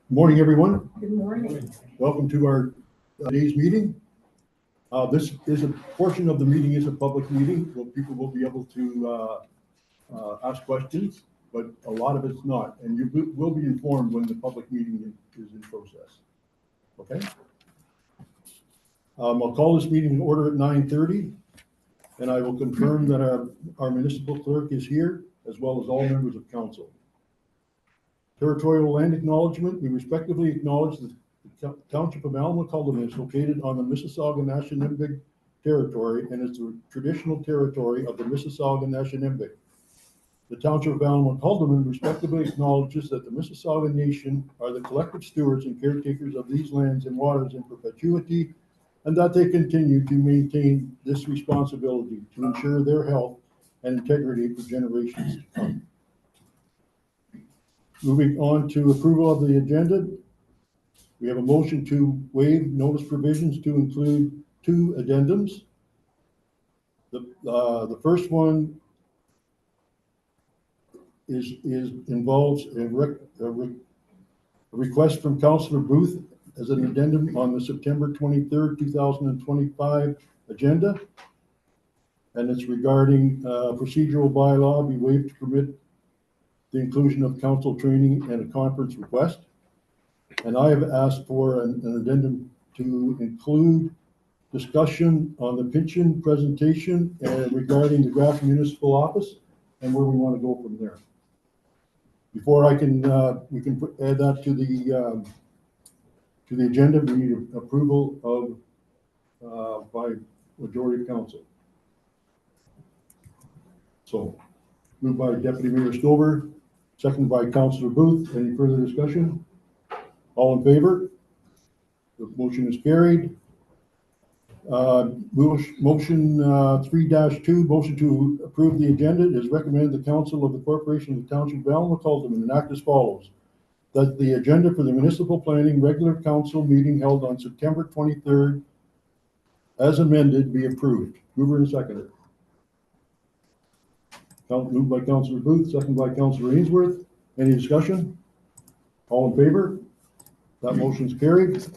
Morning, everyone. Good morning. Welcome to our today's meeting. This is a portion of the meeting is a public meeting where people will be able to ask questions, but a lot of it's not. And you will be informed when the public meeting is in process. Okay? I'll call this meeting in order at 9:30, and I will confirm that our municipal clerk is here, as well as all members of council. Territorial land acknowledgement. We respectively acknowledge that the Township of Alma-Culdeman is located on the Mississauga-Neshinimbe territory and is the traditional territory of the Mississauga-Neshinimbe. The Township of Alma-Culdeman respectively acknowledges that the Mississauga Nation are the collective stewards and caretakers of these lands and waters in perpetuity, and that they continue to maintain this responsibility to ensure their health and integrity for generations to come. Moving on to approval of the agenda, we have a motion to waive notice provisions to include two addendums. The first one involves a request from Councillor Booth as an addendum on the September 23rd, 2025 agenda, and it's regarding procedural bylaw be waived to permit the inclusion of council training and a conference request. And I have asked for an addendum to include discussion on the pension presentation and regarding the Grafton Municipal Office and where we want to go from there. Before I can, we can add that to the agenda. We need approval of by majority of council. So, moved by Deputy Mayor Stover, seconded by Councillor Booth. Any further discussion? All in favor? The motion is carried. Motion 3-2, motion to approve the agenda. It is recommended the Council of the Corporation of the Township of Alma-Culdeman enact as follows: that the agenda for the Municipal Planning Regular Council meeting held on September 23rd, as amended, be approved. Mover and seconder. Moved by Councillor Booth, seconded by Councillor Ainsworth. Any discussion? All in favor? That motion is carried.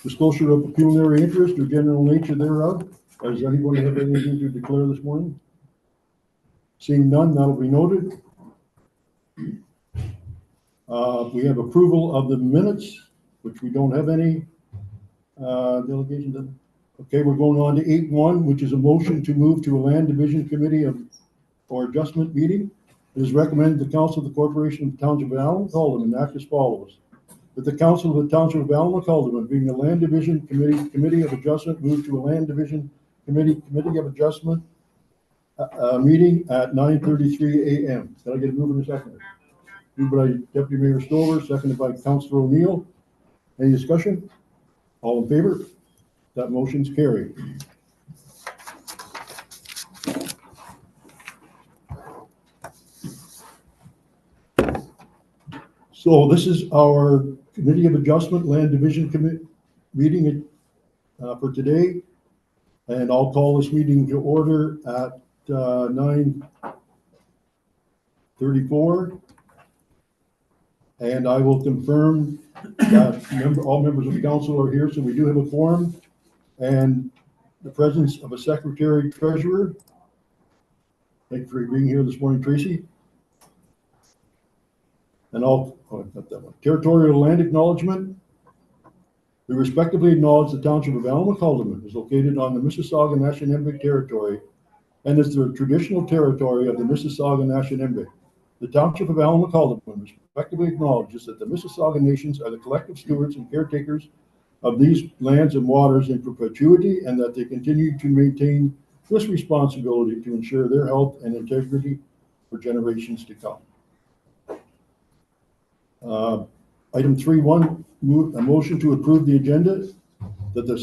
Disclosure of pecuniary interest or general nature thereof. Does anybody have anything to declare this morning? Seeing none, that'll be noted. We have approval of the minutes, which we don't have any. Delegation done. Okay, we're going on to 8.1, which is a motion to move to a land division committee or adjustment meeting. It is recommended the Council of the Corporation of the Township of Alma-Culdeman act as follows: that the Council of the Township of Alma-Culdeman, being the land division committee of adjustment, move to a land division committee of adjustment meeting at 9:33 a.m. Can I get a mover and a seconder? Moved by Deputy Mayor Stover, seconded by Councillor O'Neill. Any discussion? All in favor? That motion's carried. So this is our Committee of Adjustment Land Division meeting for today. And I'll call this meeting to order at 9:34. And I will confirm that all members of the council are here, so we do have a quorum and the presence of a secretary treasurer. Thank you for being here this morning, Tracy. And not that one. Territorial land acknowledgement. We respectively acknowledge the Township of Alma-Culdeman is located on the Mississauga-Neshinimbe territory and is the traditional territory of the Mississauga-Neshinimbe. The Township of Alma-Culdeman respectively acknowledges that the Mississauga nations are the collective stewards and caretakers of these lands and waters in perpetuity, and that they continue to maintain this responsibility to ensure their health and integrity for generations to come. Item 3.1, a motion to approve the agenda that the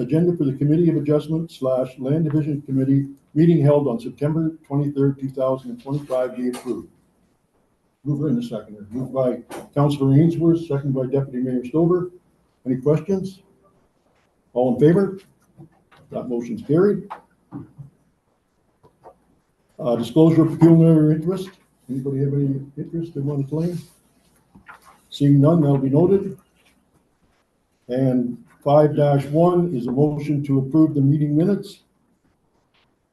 agenda for the Committee of Adjustment / Land Division Committee meeting held on September 23rd, 2025 be approved. Mover and a seconder. Moved by Councillor Ainsworth, seconded by Deputy Mayor Stover. Any questions? All in favor? That motion's carried. Disclosure of pecuniary interest. Anybody have any interest they want to claim? Seeing none, that'll be noted. And 5-1 is a motion to approve the meeting minutes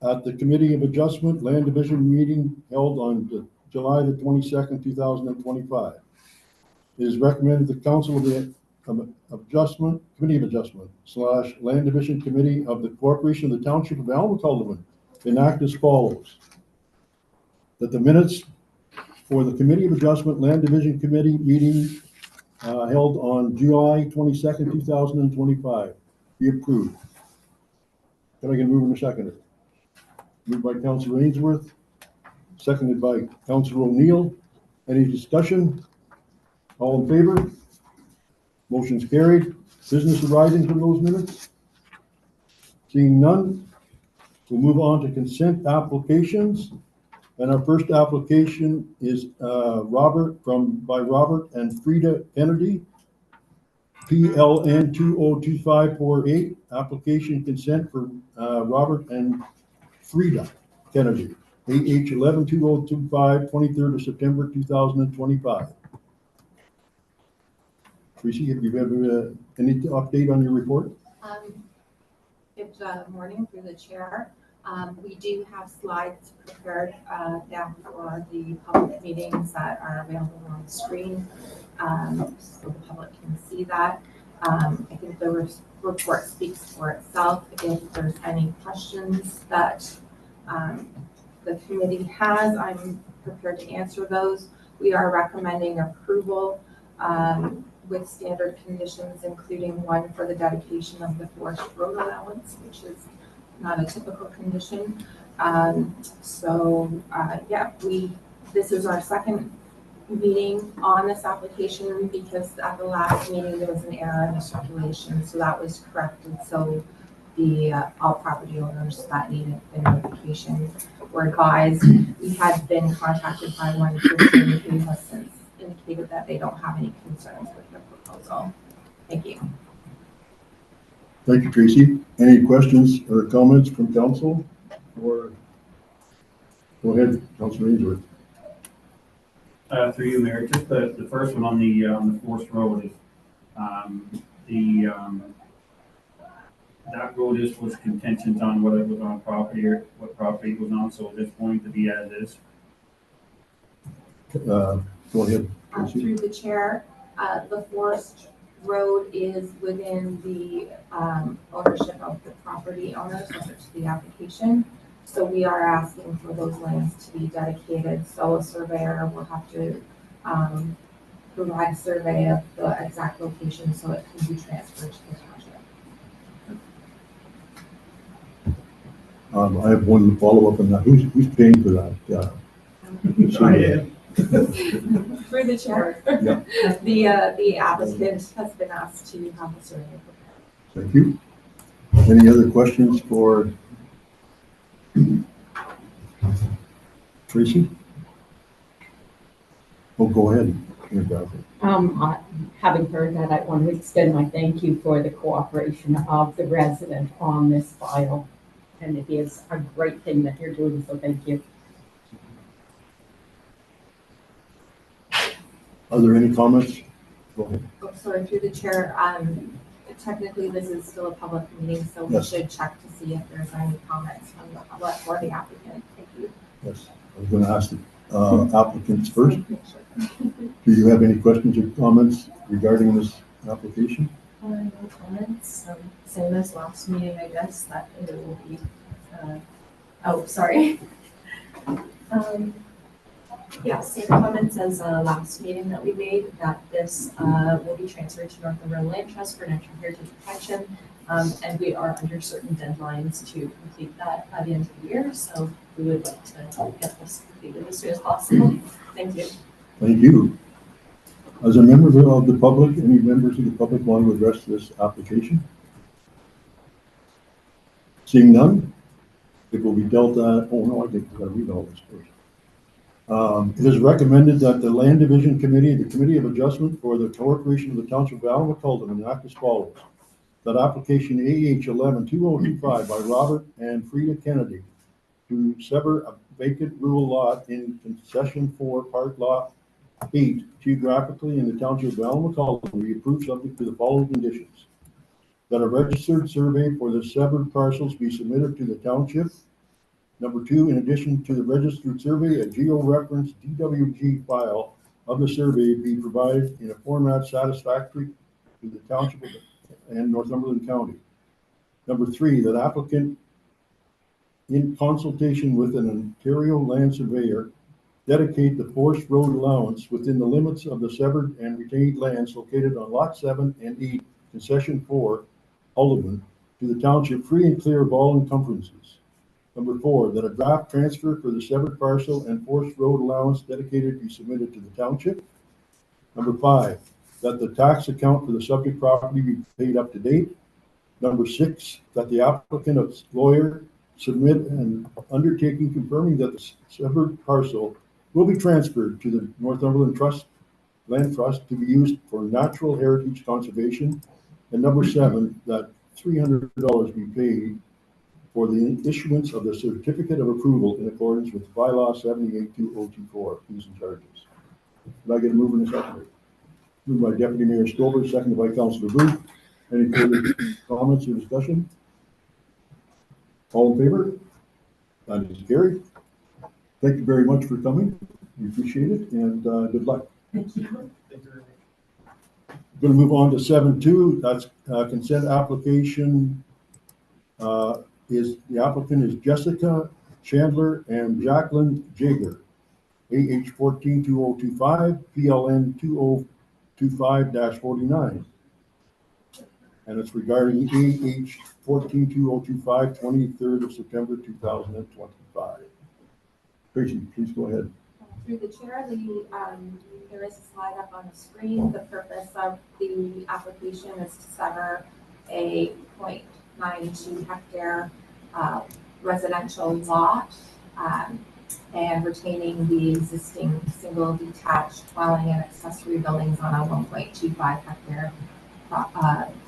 at the Committee of Adjustment Land Division meeting held on July the 22nd, 2025. It is recommended the Council of the Committee of Adjustment / Land Division Committee of the Corporation of the Township of Alma-Cullivan enact as follows. That the minutes for the Committee of Adjustment Land Division Committee meeting held on July 22nd, 2025 be approved. Can I get a mover and a seconder? Moved by Councilor Ainsworth, seconded by Councilor O'Neill. Any discussion? All in favor? Motion's carried. Business arising from those minutes? Seeing none, we'll move on to consent applications. And our first application is Robert and Frida Kennedy, PLN 202548. Application consent for Robert and Frida Kennedy, AH 11-2025, 23rd of September 2025. Tracy, have you have any update on your report? Good morning through the chair. We do have slides prepared down for the public meetings that are available on the screen, so the public can see that. I think the report speaks for itself. If there's any questions that the committee has, I'm prepared to answer those. We are recommending approval with standard conditions, including one for the dedication of the forest road allowance, which is not a typical condition. This is our second meeting on this application because at the last meeting there was an error in the circulation, so that was corrected. So the all property owners that needed the notification were advised. We had been contacted by one person who has since indicated that they don't have any concerns with the proposal. Thank you. Thank you, Tracy. Any questions or comments from council? Or go ahead, Councilor Ainsworth. Through you, Mayor. Just the first one on the forest road is that road was contingent on whether it was on property or what property it was on, so it's going to be as is. Go ahead. Through the chair, the forest road is within the ownership of the property owner subject to the application. So we are asking for those lands to be dedicated. So a surveyor will have to provide a survey of the exact location so it can be transferred to the township. I have one follow-up on that. Who's paying for that? Through the chair. Yeah. The applicant has been asked to have the survey prepared. Thank you. Any other questions for Tracy? Oh, go ahead. Having heard that, I want to extend my thank you for the cooperation of the resident on this file. And it is a great thing that you're doing, so thank you. Are there any comments? Go ahead. Oh, sorry, through the chair. Technically, this is still a public meeting, so we should check to see if there's any comments from the public or the applicant. Thank you. Yes, I was going to ask the applicants first. Do you have any questions or comments regarding this application? No comments. Same as last meeting, I guess, that it will be. Oh, sorry. Yeah, same comments as last meeting that we made, that this will be transferred to North River Land Trust for natural heritage protection. And we are under certain deadlines to complete that by the end of the year. So we would like to get this completed as soon as possible. Thank you. Thank you. As a member of the public, any members of the public want to address this application? Seeing none, it will be dealt at, oh no, I think we've got to read all this first. It is recommended that the Land Division Committee, the Committee of Adjustment for the Corporation of the Township of Alma-Cullivan, enact as follows. that application AH 11-2025 by Robert and Frida Kennedy to sever a vacant rural lot in concession 4 part lot 8 geographically in the township of Alma be approved subject to the following conditions. That a registered survey for the severed parcels be submitted to the township. Number 2, in addition to the registered survey, a geo-reference DWG file of the survey be provided in a format satisfactory to the township and Northumberland County. Number 3, that applicant, in consultation with an Ontario land surveyor, dedicate the forest road allowance within the limits of the severed and retained lands located on lot 7 and 8, concession 4, Sullivan, to the township free and clear of all encumbrances. Number 4, that a draft transfer for the severed parcel and forest road allowance dedicated be submitted to the township. Number 5, that the tax account for the subject property be paid up to date. Number 6, that the applicant's lawyer submit an undertaking confirming that the severed parcel will be transferred to the Northumberland Land Trust to be used for natural heritage conservation. And number 7, that $300 be paid for the issuance of the certificate of approval in accordance with bylaw 78-2024, fees and charges. Did I get a move in a second? Moved by Deputy Mayor Stover, seconded by Councilor Booth. Any further comments or discussion? All in favor? That is carried. Thank you very much for coming. We appreciate it, and good luck. Thank you. Going to move on to 7.2. That's consent application. The applicant is Jessica Chandler and Jacqueline Jager, AH 14-2025, PLN 2025-49. And it's regarding AH 14-2025, 23rd of September 2025. Tracy, please go ahead. Through the chair, there is a slide up on the screen. The purpose of the application is to sever a 0.92 hectare residential lot and retaining the existing single detached dwelling and accessory buildings on a 1.25 hectare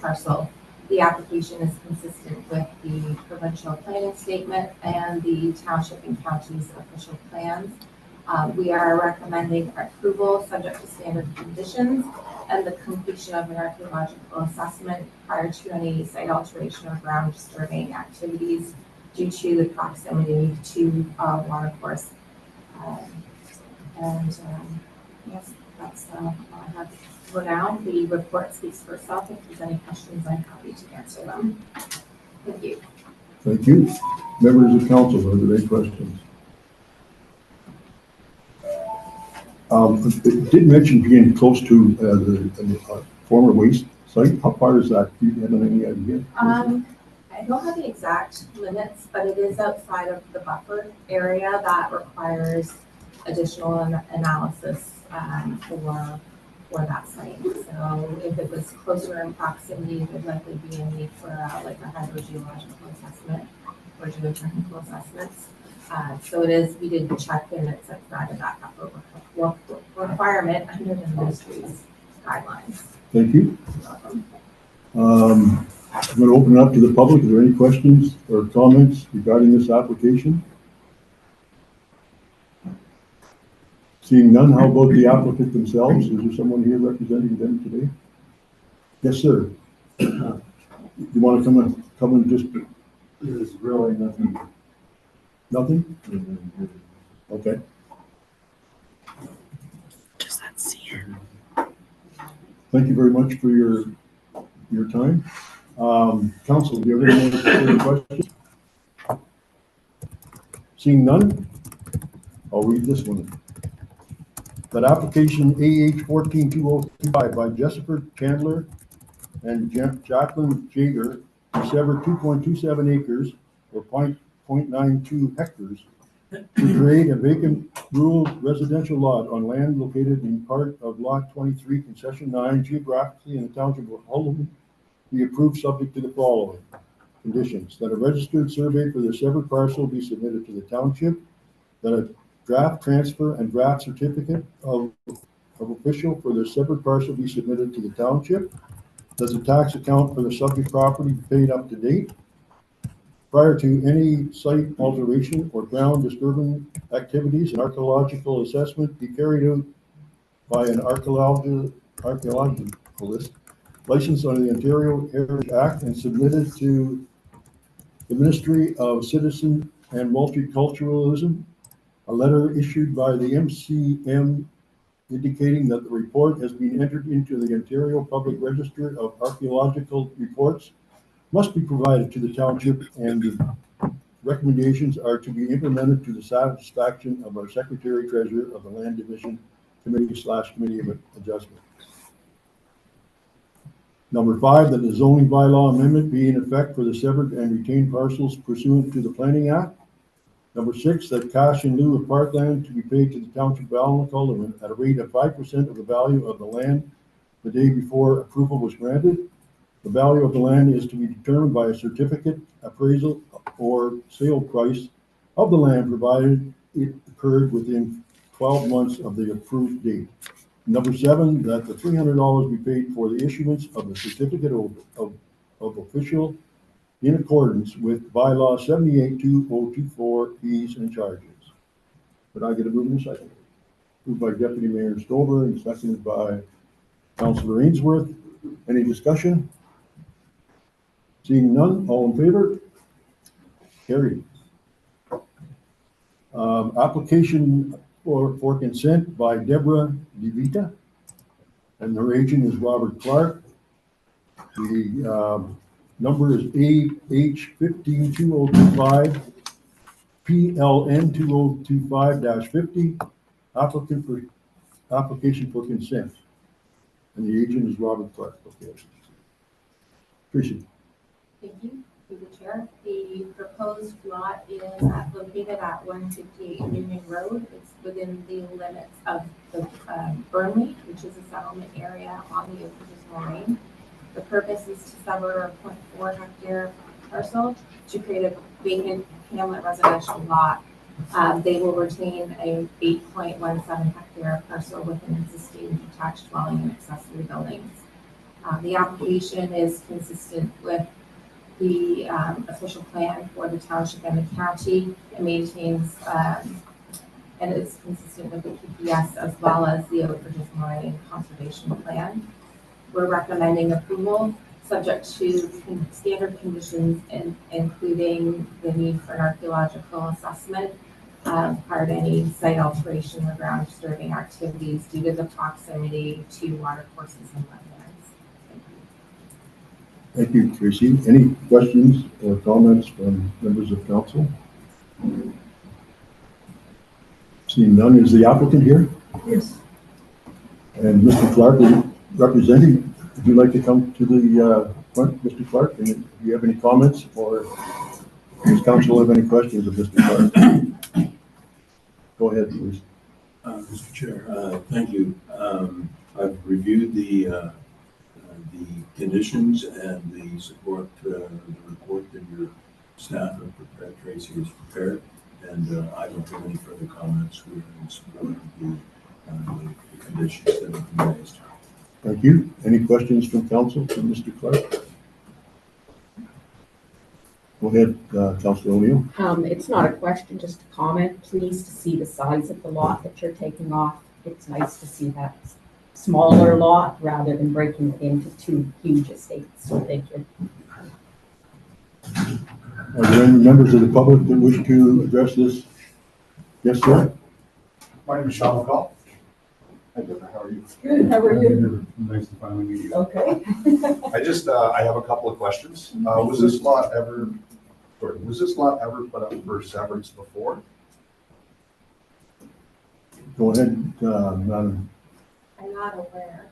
parcel. The application is consistent with the provincial planning statement and the township and county's official plans. We are recommending approval subject to standard conditions and the completion of an archaeological assessment prior to any site alteration or ground disturbing activities due to the proximity to water course. Yes, that's all I have for now. The report speaks for itself. If there's any questions, I'm happy to answer them. Thank you. Thank you. Members of council, are there any questions? It did mention being close to the former waste site. How far is that? Do you have any idea? I don't have the exact limits, but it is outside of the buffer area that requires additional analysis for that site. So if it was closer in proximity, there would likely be a need for like a hydrogeological assessment or geotechnical assessments. So it is, we did check and it's outside of that buffer requirement under the ministry's guidelines. Thank you. I'm going to open it up to the public. Are there any questions or comments regarding this application? Seeing none, how about the applicant themselves? Is there someone here representing them today? Yes, sir. You want to come and just? There's really nothing. Nothing? Okay. Just let's see here. Thank you very much for your time. Council, do you have any further questions? Seeing none, I'll read this one. That application AH 14-2025 by Jessica Chandler and Jacqueline Jager to sever 2.27 acres or 0.92 hectares to create a vacant rural residential lot on land located in part of Lot 23, Concession 9, geographically in the township of Sullivan, be approved subject to the following conditions. That a registered survey for the severed parcel be submitted to the township, that a draft transfer and draft certificate of official for the severed parcel be submitted to the township, Does the tax account for the subject property be paid up to date? Prior to any site alteration or ground disturbing activities, an archaeological assessment be carried out by an archaeologist licensed under the Ontario Heritage Act and submitted to the Ministry of Citizen and Multiculturalism. A letter issued by the MCM indicating that the report has been entered into the Ontario Public Register of Archaeological Reports must be provided to the township, and the recommendations are to be implemented to the satisfaction of our Secretary Treasurer of the Land Division Committee/Committee of Adjustment. Number 5, that the zoning bylaw amendment be in effect for the severed and retained parcels pursuant to the Planning Act. Number 6, that cash in lieu of parkland to be paid to the Township of Ballincollig at a rate of 5% of the value of the land the day before approval was granted. The value of the land is to be determined by a certificate, appraisal, or sale price of the land, provided it occurred within 12 months of the approved date. Number 7, that the $300 be paid for the issuance of the certificate of official in accordance with bylaw 782024 fees and charges. Could I get a move in a second? Moved by Deputy Mayor Stover and seconded by Councillor Ainsworth. Any discussion? Seeing none, all in favor? Carried. Application for consent by Deborah DeVita, and her agent is Robert Clark. The number is AH15225, PLN 2025-50, application for consent. And the agent is Robert Clark. Okay. Tracy. Thank you, through the chair. The proposed lot is located at 158 Union Road. It's within the limits of the Burnley, which is a settlement area on the Oakridge Moraine. The purpose is to sever a 0.4 hectare parcel to create a vacant hamlet residential lot. They will retain a 8.17 hectare parcel with an existing detached dwelling and accessory buildings. The application is consistent with the official plan for the township and the county. It maintains and is consistent with the PPS as well as the Oakridge Moraine Conservation Plan. We're recommending approval subject to standard conditions, including the need for an archaeological assessment prior to any site alteration or ground disturbing activities due to the proximity to water courses and wetlands. Thank you, Tracy. Any questions or comments from members of council? Seeing none, is the applicant here? Yes. And Mr. Clark is representing. Would you like to come to the front, Mr. Clark? And do you have any comments, or does council have any questions of Mr. Clark? Go ahead, please. Mr. Chair, thank you. I've reviewed the conditions and the support, the report that your staff have prepared, Tracy has prepared, and I don't have any further comments. We're in support of the conditions that have been raised. Thank you. Any questions from council for Mr. Clark? Go ahead, Councilor O'Neill. It's not a question, just a comment. Pleased to see the size of the lot that you're taking off. It's nice to see that smaller lot rather than breaking it into two huge estates. So thank you. Are there any members of the public that wish to address this? Yes, sir. My name is Sean McCall. Hi, Deborah, how are you? Good, how are you? Nice to finally meet you. Okay. I have a couple of questions. Was this lot ever put up for severance before? Go ahead, Madam. I'm not aware.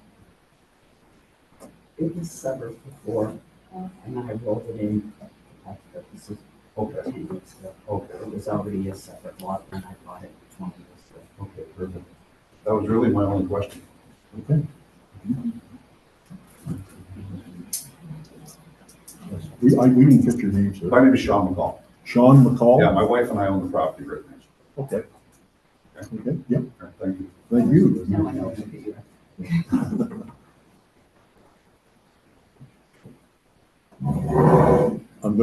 It was severed before, and I rolled it in for tax purposes Okay. 10 years ago. Okay. It was already a separate lot when I bought it 20 years ago. Okay, perfect. That was really my only question. Okay. We didn't get your name, sir. My name is Sean McCall. Sean McCall? Yeah, my wife and I own the property right now. Okay. Okay, yeah, All right, thank you. thank you. Now I know who you are.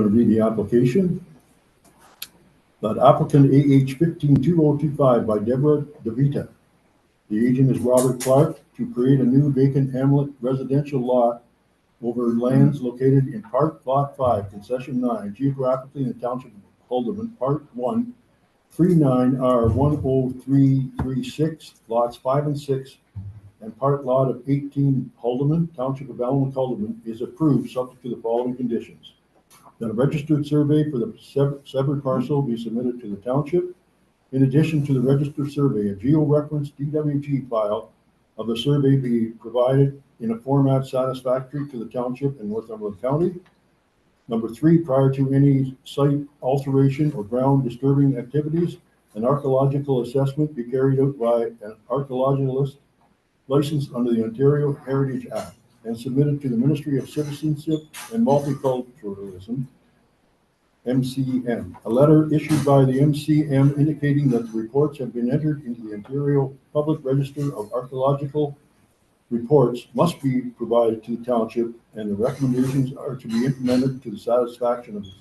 going to read the application. That applicant AH 152025 by Deborah DeVita. The agent is Robert Clark to create a new vacant hamlet residential lot over lands located in Part Lot 5, Concession 9, geographically in the Township of Haldeman, Part 1, 39R10336, lots 5 and 6, and part lot of 18 Haldeman, Township of Allen, Haldeman, is approved subject to the following conditions. That a registered survey for the severed parcel be submitted to the township. In addition to the registered survey, a geo-referenced DWG file of the survey be provided in a format satisfactory to the township in Northumberland County. Number 3, prior to any site alteration or ground disturbing activities, an archaeological assessment be carried out by an archaeologist licensed under the Ontario Heritage Act and submitted to the Ministry of Citizenship and Multiculturalism, MCM. A letter issued by the MCM indicating that the reports have been entered into the Ontario Public Register of Archaeological Reports must be provided to the township, and the recommendations are to be implemented to the satisfaction of the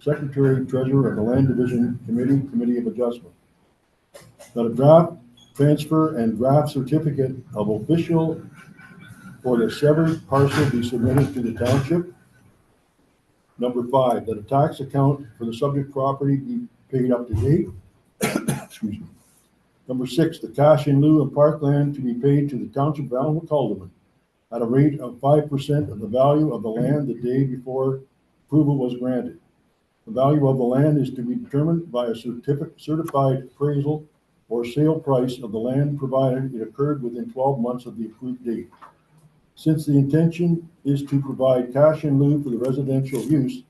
Secretary Treasurer of the Land Division Committee of Adjustment. That a draft transfer and draft certificate of official for the severed parcel be submitted to the township. Number 5, that a tax account for the subject property be paid up to date. Excuse me. Number 6, the cash in lieu of parkland to be paid to the Township of Allen Haldeman at a rate of 5% of the value of the land the day before approval was granted. The value of the land is to be determined by a certified appraisal or sale price of the land provided it occurred within 12 months of the approved date. Since the intention is to provide cash in lieu for the residential use,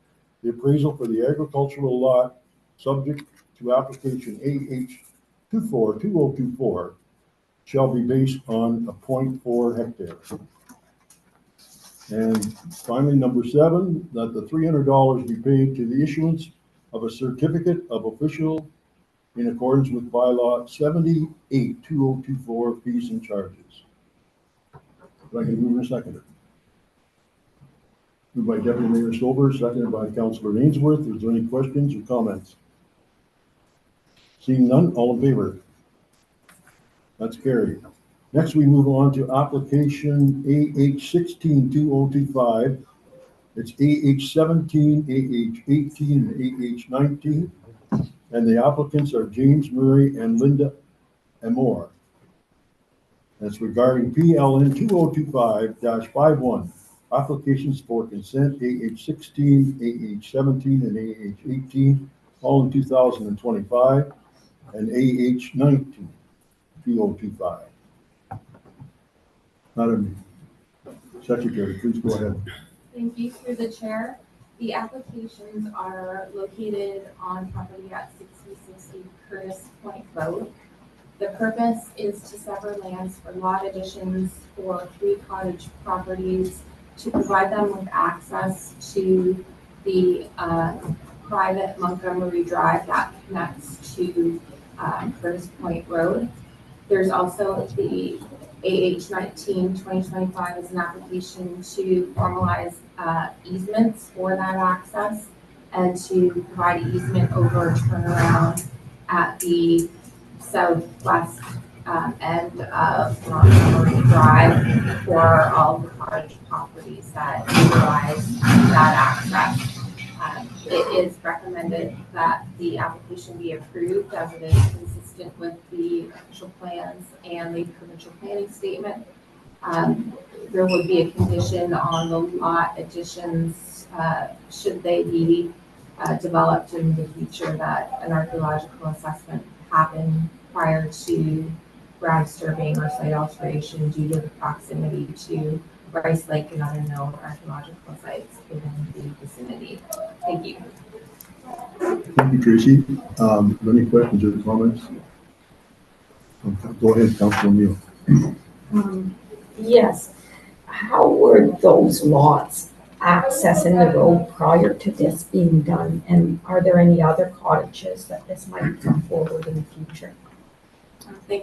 the appraisal for the agricultural lot subject to application AH 242024 shall be based on a 0.4 hectare. And finally, number 7, that the $300 be paid to the issuance of a certificate of official in accordance with bylaw 782024 fees and charges. If I can move in a second. Moved by Deputy Mayor Stover, seconded by Councillor Ainsworth. Is there any questions or comments? Seeing none, all in favor? That's carried. Next, we move on to application AH 162025. It's AH 17, AH 18, and AH 19. And the applicants are James Murray and Linda Amore. That's regarding PLN 2025-51, applications for consent AH 16, AH 17, and AH 18, all in 2025, and AH 19, 2025. Madam Secretary, please go ahead. Thank you. Through the chair, the applications are located on property at 6060 Curtis Point Road. The purpose is to sever lands for lot additions for 3 cottage properties to provide them with access to the private Montgomery Drive that connects to Curtis Point Road. There's also the AH 19 2025 is an application to formalize easements for that access and to provide easement over a turnaround at the southwest end of Montgomery Drive for all the cottage properties that utilize that access. It is recommended that the application be approved as it is consistent with the official plans and the provincial planning statement. There would be a condition on the lot additions should they be developed in the future that an archaeological assessment happen prior to ground disturbing or site alteration due to the proximity to Rice Lake and other known archaeological sites within the vicinity. Thank you. Thank you, Tracy. Any questions or comments? Go ahead, Councilor Neal. Yes. How were those lots accessing the road prior to this being done? And are there any other cottages that this might come forward in the future?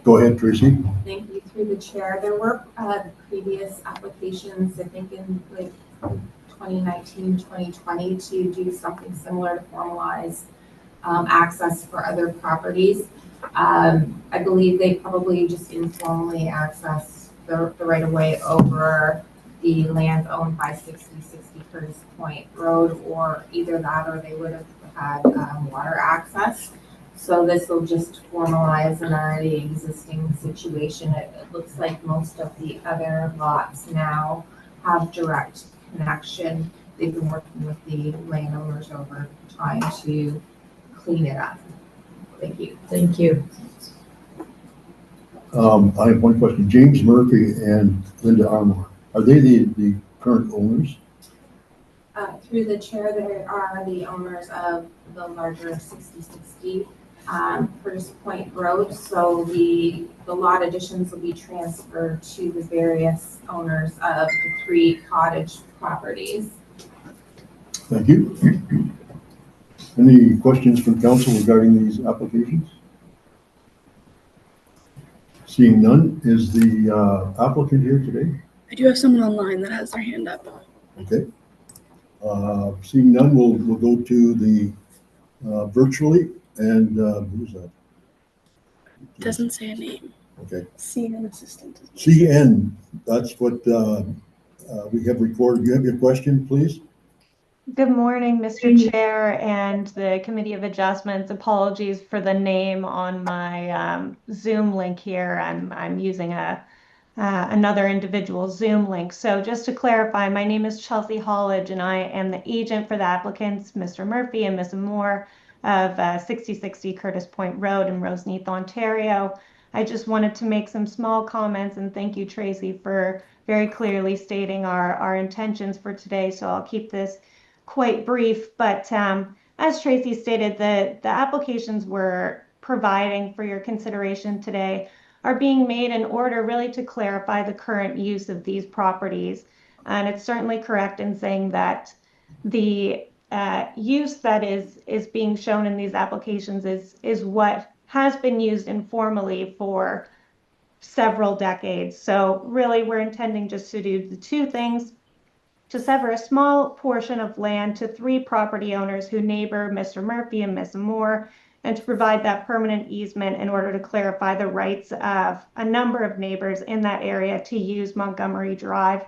Go ahead, Tracy. Thank you. Through the chair, there were previous applications, I think in like 2019-2020 to do something similar to formalize access for other properties. I believe they probably just informally access the right of way over the land owned by 6060 Curtis Point Road, or either that or they would have had water access. So this will just formalize an already existing situation. It looks like most of the other lots now have direct connection. They've been working with the landowners over time to clean it up. Thank you. Thank you. I have one question. James Murphy and Linda Armour, are they the current owners? Through the chair, they are the owners of the larger 6060 Curtis Point Road. So the lot additions will be transferred to the various owners of the 3 cottage properties. Thank you. Any questions from council regarding these applications? Seeing none, is the applicant here today? I do have someone online that has their hand up. Okay. Seeing none, we'll go to the virtually, and who's that? Doesn't say a name. Okay. CN assistant. CN, that's what we have recorded. You have your question, please? Good morning, Mr. Chair and the Committee of Adjustments. Apologies for the name on my Zoom link here. I'm using another individual's Zoom link. So just to clarify, my name is Chelsea Hollage, and I am the agent for the applicants, Mr. Murphy and Ms. Moore of 6060 Curtis Point Road in Roseneath, Ontario. I just wanted to make some small comments, and thank you, Tracy, for very clearly stating our intentions for today. So I'll keep this quite brief, but as Tracy stated, the applications we're providing for your consideration today are being made in order really to clarify the current use of these properties. And it's certainly correct in saying that the use that is being shown in these applications is what has been used informally for several decades. So really we're intending just to do the 2 things: to sever a small portion of land to 3 property owners who neighbor Mr. Murphy and Ms. Moore, and to provide that permanent easement in order to clarify the rights of a number of neighbors in that area to use Montgomery Drive.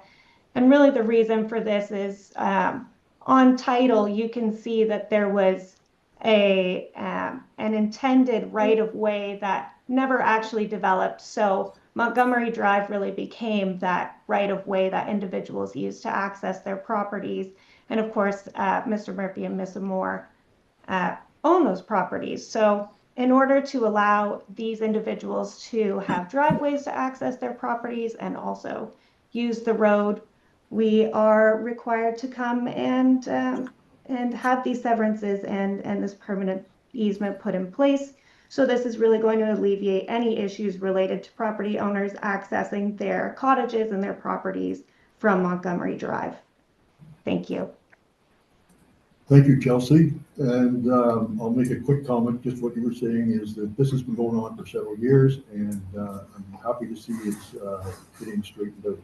And really the reason for this is on title, you can see that there was an intended right of way that never actually developed. So Montgomery Drive really became that right of way that individuals use to access their properties. And of course, Mr. Murphy and Ms. Moore own those properties. So in order to allow these individuals to have driveways to access their properties and also use the road, we are required to come and have these severances and this permanent easement put in place. So this is really going to alleviate any issues related to property owners accessing their cottages and their properties from Montgomery Drive. Thank you. Thank you, Chelsea. And I'll make a quick comment. Just what you were saying is that this has been going on for several years, and I'm happy to see it's getting straightened out.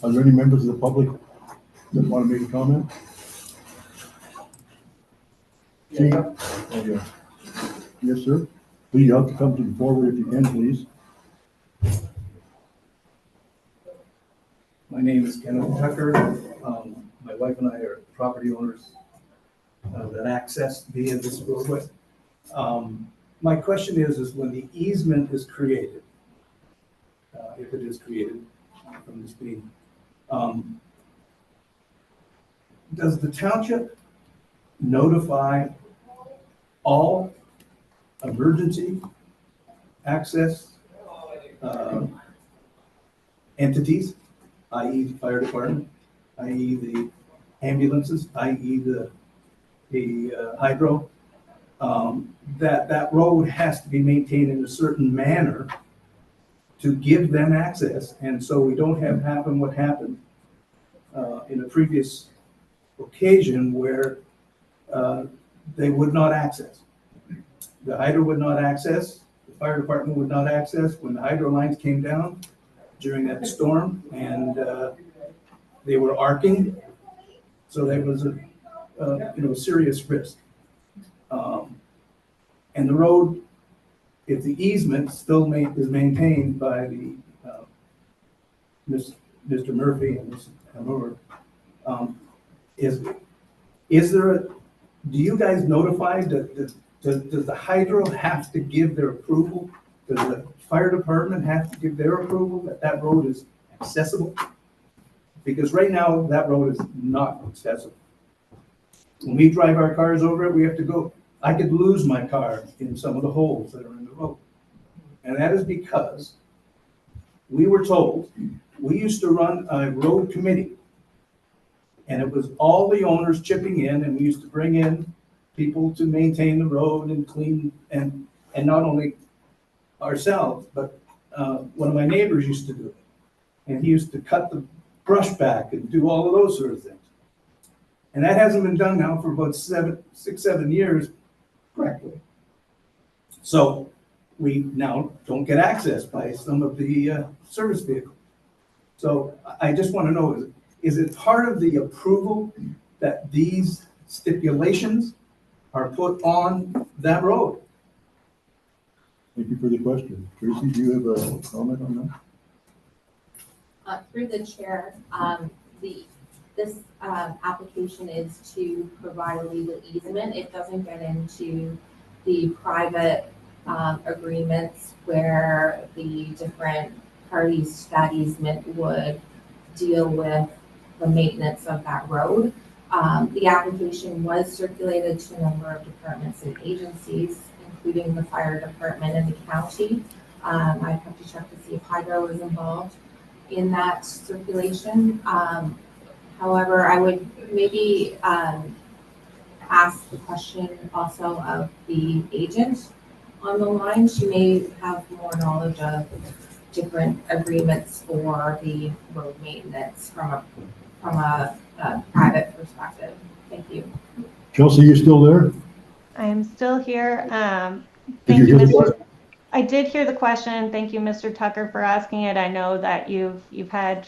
Are there any members of the public that want to make a comment? Yeah. Oh, yeah. Yes, sir. Please, you have to come to the forward if you can, please. My name is Kenneth Tucker. My wife and I are property owners that access via this roadway. My question is when the easement is created, if it is created from this being, does the township notify all emergency access entities, i.e. the fire department, i.e. the ambulances, i.e. the hydro, that road has to be maintained in a certain manner to give them access, and so we don't have happen what happened in a previous occasion where they would not access. The hydro would not access, the fire department would not access when the hydro lines came down during that storm, and they were arcing, so there was a, serious risk. And the road, if the easement still is maintained by the, Mr. Murphy and Ms. Hamur, is there a, do you guys notify, does the hydro have to give their approval? Does the fire department have to give their approval that that road is accessible? Because right now, that road is not accessible. When we drive our cars over it, we have to go, I could lose my car in some of the holes that are in the road. And that is because we were told, we used to run a road committee. And it was all the owners chipping in, and we used to bring in people to maintain the road and clean, and not only ourselves, but one of my neighbors used to do it. And he used to cut the brush back and do all of those sort of things. And that hasn't been done now for about 6, 7 years correctly. So we now don't get access by some of the service vehicles. So I just want to know, is it part of the approval that these stipulations are put on that road? Thank you for the question. Tracy, do you have a comment on that? Through the chair, this application is to provide a legal easement. It doesn't get into the private agreements where the different parties that easement would deal with the maintenance of that road. The application was circulated to a number of departments and agencies, including the fire department and the county. I have to check to see if Hydro is involved in that circulation. However, I would maybe ask the question also of the agent on the line. She may have more knowledge of different agreements for the road maintenance from a private perspective. Thank you. Chelsea, you still there? I am still here. Did Thank you you, hear the Mr. question? I did hear the question. Thank you, Mr. Tucker, for asking it. I know that you've had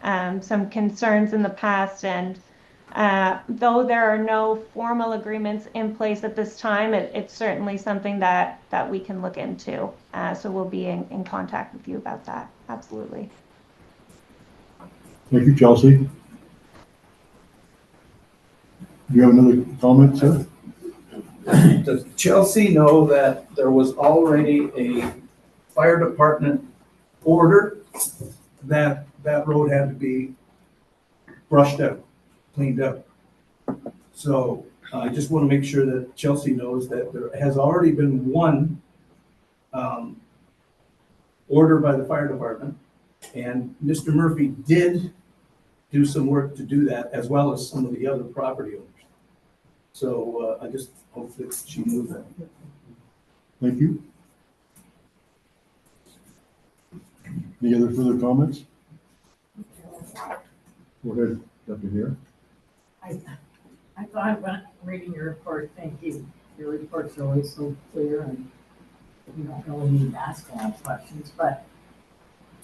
some concerns in the past, and though there are no formal agreements in place at this time, it's certainly something that we can look into. So we'll be in contact with you about that. Absolutely. Thank you, Chelsea. Do you have another comment, sir? Does Chelsea know that there was already a fire department order that that road had to be brushed out, cleaned up? So I just want to make sure that Chelsea knows that there has already been one order by the fire department, and Mr. Murphy did do some work to do that, as well as some of the other property owners. So I just hope that she knew that. Thank you. Any other further comments? Go ahead, Deputy Mayor. I thought when reading your report, thank you. Your reports are always so clear and you don't really need to ask a lot of questions, but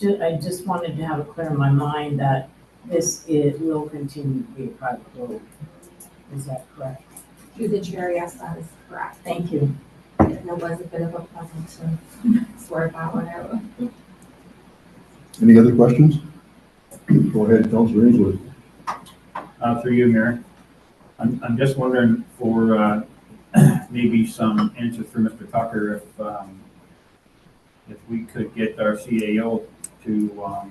I just wanted to have it clear in my mind that it will continue to be a private road. Is that correct? Through the chair, yes, that is correct. Thank you. There was a bit of a puzzle to sort that one out. Any other questions? Go ahead, Councilor Ainsworth. Through you, Mayor. I'm just wondering for maybe some answers for Mr. Tucker, if we could get our CAO to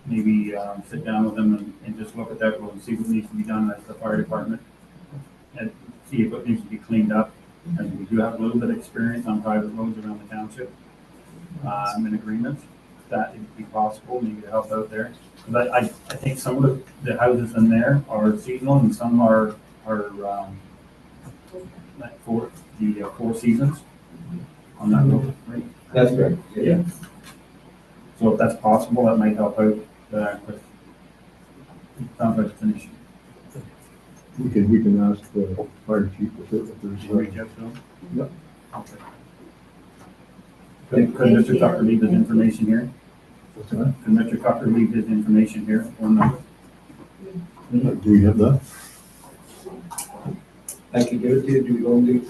maybe sit down with them and just look at that road and see what needs to be done as the fire department, and see if it needs to be cleaned up. And we do have a little bit of experience on private roads around the township. I'm in agreement that it would be possible, maybe to help out there. But I think some of the houses in there are seasonal and some are like for the 4 seasons on that road, right? That's great. Yeah. So if that's possible, that might help out with, it sounds like it's an issue. We can ask the fire chief if there's. Reach out to them? Yep. Okay. Could Mr. Tucker leave his information here? What's that? Could Mr. Tucker leave his information here or not? Do we have that? I can give it to you, do you want to?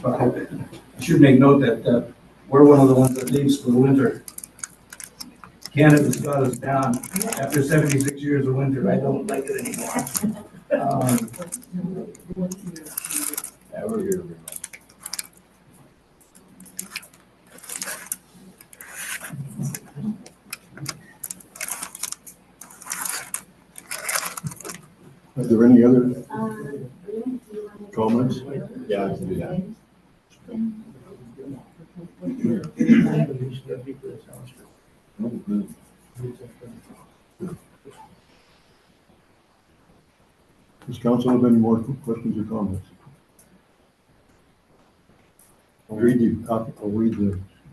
I should make note that we're one of the ones that leaves for the winter. Canada's got us down after 76 years of winter. I don't like it anymore. Yeah, we're here. Are there any other comments? Yeah, I can do that. Does council have any more questions or comments? I'll read the,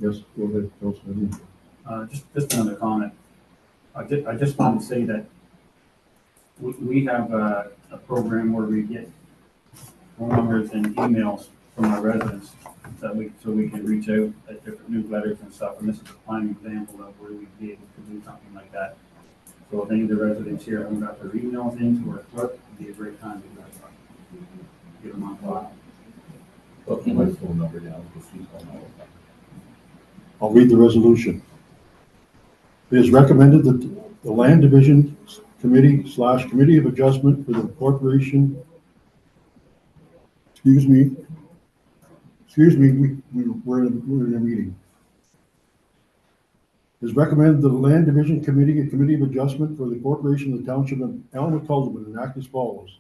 yes, go ahead, Councilor. Just another comment. I just want to say that we have a program where we get phone numbers and emails from our residents so we can reach out at different newsletters and stuff. And this is a prime example of where we'd be able to do something like that. So if any of the residents here haven't got their emails into our clerk, it'd be a great time to do that. Get them on file. Put my phone number down, because she's on all of that. I'll read the resolution. It is recommended that the Land Division Committee / Committee of Adjustment for the Corporation, excuse me, we're in a meeting. It is recommended that the Land Division Committee and Committee of Adjustment for the Corporation of the Township of Elmwood Cullivan enact as follows.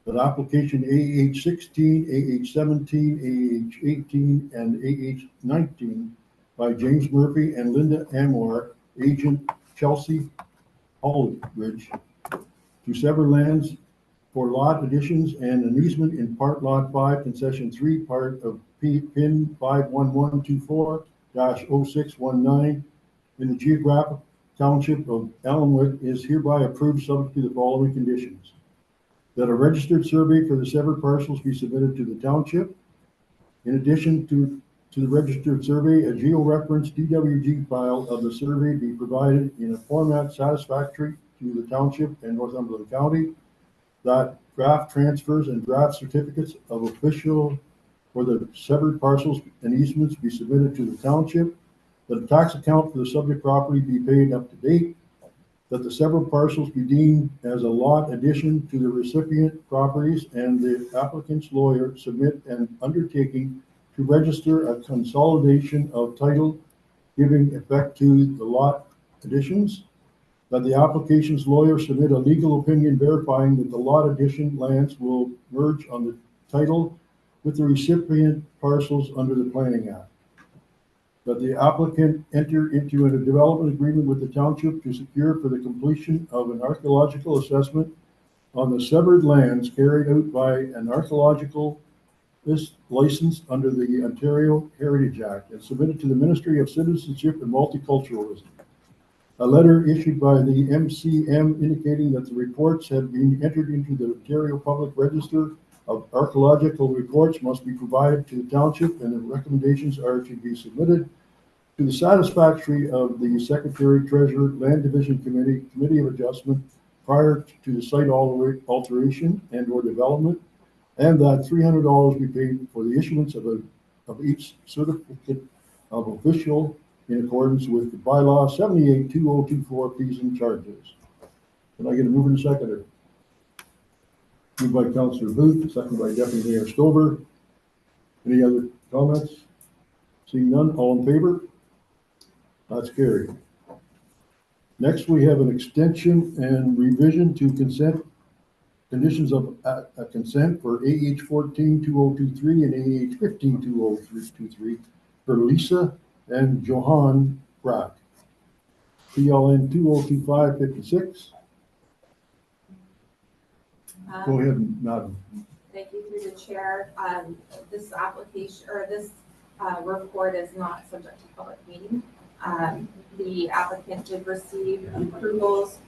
That application AH-16, AH-17, AH-18, and AH-19 by James Murphy and Linda Amor, agent Chelsea Holdridge, to sever lands for lot additions and an easement in part lot 5, concession 3, part of PIN 51124-0619 in the geographic township of Elmwood is hereby approved subject to the following conditions. That a registered survey for the severed parcels be submitted to the township. In addition to the registered survey, a georeference DWG file of the survey be provided in a format satisfactory to the township and Northumberland County. That draft transfers and draft certificates of official for the severed parcels and easements be submitted to the township. That a tax account for the subject property be paid up to date. That the several parcels be deemed as a lot addition to the recipient properties and the applicant's lawyer submit an undertaking to register a consolidation of title giving effect to the lot additions. That the application's lawyer submit a legal opinion verifying that the lot addition lands will merge on the title with the recipient parcels under the Planning Act. That the applicant enter into a development agreement with the township to secure for the completion of an archaeological assessment on the severed lands carried out by an archaeological license under the Ontario Heritage Act and submitted to the Ministry of Citizenship and Multiculturalism. A letter issued by the MCM indicating that the reports had been entered into the Ontario Public Register of Archaeological Reports must be provided to the township, and the recommendations are to be submitted to the satisfactory of the Secretary, Treasurer, Land Division Committee, Committee of Adjustment prior to the site alteration and or development, and that $300 be paid for the issuance of each certificate of official in accordance with the bylaw 782024 fees and charges. Can I get a mover and seconder? Moved by Councillor Booth, seconded by Deputy Mayor Stover. Any other comments? Seeing none, all in favor? That's carried. Next, we have an extension and revision to consent, conditions of consent for AH-14-2023 and AH-15-2023 for Lisa and Johan Brack. PLN 2025-56. Go ahead, Madam. Thank you through the chair. This application or this report is not subject to public meeting. The applicant did receive approvals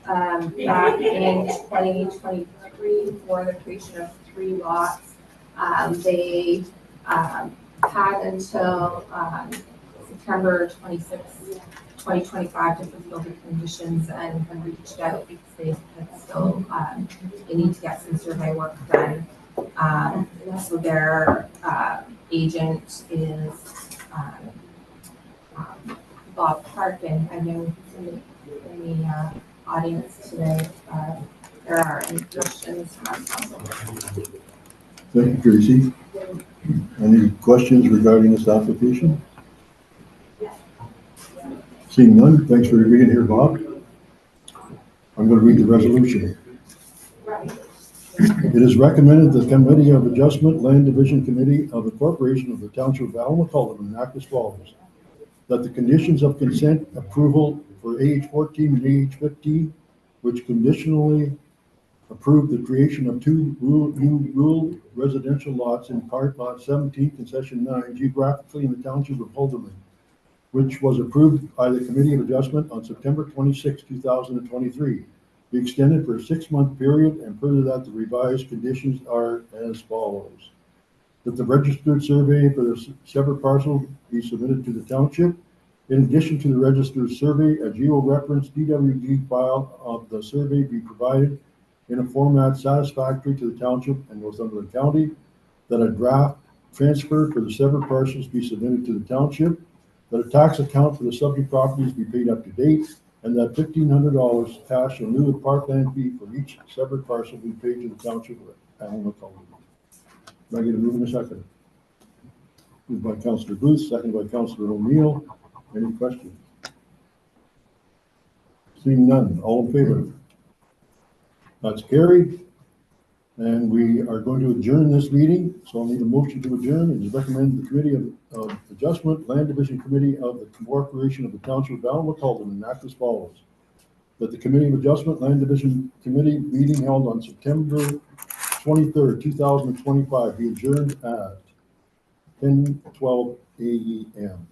back in 2023 for the creation of 3 lots. They had until September 26, 2025 to fulfill the conditions and have reached out because they have still, they need to get some survey work done. So their agent is Bob Clark, and I know in the audience today, there are any questions from council. Thank you, Tracy. Any questions regarding this application? Seeing none, thanks for being here, Bob. I'm going to read the resolution. It is recommended the Committee of Adjustment Land Division Committee of the Corporation of the Township of Alma-Cullivan act as follows. That the conditions of consent approval for AH14 and AH15, which conditionally approve the creation of two new rural residential lots in Part Lot 17, Concession 9, geographically in the Township of Holderman, which was approved by the Committee of Adjustment on September 26, 2023, be extended for a 6-month period, and further that the revised conditions are as follows. That the registered survey for the separate parcel be submitted to the township. In addition to the registered survey, a geo-reference DWG file of the survey be provided in a format satisfactory to the township and Northumberland County. That a draft transfer for the separate parcels be submitted to the township. That a tax account for the subject properties be paid up to date, and that $1,500 cash in lieu of parkland fee for each separate parcel be paid to the township of Alma-Cullivan. Do I get a move in a second? Moved by Councillor Booth, second by Councillor O'Neill. Any questions? Seeing none, all in favor? That's carried. And we are going to adjourn this meeting, so I'll need a motion to adjourn. It is recommended the Committee of Adjustment, Land Division Committee of the Corporation of the Township of Alma-Cullivan act as follows. That the Committee of Adjustment, Land Division Committee meeting held on September 23rd, 2025 be adjourned at 10:12 a.m.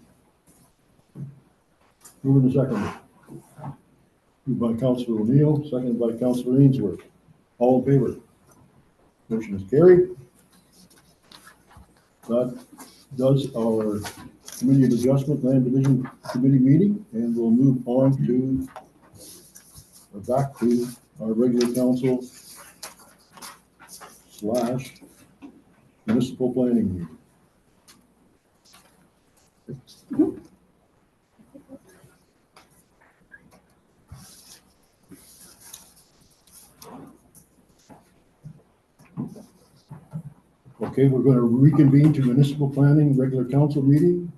Moving to second. Moved by Councillor O'Neill, seconded by Councillor Ainsworth. All in favor? Motion is carried. That does our Committee of Adjustment Land Division Committee meeting, and we'll move on to back to our regular council / municipal planning meeting. Okay, we're going to reconvene to municipal planning regular council meeting.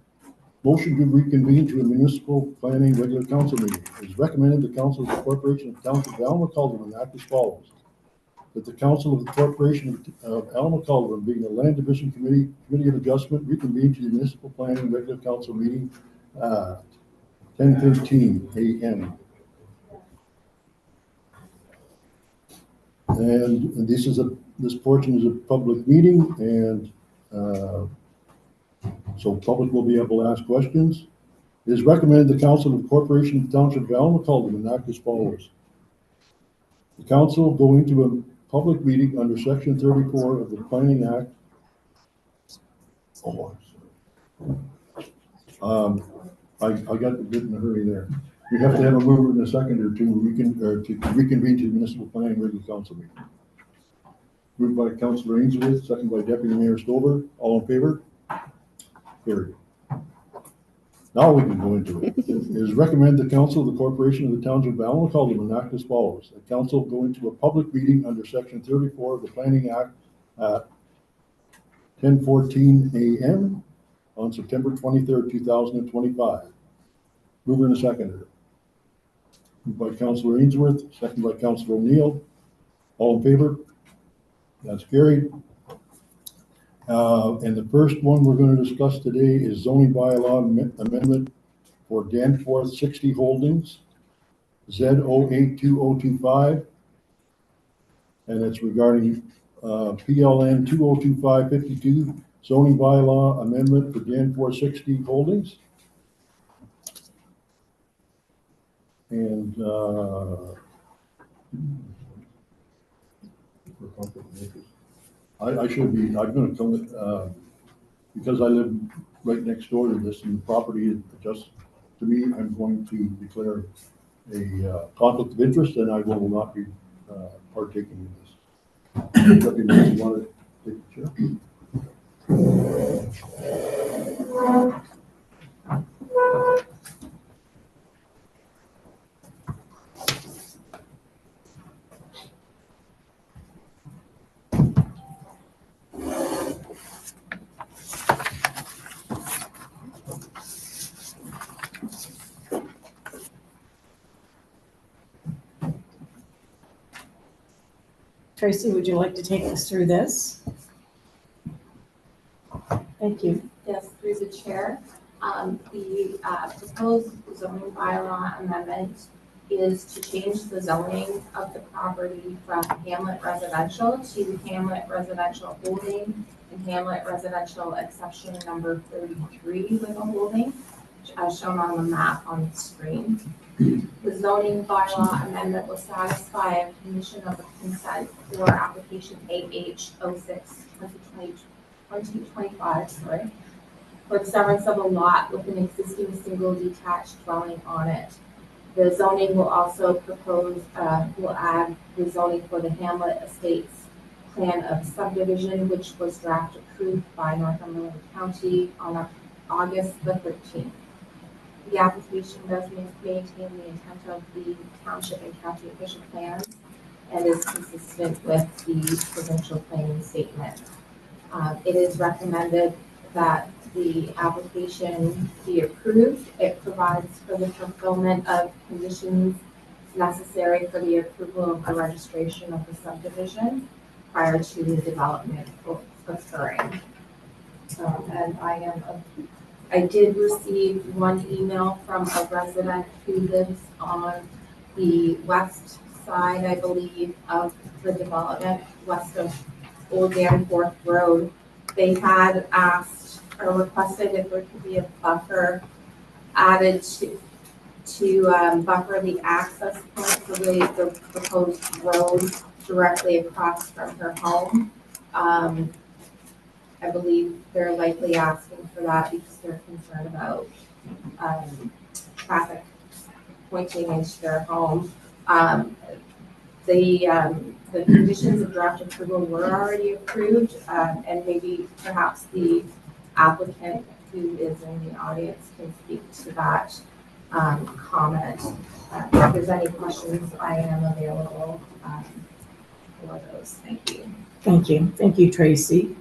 Motion to reconvene to a municipal planning regular council meeting. It is recommended the Council of the Corporation of the Township of Alma-Cullivan act as follows. That the Council of the Corporation of Alma-Cullivan, being the Land Division Committee of Adjustment, reconvene to the municipal planning regular council meeting at 10:13 a.m. And this portion is a public meeting, and so public will be able to ask questions. It is recommended the Council of the Corporation of the Township of Alma-Cullivan act as follows. The council go into a public meeting under Section 34 of the Planning Act. I got a bit in a hurry there. We have to have a mover in a second or two to reconvene to the municipal planning regular council meeting. Moved by Councillor Ainsworth, second by Deputy Mayor Stover. All in favor? Carried. Now we can go into it. It is recommended the Council of the Corporation of the Township of Alma-Cullivan act as follows. The council go into a public meeting under Section 34 of the Planning Act at 10:14 a.m. on September 23rd, 2025. Mover and a seconder. Moved by Councillor Ainsworth, second by Councillor O'Neill. All in favor? That's carried. And the first one we're going to discuss today is zoning bylaw amendment for Danforth 60 Holdings, Z0820225, and it's regarding PLN 202552 zoning bylaw amendment for Danforth 60 Holdings. And I should be, I'm going to come, because I live right next door to this and the property is just to me, I'm going to declare a conflict of interest, and I will not be partaking in this. Deputy Mayor, you want to take the chair? Tracy, would you like to take us through this? Thank you. Yes, through the chair. The proposed zoning bylaw amendment is to change the zoning of the property from Hamlet residential to Hamlet residential holding and Hamlet residential exception number 33 with a holding, as shown on the map on the screen. The zoning bylaw amendment will satisfy a condition of consent for application AH06 2025, for the severance of a lot with an existing single detached dwelling on it. The zoning will also propose, will add the zoning for the Hamlet Estates Plan of Subdivision, which was draft approved by Northumberland County on August the 13th. The application does maintain the intent of the township and county official plans and is consistent with the provincial planning statement. It is recommended that the application be approved. It provides for the fulfillment of conditions necessary for the approval of the registration of the subdivision prior to the development occurring. And I did receive one email from a resident who lives on the west side, I believe, of the development, west of Old Danforth Road. They had asked or requested if there could be a buffer added to buffer the access point for the proposed road directly across from her home. I believe they're likely asking for that because they're concerned about traffic pointing into their home. The conditions of draft approval were already approved, and maybe perhaps the applicant who is in the audience can speak to that comment. If there's any questions, I am available for those. Thank you. Thank you. Thank you, Tracy.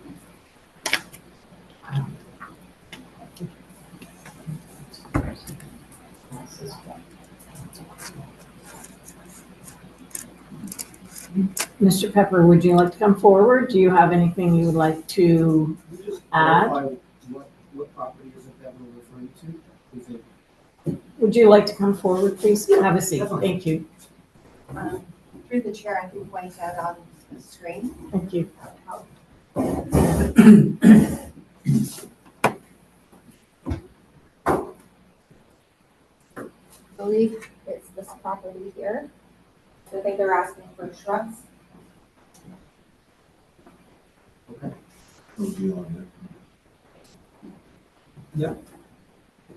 Mr. Pepper, would you like to come forward? Do you have anything you would like to add? What property is it that we're referring to? Is it? Would you like to come forward, please? Have a seat. Thank you. Through the chair, I can point out on the screen. Thank you. I believe it's this property here. So I think they're asking for shrubs. We'll be on Yep.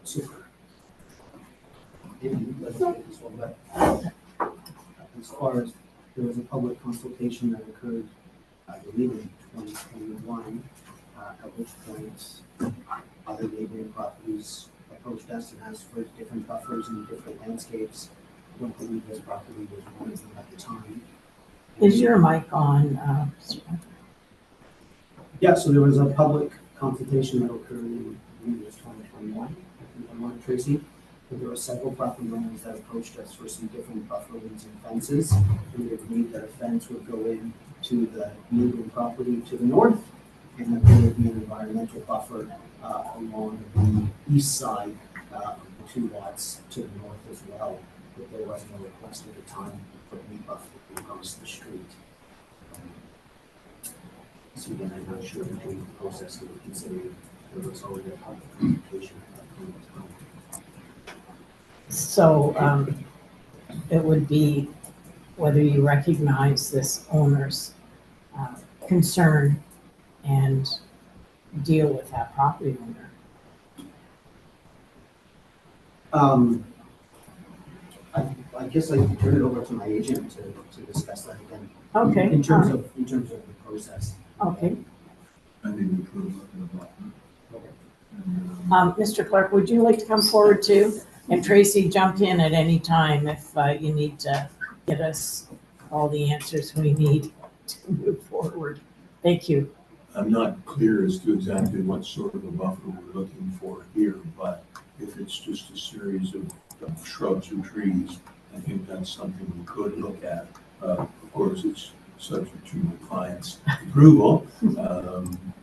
Super. Maybe let's take this one back. As far as, there was a public consultation that occurred, I believe in 2021, at which point other neighboring properties approached us and asked for different buffers and different landscapes. I don't believe this property was one of them at the time. Is your mic on? Yeah, so there was a public consultation that occurred in, I believe it was 2021, in Tracy. There were several property owners that approached us for some different bufferings and fences. We agreed that a fence would go in to the neighboring property to the north, and that there would be an environmental buffer along the east side of the two lots to the north as well. But there was no request at the time for any buffer across the street. So again, I'm not sure if the process would consider there was already a public consultation at that point in time. So it would be whether you recognize this owner's concern and deal with that property owner. I guess I can turn it over to my agent to discuss that again. Okay. In terms of the process. Okay. I think we could look at a buffer. Mr. Clerk, would you like to come forward too? And Tracy, jump in at any time if you need to get us all the answers we need to move forward. Thank you. I'm not clear as to exactly what sort of a buffer we're looking for here, but if it's just a series of shrubs or trees, I think that's something we could look at. Of course, it's subject to the client's approval,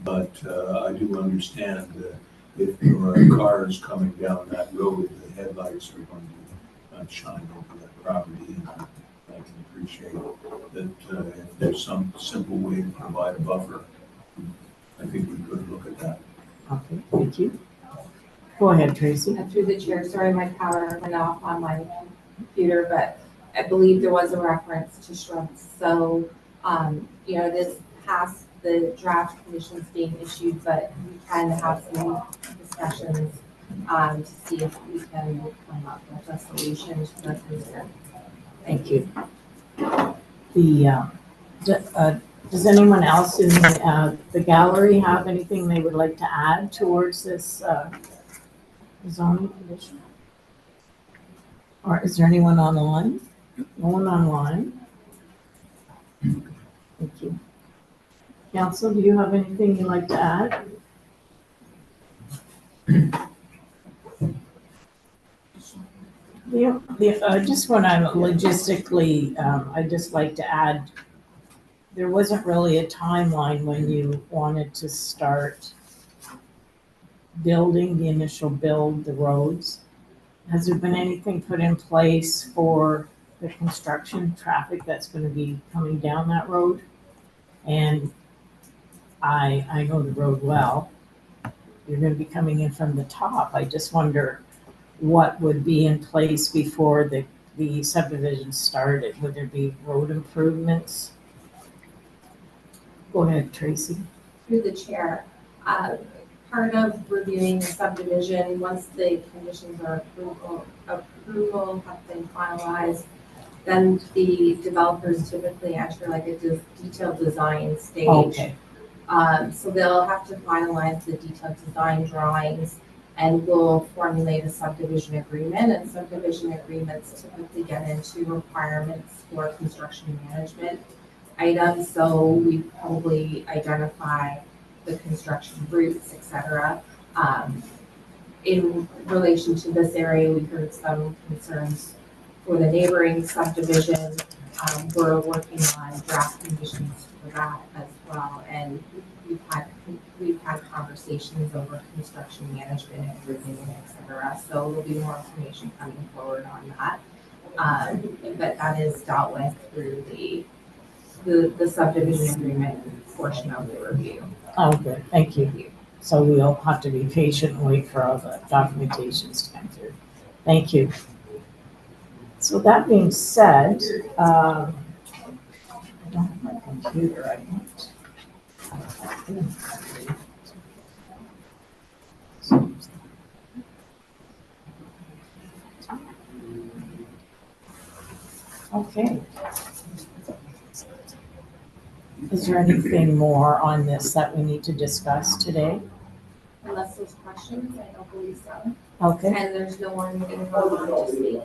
but I do understand that if there are cars coming down that road, the headlights are going to shine over that property. And I can appreciate that if there's some simple way to provide a buffer, I think we could look at that. Okay, thank you. Go ahead, Tracy. Through the chair, sorry, my power went off on my computer, but I believe there was a reference to shrubs. So, this past the draft conditions being issued, but we can have some discussions to see if we can come up with a solution to the concern. Thank you. Does anyone else in the gallery have anything they would like to add towards this zoning condition? Or is there anyone online? No one online? Thank you. Council, do you have anything you'd like to add? Just when I'm logistically, I'd just like to add, there wasn't really a timeline when you wanted to start building the initial build, the roads. Has there been anything put in place for the construction traffic that's going to be coming down that road? And I know the road well. You're going to be coming in from the top. I just wonder what would be in place before the subdivision started. Would there be road improvements? Go ahead, Tracy. Through the chair, part of reviewing the subdivision, once the conditions are approval have been finalized, then the developers typically enter like a detailed design stage. Okay. So they'll have to finalize the detailed design drawings and we'll formulate a subdivision agreement, and subdivision agreements typically get into requirements for construction management items. So we probably identify the construction routes, et cetera. In relation to this area, we heard some concerns for the neighboring subdivision. We're working on draft conditions for that as well, and we've had conversations over construction management and roofing, et cetera. So there'll be more information coming forward on that. But that is dealt with through the subdivision agreement portion of the review. Oh, good. Thank you. So we'll have to be patient and wait for all the documentations to come through. Thank you. So that being said, I don't have my computer. I want. Okay. Is there anything more on this that we need to discuss today? Unless there's questions, I don't believe so. Okay. And there's no one online to speak.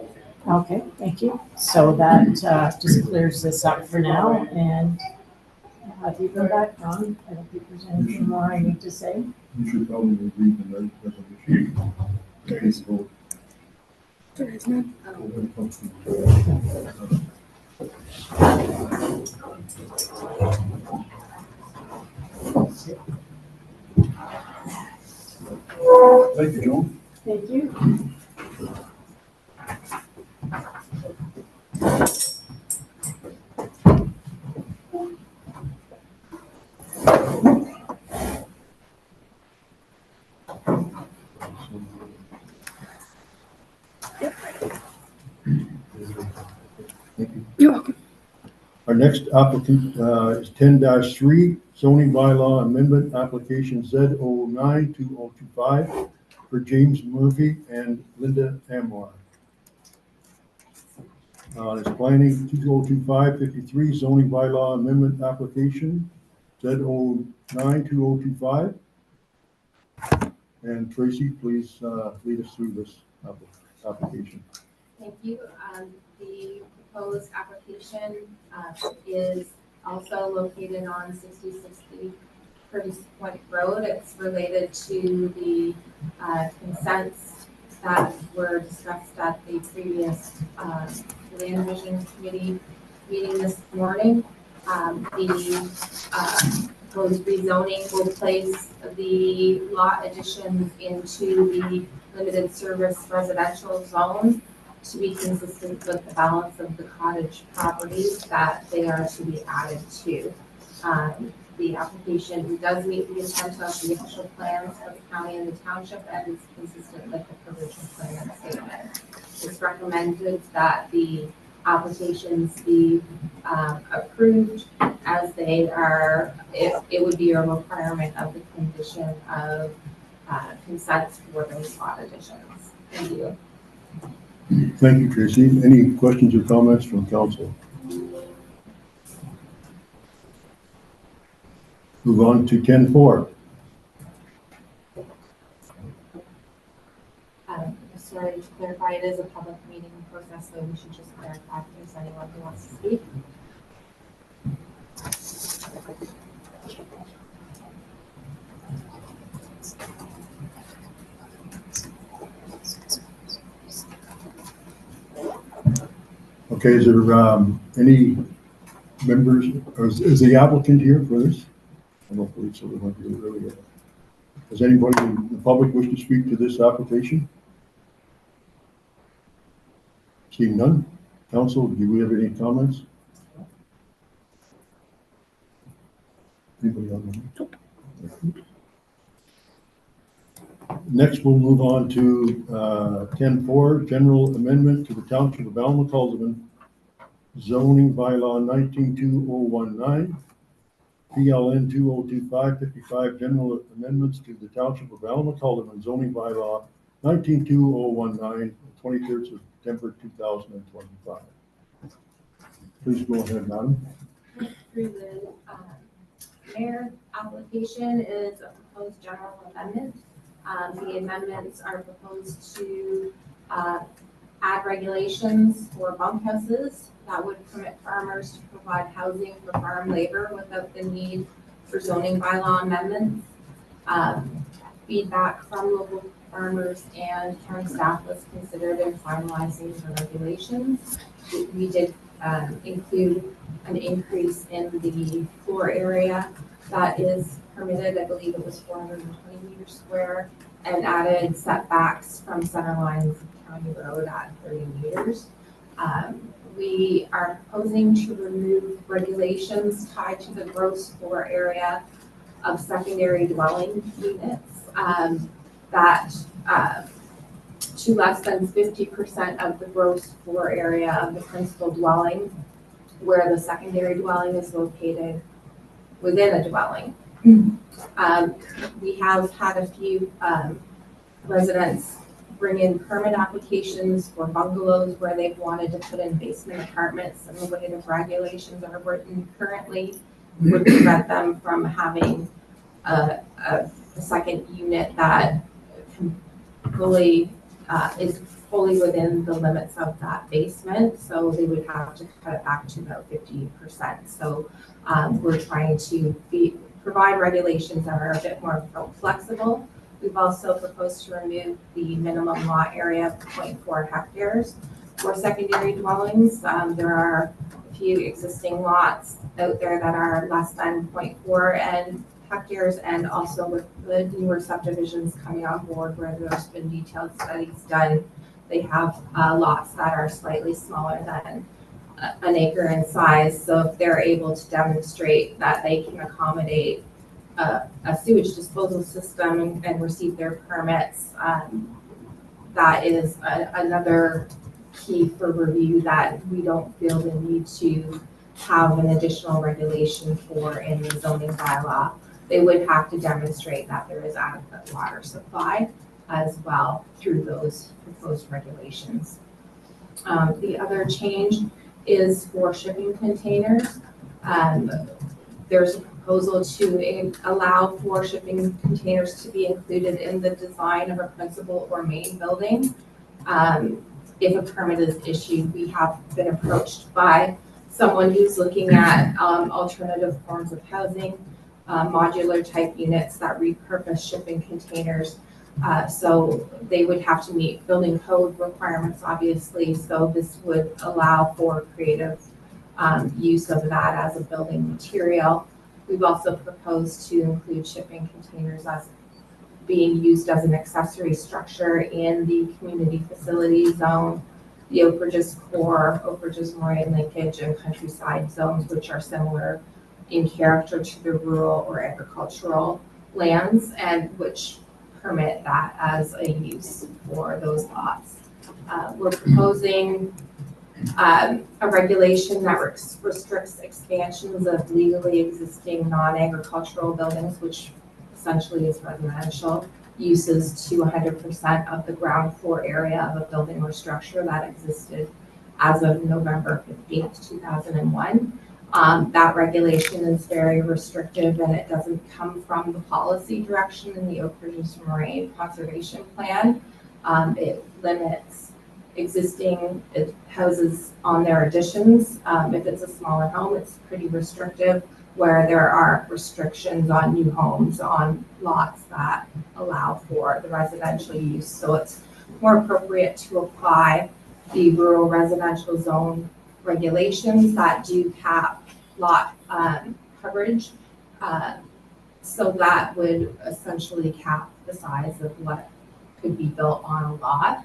Okay, thank you. So that just clears this up for now, and have you come back, Ron? I don't think there's anything more I need to say. You should probably read the resolution. Please vote. There is none. Thank you, Joan. Thank you. You're welcome. Our next applicant is 10-3 zoning bylaw amendment application Z092025 for James Murphy and Linda Amar. It's planning 2025-53 zoning bylaw amendment application, Z09-2025. And Tracy, please lead us through this application. Thank you. The proposed application is also located on 6060 Curtis Point Road. It's related to the consents that were discussed at the previous Land Vision Committee meeting this morning. The proposed rezoning will place the lot additions into the limited service residential zone to be consistent with the balance of the cottage properties that they are to be added to. The application does meet the intent of the official plans of the county and the township and is consistent with the provincial plan statement. It's recommended that the applications be approved as they are, if it would be a requirement of the condition of consent for those lot additions. Thank you. Thank you, Tracy. Any questions or comments from council? Move on to 10-4. Sorry, to clarify, it is a public meeting process, so we should just clarify if there's anyone who wants to speak. Okay, is there any members, or is the applicant here for this? I don't believe so. We went through earlier. Does anybody in the public wish to speak to this application? Seeing none. Council, do we have any comments? Anybody on the Next, we'll move on to 10-4, general amendment to the Township of Alma-Cullivan zoning bylaw 192019, PLN 2025-55, general amendments to the Township of Alma-Cullivan zoning bylaw 192019, 23rd September 2025. Please go ahead, madam. Through the mayor, application is a proposed general amendment. The amendments are proposed to add regulations for bunkhouses that would permit farmers to provide housing for farm labor without the need for zoning bylaw amendments. Feedback from local farmers and county staff was considered in finalizing the regulations. We did include an increase in the floor area that is permitted. I believe it was 420 meters square, and added setbacks from center lines of County Road at 30 meters. We are proposing to remove regulations tied to the gross floor area of secondary dwelling units that to less than 50% of the gross floor area of the principal dwelling, where the secondary dwelling is located within a dwelling. We have had a few residents bring in permit applications for bungalows where they've wanted to put in basement apartments, and the way the regulations are written currently would prevent them from having a second unit that fully is fully within the limits of that basement. So they would have to cut it back to about 50%. So we're trying to provide regulations that are a bit more flexible. We've also proposed to remove the minimum lot area of 0.4 hectares for secondary dwellings. There are a few existing lots out there that are less than 0.4 hectares, and also with the newer subdivisions coming on board where there's been detailed studies done, they have lots that are slightly smaller than an acre in size. So if they're able to demonstrate that they can accommodate a sewage disposal system and receive their permits, that is another key for review that we don't feel the need to have an additional regulation for in the zoning bylaw. They would have to demonstrate that there is adequate water supply. as well through those proposed regulations. The other change is for shipping containers. There's a proposal to allow for shipping containers to be included in the design of a principal or main building. If a permit is issued, we have been approached by someone who's looking at alternative forms of housing, modular type units that repurpose shipping containers. So they would have to meet building code requirements, obviously. So this would allow for creative use of that as a building material. We've also proposed to include shipping containers as being used as an accessory structure in the community facility zone, the Oak Ridges core, Oak Ridges moraine linkage, and countryside zones, which are similar in character to the rural or agricultural lands, and which permit that as a use for those lots. We're proposing a regulation that restricts expansions of legally existing non-agricultural buildings, which essentially is residential uses, to 100% of the ground floor area of a building or structure that existed as of November 15th, 2001. That regulation is very restrictive, and it doesn't come from the policy direction in the Oak Ridges Moraine Conservation Plan. It limits existing houses on their additions. If it's a smaller home, it's pretty restrictive, where there are restrictions on new homes on lots that allow for the residential use. So it's more appropriate to apply the rural residential zone regulations that do cap lot coverage. So that would essentially cap the size of what could be built on a lot.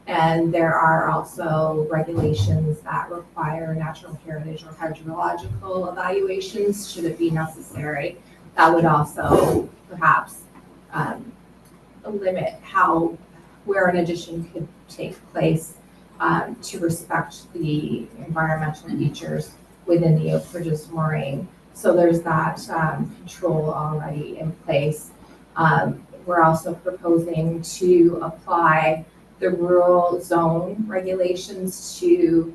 And there are also regulations that require natural heritage or hydrological evaluations should it be necessary. That would also perhaps limit where an addition could take place to respect the environmental features within the Oak Ridges moraine. So there's that control already in place. We're also proposing to apply the rural zone regulations to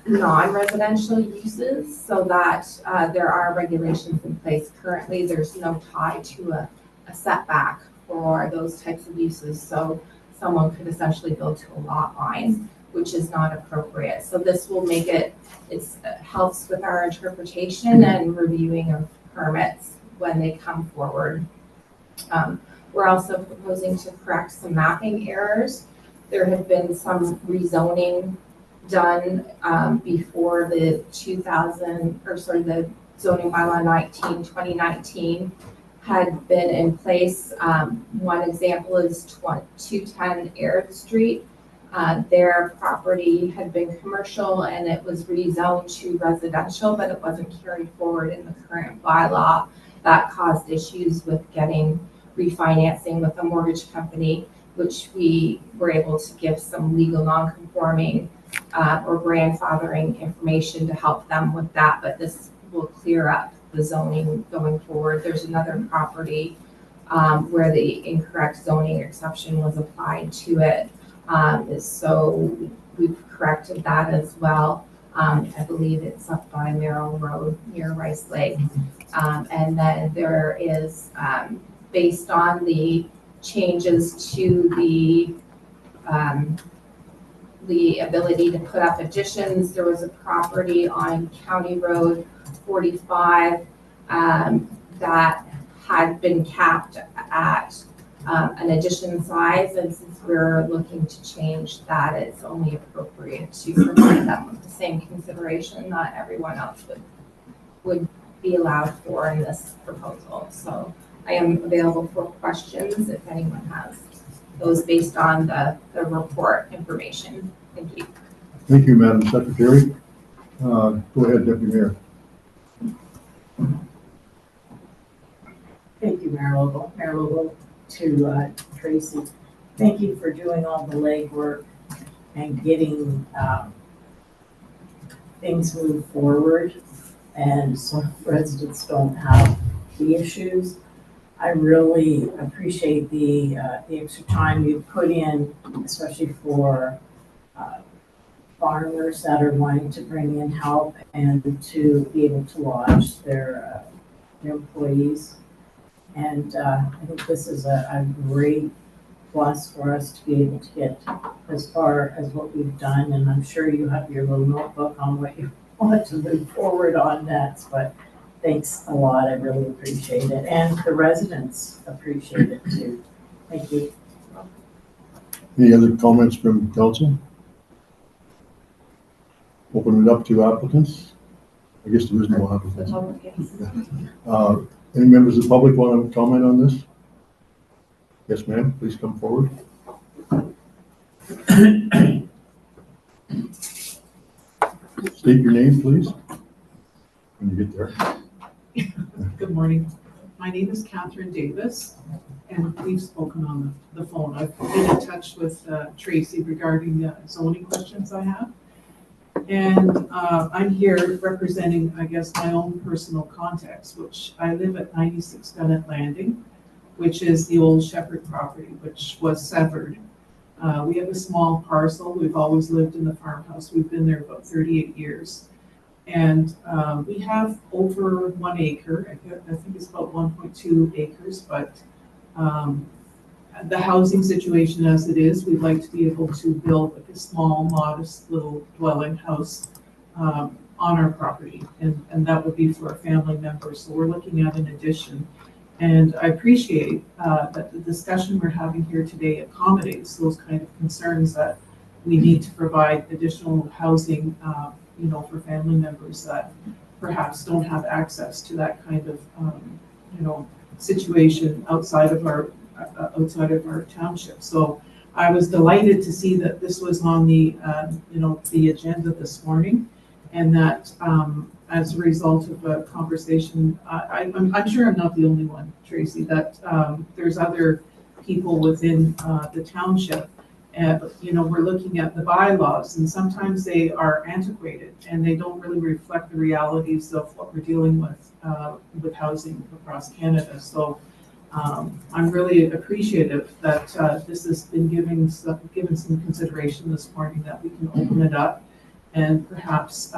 non-residential uses, so that there are regulations in place. Currently, there's no tie to a setback for those types of uses. So someone could essentially go to a lot line, which is not appropriate. So this will make it helps with our interpretation and reviewing of permits when they come forward. We're also proposing to correct some mapping errors. There have been some rezoning done before the the zoning bylaw 2019 had been in place. One example is 210 Aird Street. Their property had been commercial and it was rezoned to residential, but it wasn't carried forward in the current bylaw. That caused issues with getting refinancing with a mortgage company, which we were able to give some legal non-conforming or grandfathering information to help them with that, but this will clear up the zoning going forward. There's another property where the incorrect zoning exception was applied to it. So we've corrected that as well. I believe it's up by Merrill Road near Rice Lake. And then there is, based on the changes to the ability to put up additions, there was a property on County Road 45 that had been capped at an addition size, and since we're looking to change that, it's only appropriate to provide them with the same consideration that everyone else would be allowed for in this proposal. So I am available for questions if anyone has those based on the report information. Thank you. Thank you, Madam Secretary. Go ahead, Deputy Mayor. Thank you, Mayor Lobo. Mayor Lobo, to Tracy. Thank you for doing all the legwork and getting things moved forward, and so residents don't have the issues. I really appreciate the extra time you put in, especially for farmers that are wanting to bring in help and to be able to lodge their employees. And I think this is a great plus for us to be able to get as far as what we've done. And I'm sure you have your little notebook on what you want to move forward on next, but thanks a lot. I really appreciate it. And the residents appreciate it too. Thank you. Any other comments from council? Open it up to applicants. I guess there is no applicants. Any members of the public want to comment on this? Yes, ma'am, please come forward. State your name, please, when you get there. Good morning. My name is Catherine Davis, and we've spoken on the phone. I've been in touch with Tracy regarding the zoning questions I have. And I'm here representing, I guess, my own personal context, which I live at 96 Bennett Landing, which is the old Shepherd property, which was severed. We have a small parcel. We've always lived in the farmhouse. We've been there about 38 years. And we have over 1 acre. I think it's about 1.2 acres, but the housing situation as it is, we'd like to be able to build like a small, modest little dwelling house on our property. And that would be for a family member. So we're looking at an addition. And I appreciate that the discussion we're having here today accommodates those kind of concerns that we need to provide additional housing, for family members that perhaps don't have access to that kind of, situation outside of our township. So I was delighted to see that this was on the agenda this morning, and that as a result of a conversation, I'm sure I'm not the only one, Tracy, that there's other people within the township. We're looking at the bylaws, and sometimes they are antiquated and they don't really reflect the realities of what we're dealing with housing across Canada. So I'm really appreciative that this has been given some consideration this morning, that we can open it up and perhaps,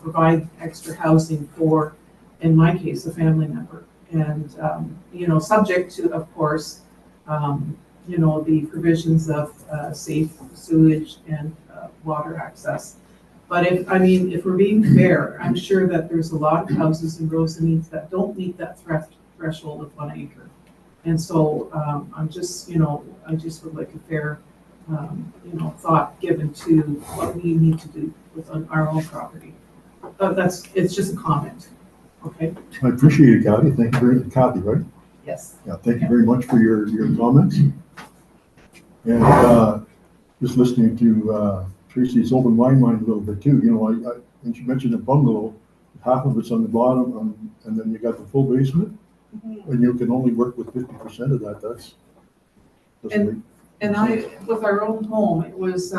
provide extra housing for, in my case, a family member. And, subject to, of course, the provisions of safe sewage and water access. But if we're being fair, I'm sure that there's a lot of houses in Rosemeads that don't meet that threshold of 1 acre. And so I just would like a fair, thought given to what we need to do with our own property. But it's just a comment, okay? I appreciate it, Kathy. Thank you very much. Kathy, right? Yes. Yeah, thank you very much for your comments. And just listening to Tracy's opened my mind a little bit too. When she mentioned a bungalow, half of it's on the bottom, and then you got the full basement, and you can only work with 50% of that. That's And with our own home, it was,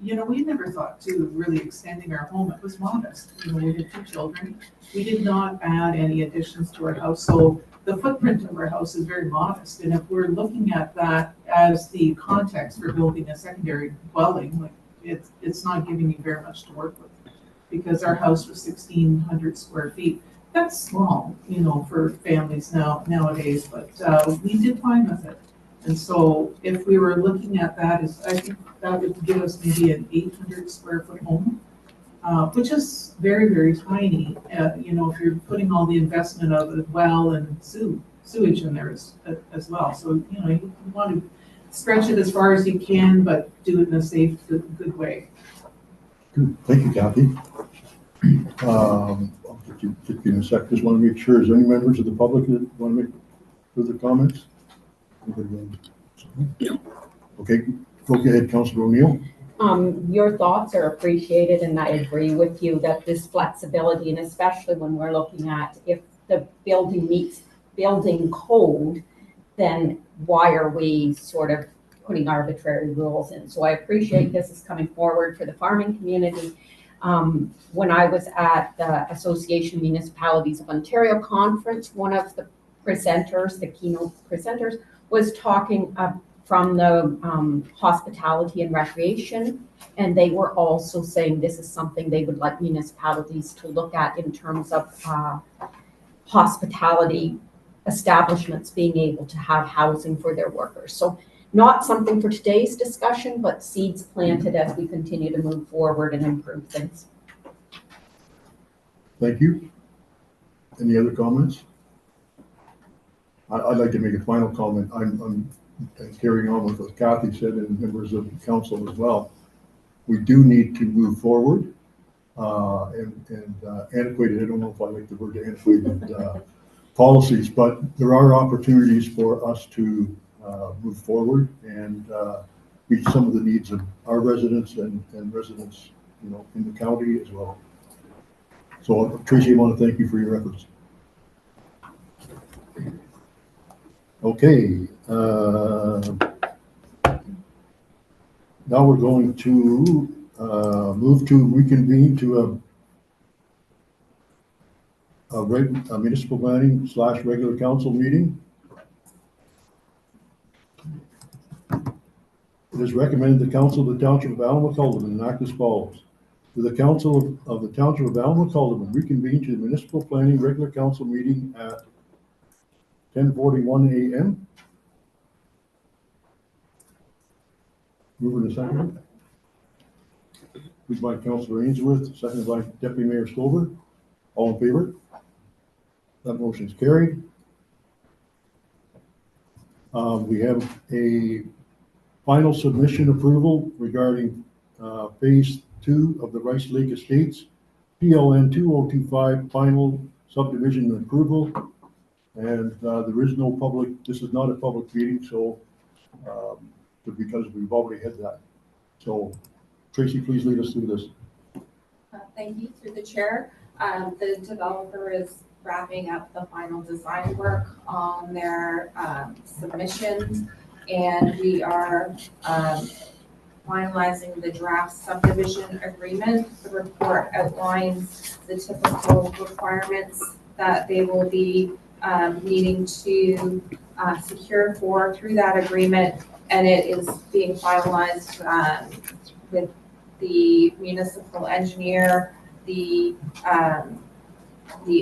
we never thought to really extending our home. It was modest. We had 2 children. We did not add any additions to our house. So the footprint of our house is very modest. And if we're looking at that as the context for building a secondary dwelling, like it's not giving you very much to work with, because our house was 1,600 square feet. That's small, for families nowadays, but we did fine with it. And so if we were looking at that, I think that would give us maybe an 800 square foot home, which is very, very tiny. If you're putting all the investment of the well and sewage in there as well. So, you want to stretch it as far as you can, but do it in a safe, good way. good. Thank you, Kathy. I'll get you in a sec. Just want to make sure, is there any members of the public that want to make further comments? Okay, go ahead, Councilor O'Neill. Your thoughts are appreciated, and I agree with you that this flexibility, and especially when we're looking at if the building meets building code, then why are we sort of putting arbitrary rules in? So I appreciate this is coming forward for the farming community. When I was at the Association of Municipalities of Ontario conference, one of the presenters, the keynote presenters, was talking from the hospitality and recreation. And they were also saying this is something they would like municipalities to look at in terms of hospitality establishments being able to have housing for their workers. So not something for today's discussion, but seeds planted as we continue to move forward and improve things. Thank you. Any other comments? I'd like to make a final comment. I'm carrying on with what Kathy said and members of the council as well. We do need to move forward and antiquated, I don't know if I like the word antiquated policies, but there are opportunities for us to move forward and meet some of the needs of our residents and residents, in the county as well. So Tracy, I want to thank you for your efforts. Okay. Now we're going to move to reconvene to a municipal planning / regular council meeting. It is recommended the council of the Township of Alma-Cullivan enact as follows. The council of the Township of Alma-Cullivan reconvene to the municipal planning regular council meeting at 10:41 a.m. Mover and second. Moved by Councilor Ainsworth, seconded by Deputy Mayor Stover. All in favor? That motion is carried. We have a final submission approval regarding phase 2 of the Rice Lake Estates, PLN 2025 final subdivision approval. And there is no public, this is not a public meeting, so because we've already had that. So Tracy, please lead us through this. Thank you, through the chair. The developer is wrapping up the final design work on their submissions, and we are finalizing the draft subdivision agreement. The report outlines the typical requirements that they will be needing to secure through that agreement, and it is being finalized with the municipal engineer, the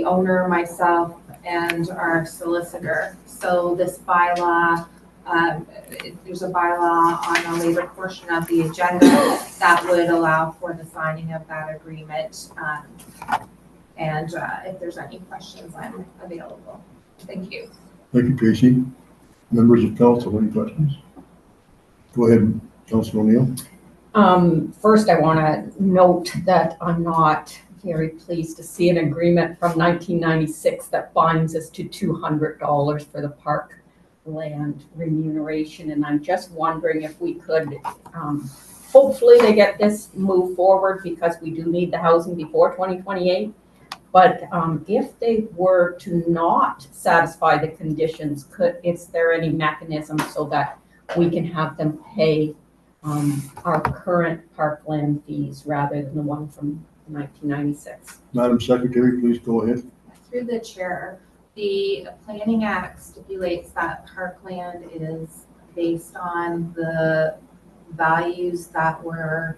owner, myself, and our solicitor. So this bylaw, there's a bylaw on the later portion of the agenda that would allow for the signing of that agreement. And if there's any questions, I'm available. Thank you. Thank you, Tracy. Members of council, any questions? Go ahead, Councilor O'Neill. First, I want to note that I'm not very pleased to see an agreement from 1996 that binds us to $200 for the park land remuneration. And I'm just wondering if we could, hopefully they get this moved forward because we do need the housing before 2028. But if they were to not satisfy the conditions, is there any mechanism so that we can have them pay our current parkland fees rather than the one from 1996? Madam Secretary, please go ahead. Through the chair, the Planning Act stipulates that parkland is based on the values that were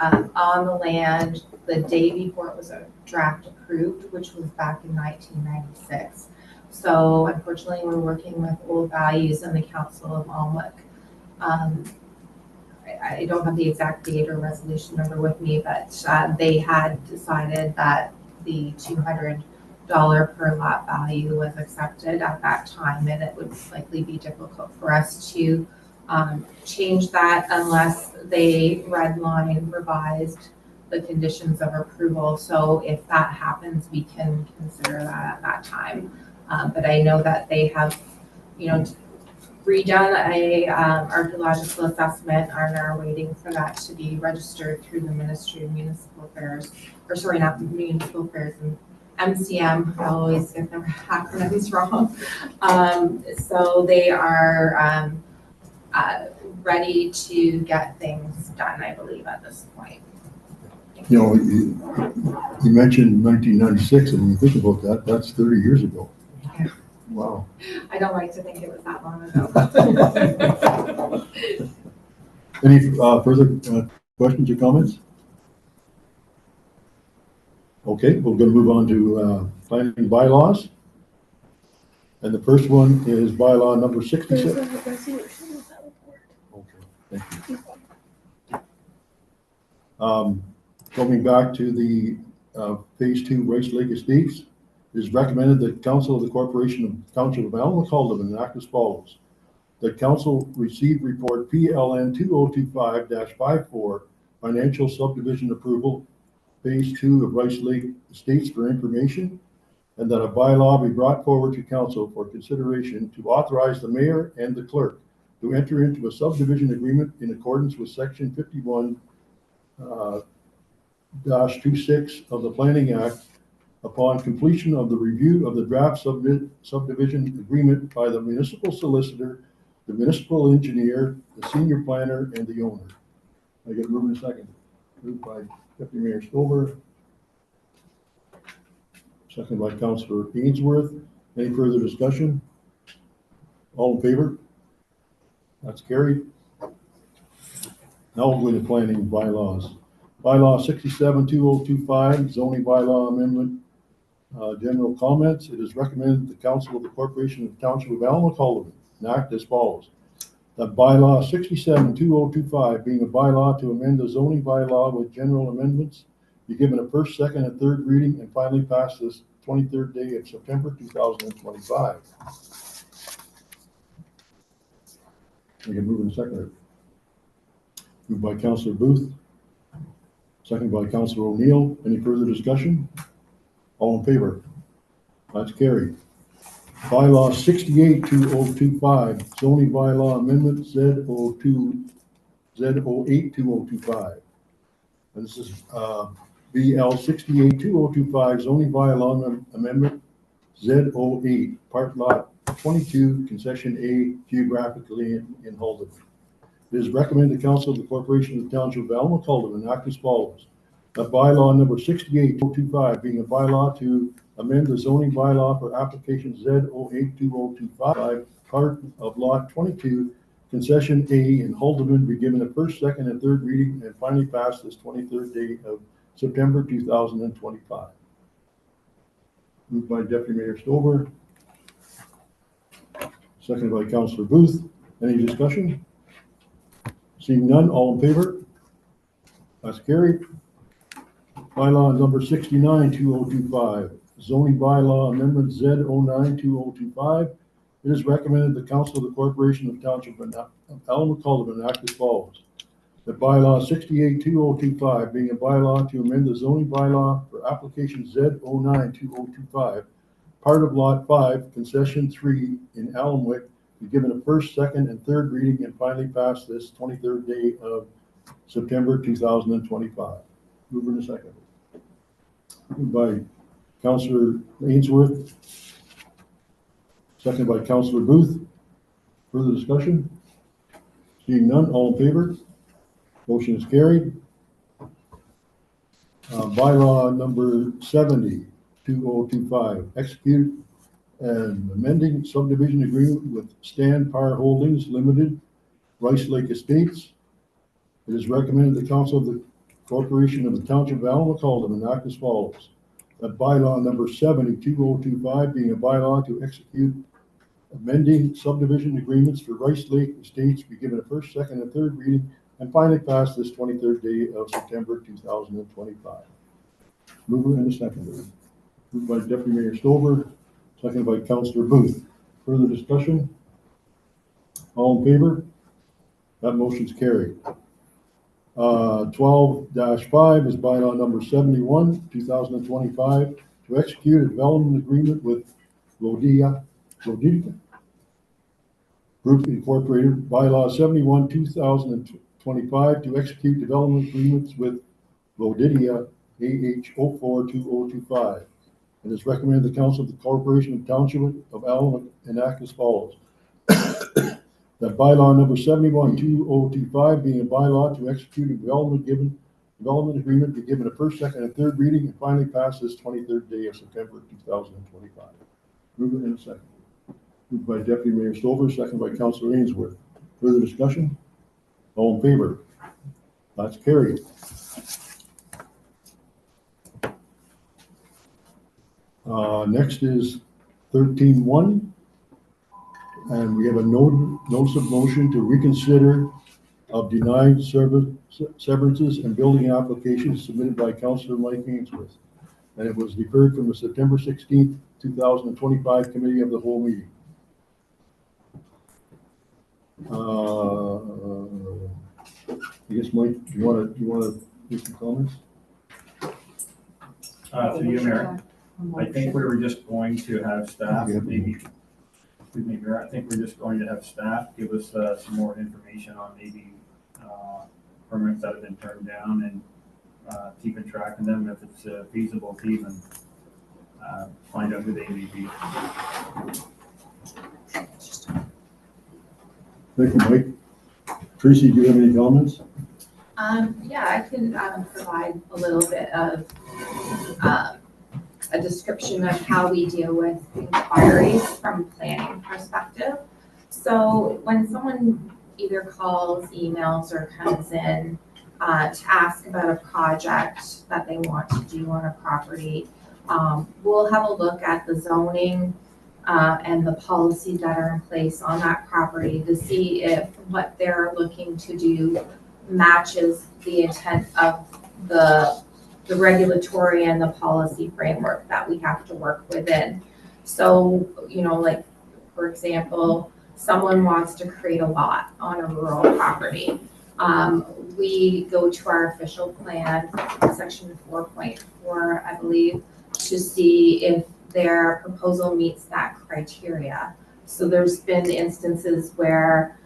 on the land the day before it was a draft approved, which was back in 1996. So unfortunately, we're working with old values in the Council of Almac. I don't have the exact date or resolution number with me, but they had decided that the $200 per lot value was accepted at that time, and it would likely be difficult for us to change that unless they redline revised the conditions of approval. So if that happens, we can consider that at that time. But I know that they have, redone a archaeological assessment and are waiting for that to be registered through the Ministry of Municipal Affairs, or sorry, not Municipal Affairs, and MCM. I always get their acronyms wrong. So they are ready to get things done, I believe, at this point. You mentioned 1996, and when you think about that, that's 30 years ago. Wow. I don't like to think it was that long ago. Any further questions or comments? Okay, we're going to move on to planning bylaws. And the first one is bylaw number 66. There's a resolution with that report. Okay, thank you. Going back to the Phase 2 Rice Lake Estates, it is recommended that Council of the Corporation of Township of Allen Calderman act as follows. The council received report PLN 2025-54 financial subdivision approval, Phase 2 of Rice Lake Estates for information, and that a bylaw be brought forward to council for consideration to authorize the mayor and the clerk to enter into a subdivision agreement in accordance with section 51 -26 of the Planning Act upon completion of the review of the draft subdivision agreement by the municipal solicitor, the municipal engineer, the senior planner, and the owner. I get moving in a second. Moved by Deputy Mayor Stover. Second by Councillor Ainsworth. Any further discussion? All in favor? That's carried. Now we'll go to planning bylaws. Bylaw 67-2025, zoning bylaw amendment. General comments. It is recommended the Council of the Corporation of Township of Allen Calderman enact as follows. That bylaw 67-2025, being a bylaw to amend the zoning bylaw with general amendments, be given a first, second, and third reading and finally pass this 23rd day of September 2025. We can move in a second. Moved by Councillor Booth. Second by Councillor O'Neill. Any further discussion? All in favor? That's carried. Bylaw 68-2025, zoning bylaw amendment Z08-2025. And this is BL 68-2025, zoning bylaw amendment Z08, part lot 22, concession A, geographically in Halden. It is recommended the Council of the Corporation of the Township of Allen Calderman act as follows. That bylaw number 68-2025, being a bylaw to amend the zoning bylaw for application Z08-2025, part of lot 22, concession A in Haldeman, be given a first, second, and third reading and finally pass this 23rd day of September 2025. Moved by Deputy Mayor Stover. Seconded by Councillor Booth. Any discussion? Seeing none, all in favor? That's carried. Bylaw number 69-2025, zoning bylaw amendment Z09-2025. It is recommended the Council of the Corporation of Township of Allen Calderman act as follows. The bylaw 68-2025, being a bylaw to amend the zoning bylaw for application Z09-2025, part of lot 5, concession 3 in Allenwick, be given a first, second, and third reading and finally pass this 23rd day of September 2025. Move in a second. Moved by Councillor Ainsworth. Second by Councillor Booth. Further discussion? Seeing none, all in favor? Motion is carried. Bylaw number 70-2025, execute an amending subdivision agreement with Stand Power Holdings Limited, Rice Lake Estates. It is recommended the Council of the Corporation of the Township of Allen Calderman act as follows. That bylaw number 70-2025, being a bylaw to execute amending subdivision agreements for Rice Lake Estates, be given a first, second, and third reading and finally pass this 23rd day of September 2025. Mover and a seconder. Moved by Deputy Mayor Stover, seconded by Councillor Booth. Further discussion? All in favor? That motion's carried. 12-5 is bylaw number 71-2025 to execute a development agreement with Lodica Group Incorporated, bylaw 71-2025 to execute development agreements with Lodica AH 042025. It is recommended the Council of the Corporation of Township of Allen enact as follows. That bylaw number 71-2025, being a bylaw to execute a development agreement, be given a first, second, and third reading and finally pass this 23rd day of September 2025. Move it in a second. Moved by Deputy Mayor Stover, second by Councilor Ainsworth. Further discussion? All in favor? That's carried. Next is 13.1. And we have a notice of motion to reconsider of denied severances and building applications submitted by Councilor Mike Ainsworth. And it was deferred from the September 16th, 2025 Committee of the Whole meeting. I guess, Mike, do you want to make some comments? Through you, Mayor. I think we were just going to have staff, maybe, I think we're just going to have staff give us some more information on maybe permits that have been turned down and keeping track of them if it's feasible to even find out who they may be. Thank you, Mike. Tracy, do you have any comments? Yeah, I can provide a little bit of a description of how we deal with inquiries from a planning perspective. So when someone either calls, emails, or comes in to ask about a project that they want to do on a property, we'll have a look at the zoning and the policies that are in place on that property to see if what they're looking to do matches the intent of the regulatory and the policy framework that we have to work within. So, like, for example, someone wants to create a lot on a rural property. We go to our official plan, section 4.4, I believe, to see if their proposal meets that criteria. So there's been instances where,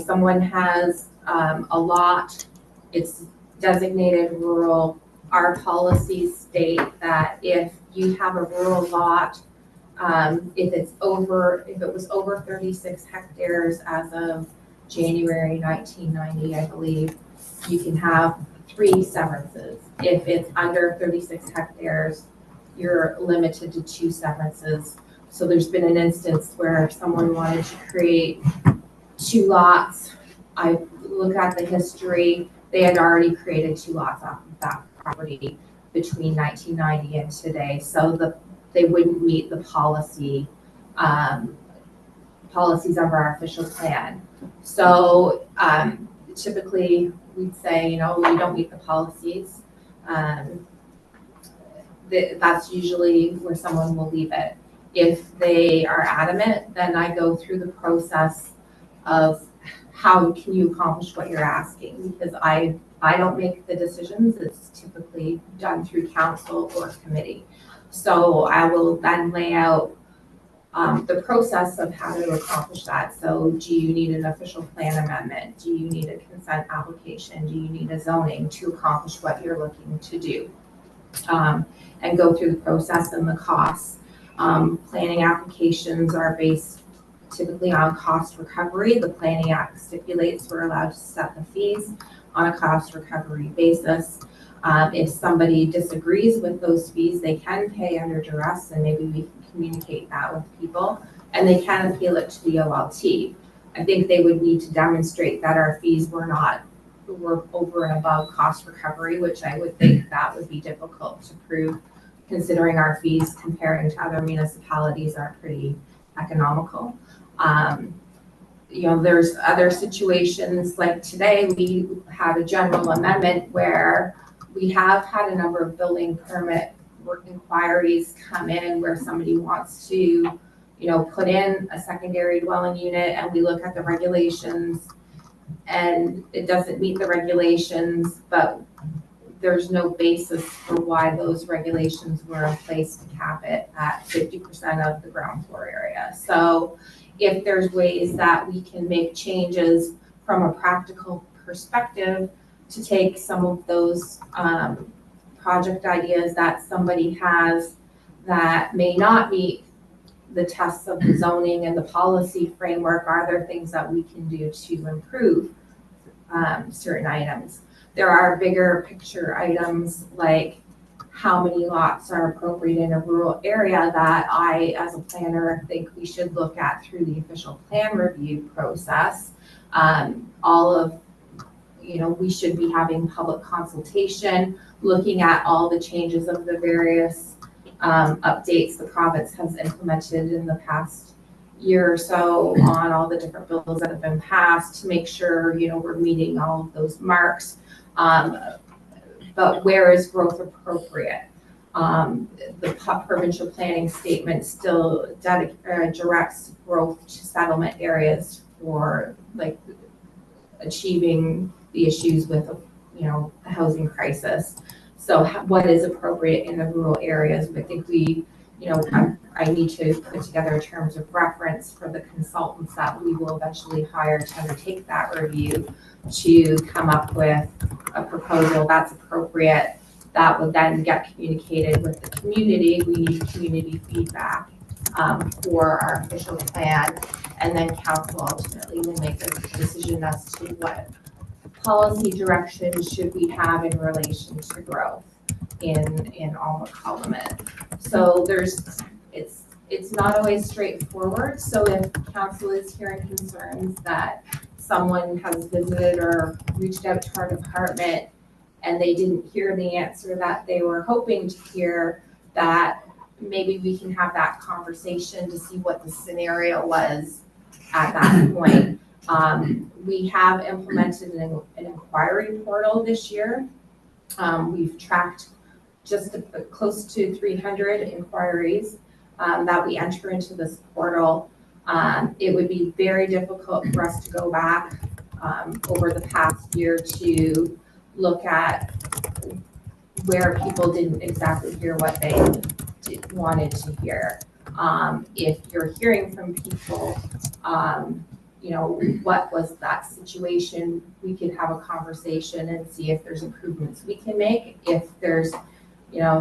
someone has a lot, it's designated rural. Our policies state that if you have a rural lot, if it was over 36 hectares as of January 1990, I believe, you can have 3 severances. If it's under 36 hectares, you're limited to 2 severances. So there's been an instance where someone wanted to create 2 lots. I look at the history, they had already created 2 lots off of that property between 1990 and today. So they wouldn't meet the policies of our official plan. So typically we'd say, you don't meet the policies. That's usually where someone will leave it. If they are adamant, then I go through the process of how can you accomplish what you're asking, because I don't make the decisions. It's typically done through council or committee. So I will then lay out the process of how to accomplish that. So do you need an official plan amendment? Do you need a consent application? Do you need a zoning to accomplish what you're looking to do? And go through the process and the costs. Planning applications are based typically on cost recovery. The Planning Act stipulates we're allowed to set the fees on a cost recovery basis. If somebody disagrees with those fees, they can pay under duress, and maybe we can communicate that with people, and they can appeal it to the OLT. I think they would need to demonstrate that our fees were over and above cost recovery, which I would think that would be difficult to prove, considering our fees comparing to other municipalities are pretty economical. There's other situations like today, we had a general amendment where we have had a number of building permit inquiries come in where somebody wants to, put in a secondary dwelling unit, and we look at the regulations and it doesn't meet the regulations, but there's no basis for why those regulations were in place to cap it at 50% of the ground floor area. So if there's ways that we can make changes from a practical perspective to take some of those project ideas that somebody has that may not meet the tests of the zoning and the policy framework, are there things that we can do to improve certain items? There are bigger picture items like how many lots are appropriate in a rural area that I, as a planner, think we should look at through the official plan review process. All of, we should be having public consultation, looking at all the changes of the various updates the province has implemented in the past year or so on all the different bills that have been passed to make sure, we're meeting all of those marks. But where is growth appropriate? The provincial planning statement still directs growth to settlement areas for like achieving the issues with, the housing crisis. So what is appropriate in the rural areas? I think I need to put together terms of reference for the consultants that we will eventually hire to undertake that review to come up with a proposal that's appropriate that would then get communicated with the community. We need community feedback for our official plan, and then council ultimately will make a decision as to what policy direction should we have in relation to growth in Alma-Calumet. So it's not always straightforward. So if council is hearing concerns that someone has visited or reached out to our department and they didn't hear the answer that they were hoping to hear, that maybe we can have that conversation to see what the scenario was at that point. We have implemented an inquiry portal this year. We've tracked just close to 300 inquiries that we enter into this portal. It would be very difficult for us to go back over the past year to look at where people didn't exactly hear what they wanted to hear. If you're hearing from people, what was that situation, we could have a conversation and see if there's improvements we can make. If there's,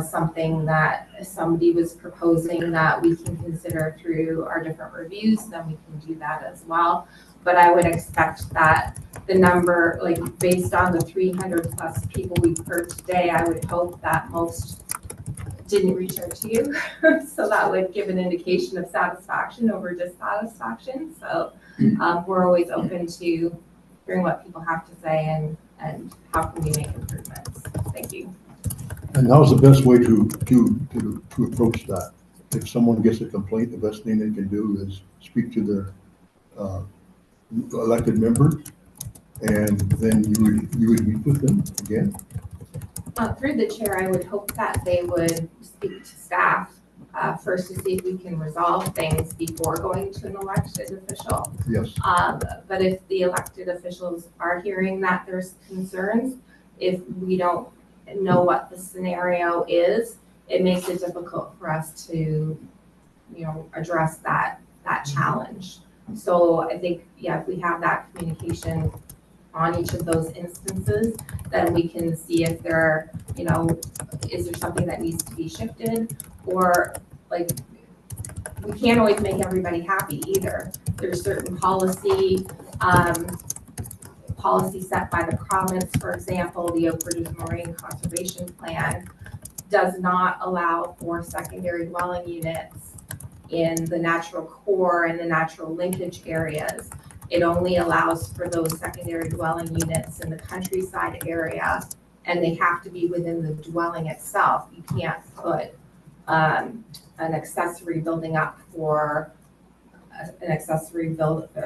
something that somebody was proposing that we can consider through our different reviews, then we can do that as well. But I would expect that the number, based on the 300 plus people we've heard today, I would hope that most didn't reach out to you. So that would give an indication of satisfaction over dissatisfaction. So we're always open to hearing what people have to say and how can we make improvements. Thank you. And how's the best way to approach that? If someone gets a complaint, the best thing they can do is speak to their elected member, and then you would meet with them again? Through the chair, I would hope that they would speak to staff first to see if we can resolve things before going to an elected official. Yes. But if the elected officials are hearing that there's concerns, if we don't know what the scenario is, it makes it difficult for us to, address that challenge. So I think, if we have that communication on each of those instances, then we can see if there, is there something that needs to be shifted, or we can't always make everybody happy either. There's certain policy set by the province. For example, the Oak Ridges Marine Conservation Plan does not allow for secondary dwelling units in the natural core and the natural linkage areas. It only allows for those secondary dwelling units in the countryside area, and they have to be within the dwelling itself. You can't put an accessory building up for an accessory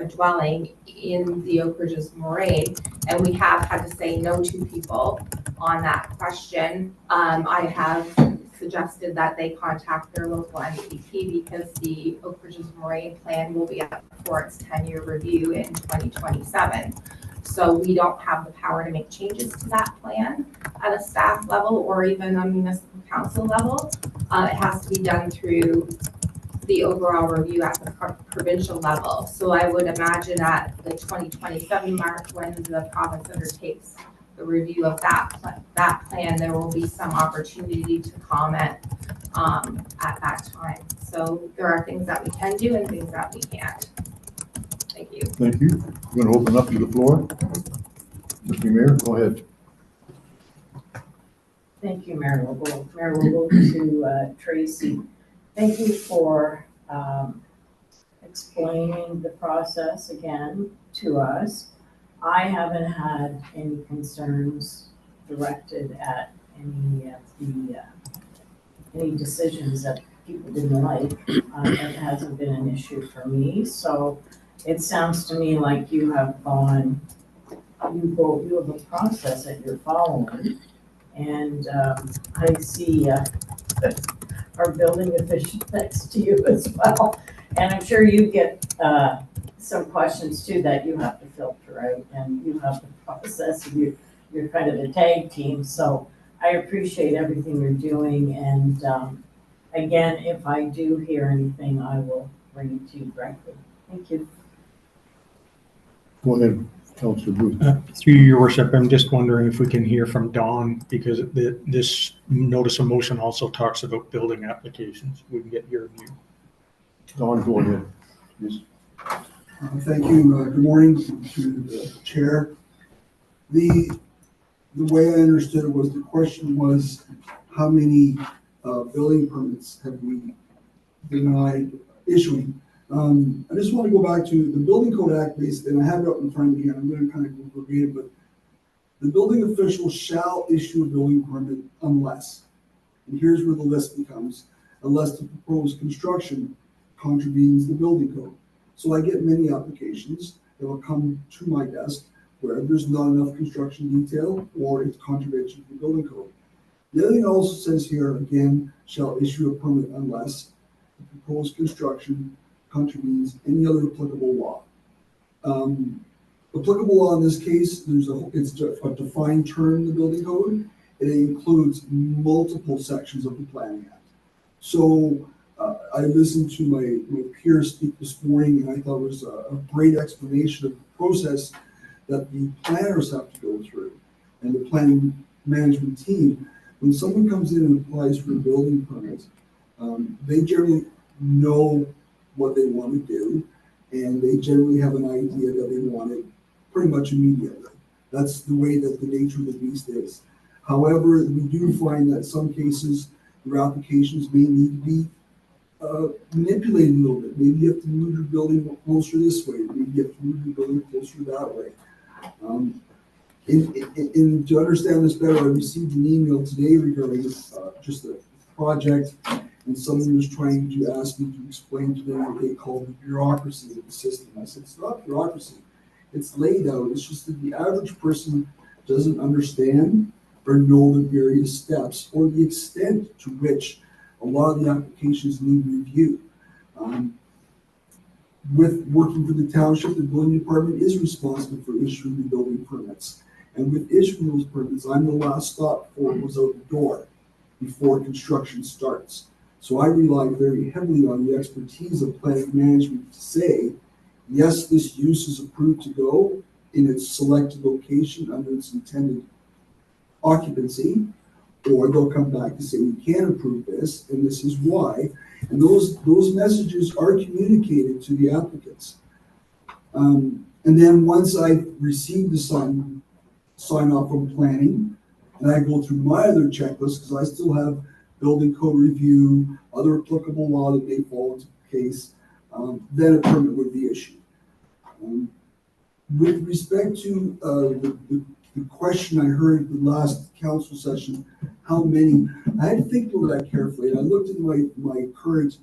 dwelling in the Oak Ridges Moraine, and we have had to say no to people on that question. I have suggested that they contact their local NPP because the Oak Ridges Moraine Plan will be up for its 10-year review in 2027. So we don't have the power to make changes to that plan at a staff level or even a municipal council level. It has to be done through the overall review at the provincial level. So I would imagine at the 2027 mark, when the province undertakes the review of that plan, there will be some opportunity to comment at that time. So there are things that we can do and things that we can't. Thank you. Thank you. I'm going to open up to the floor. Mr. Mayor, go ahead. Thank you, Mayor Lobo. Mayor Lobo, to Tracy. Thank you for explaining the process again to us. I haven't had any concerns directed at any of the, any decisions that people didn't like. It hasn't been an issue for me, so it sounds to me like you have gone, you have a process that you're following. And I see our building official next to you as well. And I'm sure you get some questions too that you have to filter out, and you have the process, and you're kind of a tag team. So I appreciate everything you're doing. And again, if I do hear anything, I will bring it to you directly. Thank you. Go ahead, Councillor Booth. Through your worship, I'm just wondering if we can hear from Dawn, because this notice of motion also talks about building applications. We can get your view. Dawn, go ahead. Yes. Thank you. Good morning to the chair. The way I understood it was, the question was, how many building permits have we denied issuing? I just want to go back to the Building Code Act, basically, and I have it up in front of me, and I'm going to kind of go verbatim, but the building official shall issue a building permit unless, and here's where the list becomes, unless the proposed construction contravenes the building code. So I get many applications that will come to my desk where there's not enough construction detail or it's contravention to the building code. The other thing it also says here, again, shall issue a permit unless the proposed construction contravenes any other applicable law. Applicable law in this case, it's a defined term in the building code. It includes multiple sections of the Planning Act. So I listened to my peers speak this morning, and I thought it was a great explanation of the process that the planners have to go through and the planning management team. When someone comes in and applies for a building permit, they generally know what they want to do, and they generally have an idea that they want it pretty much immediately. That's the way that the nature of the beast is. However, we do find that some cases your applications may need to be manipulated a little bit. Maybe you have to move your building closer this way. Maybe you have to move your building closer that way. To understand this better, I received an email today regarding just a project, and someone was trying to ask me to explain to them what they call the bureaucracy of the system. I said, it's not bureaucracy. It's laid out. It's just that the average person doesn't understand or know the various steps or the extent to which a lot of the applications need review. With working for the township, the building department is responsible for issuing the building permits. And with issuing those permits, I'm the last stop for it was out the door before construction starts. So I rely very heavily on the expertise of planning management to say, yes, this use is approved to go in its selected location under its intended occupancy, or they'll come back and say, we can't approve this, and this is why. And those messages are communicated to the applicants. And then once I receive the sign off from planning, and I go through my other checklist, because I still have building code review, other applicable law that may fall into case, then a permit would be issued. With respect to the question I heard at the last council session, how many, I had to think about that carefully, and I looked at my current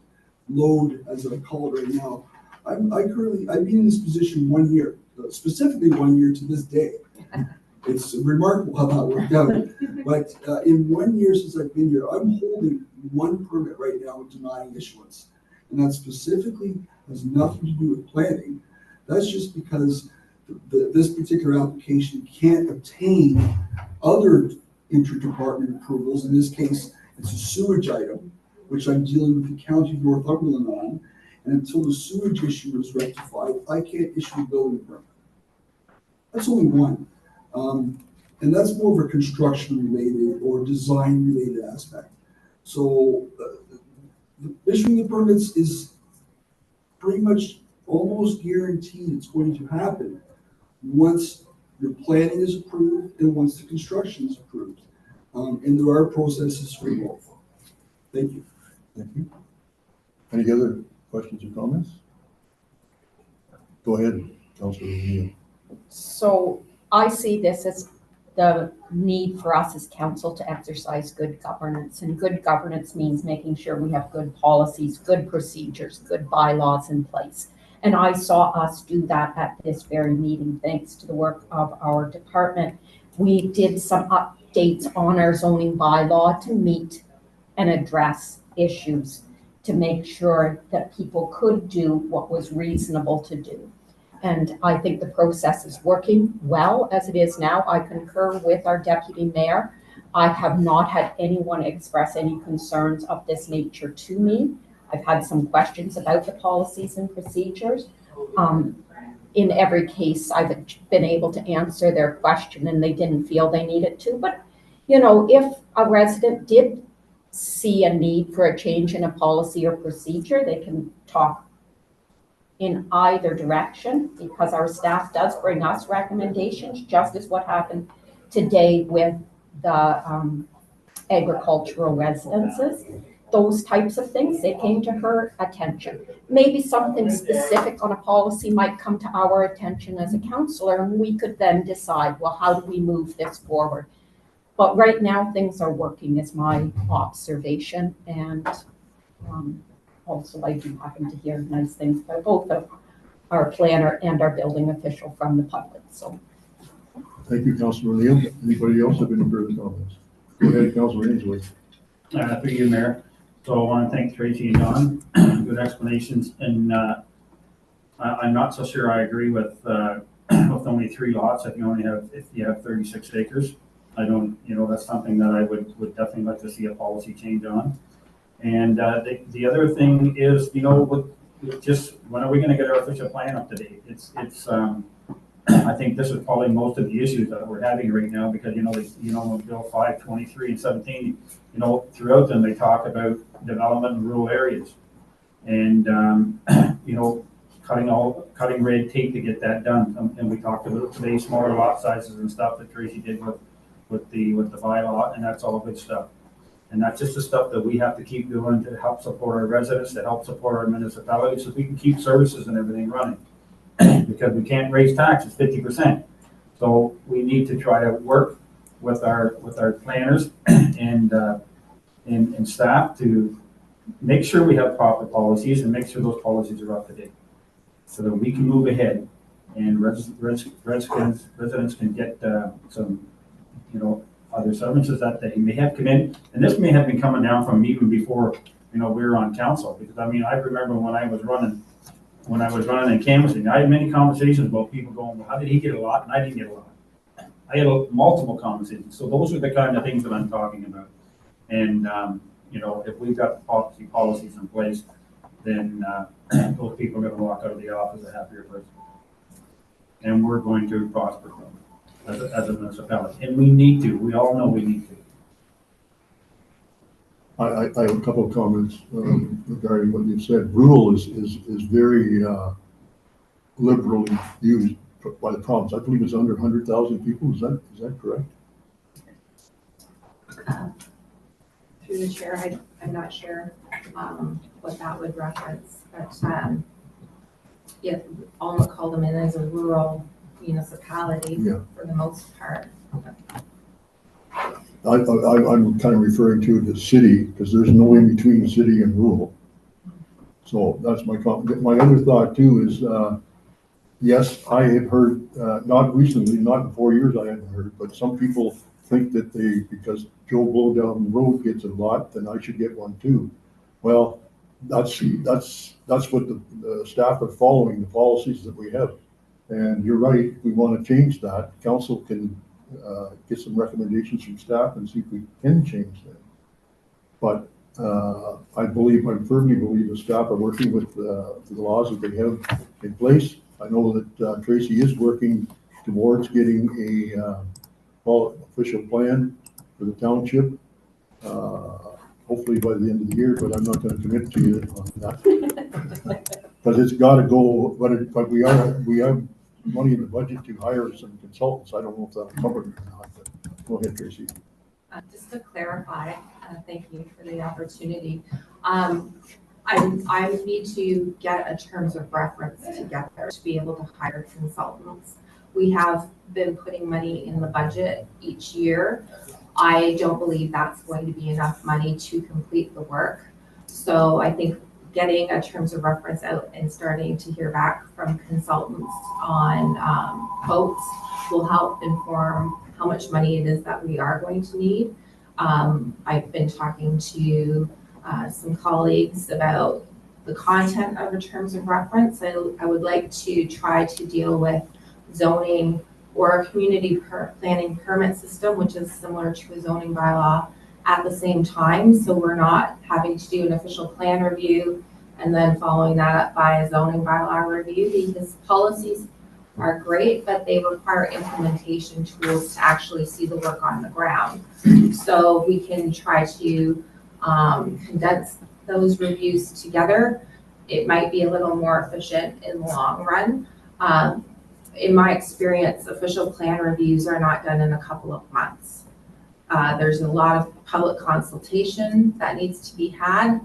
load, as I call it right now. I've been in this position 1 year, specifically 1 year to this day. It's remarkable how that worked out. But in 1 year since I've been here, I'm holding one permit right now and denying issuance. And that specifically has nothing to do with planning. That's just because this particular application can't obtain other interdepartment approvals. In this case, it's a sewage item, which I'm dealing with the county of Northumberland on. And until the sewage issue is rectified, I can't issue a building permit. That's only one. And that's more of a construction related or design related aspect. So issuing the permits is pretty much almost guaranteed it's going to happen once your planning is approved and once the construction is approved. and there are processes for both. Thank you. Thank you. Any other questions or comments? Go ahead, Councillor O'Neill. So I see this as the need for us as council to exercise good governance. And good governance means making sure we have good policies, good procedures, good bylaws in place. And I saw us do that at this very meeting, thanks to the work of our department. We did some updates on our zoning bylaw to meet and address issues, to make sure that people could do what was reasonable to do. And I think the process is working well as it is now. I concur with our deputy mayor. I have not had anyone express any concerns of this nature to me. I've had some questions about the policies and procedures. In every case, I've been able to answer their question and they didn't feel they needed to. But, you know, if a resident did see a need for a change in a policy or procedure, they can talk in either direction, because our staff does bring us recommendations, just as what happened today with the agricultural residences. Those types of things, they came to her attention. Maybe something specific on a policy might come to our attention as a councillor, and we could then decide, well, how do we move this forward? But right now, things are working, is my observation, and also, I do happen to hear nice things about both of our planner and our building official from the public, so. Thank you, Councillor O'Neill. Anybody else have any further comments? Go ahead, Councillor Ainsworth. Through you, Mayor. So I want to thank Tracy and Don, good explanations, and I'm not so sure I agree with only 3 lots if you have 36 acres. I don't, that's something that I would definitely like to see a policy change on. And the other thing is, with just when are we going to get our official plan up to date? It's I think this is probably most of the issues that we're having right now, because with Bill 5, 23, and 17, throughout them they talk about development in rural areas, and cutting red tape to get that done. And we talked about today smaller lot sizes and stuff that Tracy did with the bylaw, and that's all good stuff. And that's just the stuff that we have to keep doing to help support our residents, to help support our municipalities, so we can keep services and everything running. Because we can't raise taxes 50%. So we need to try to work with our planners and staff to make sure we have proper policies and make sure those policies are up to date, so that we can move ahead and residents can get some, other services that they may have come in. And this may have been coming down from even before, we were on council, because I remember when I was running and canvassing, I had many conversations about people going, well, how did he get a lot and I didn't get a lot? I had multiple conversations. So those are the kind of things that I'm talking about. And, if we've got the policies in place, then those people are going to walk out of the office a happier person. And we're going to prosper as a municipality. And we all know we need to. I have a couple of comments regarding what you said. Rural is very liberally used by the province. I believe it's under 100,000 people. Is that correct? Through the chair, I'm not sure what that would reference, but yeah, Alma called them in as a rural municipality for the most part. I'm kind of referring to the city, because there's no in between city and rural. So that's my comment. My other thought too is, yes, I have heard, not recently, not in 4 years I haven't heard, but some people think that because Joe Blow down the road gets a lot, then I should get one too. Well, that's what the staff are following, the policies that we have. And you're right, we want to change that. Council can get some recommendations from staff and see if we can change that. But I firmly believe the staff are working with the laws that they have in place. I know that Tracy is working towards getting a official plan for the township, hopefully by the end of the year, but I'm not going to commit to you on that. Because it's got to go, but we have money in the budget to hire some consultants. I don't know if that'll cover it or not, but go ahead, Tracy. Just to clarify, thank you for the opportunity. I need to get a terms of reference together to be able to hire consultants. We have been putting money in the budget each year. I don't believe that's going to be enough money to complete the work. So I think getting a terms of reference out and starting to hear back from consultants on quotes will help inform how much money it is that we are going to need. I've been talking to some colleagues about the content of the terms of reference. I would like to try to deal with zoning or a community planning permit system, which is similar to a zoning bylaw at the same time. So we're not having to do an official plan review and then following that up by a zoning bylaw review, because policies are great, but they require implementation tools to actually see the work on the ground. So we can try to condense those reviews together. It might be a little more efficient in the long run. In my experience, official plan reviews are not done in a couple of months. There's a lot of public consultation that needs to be had.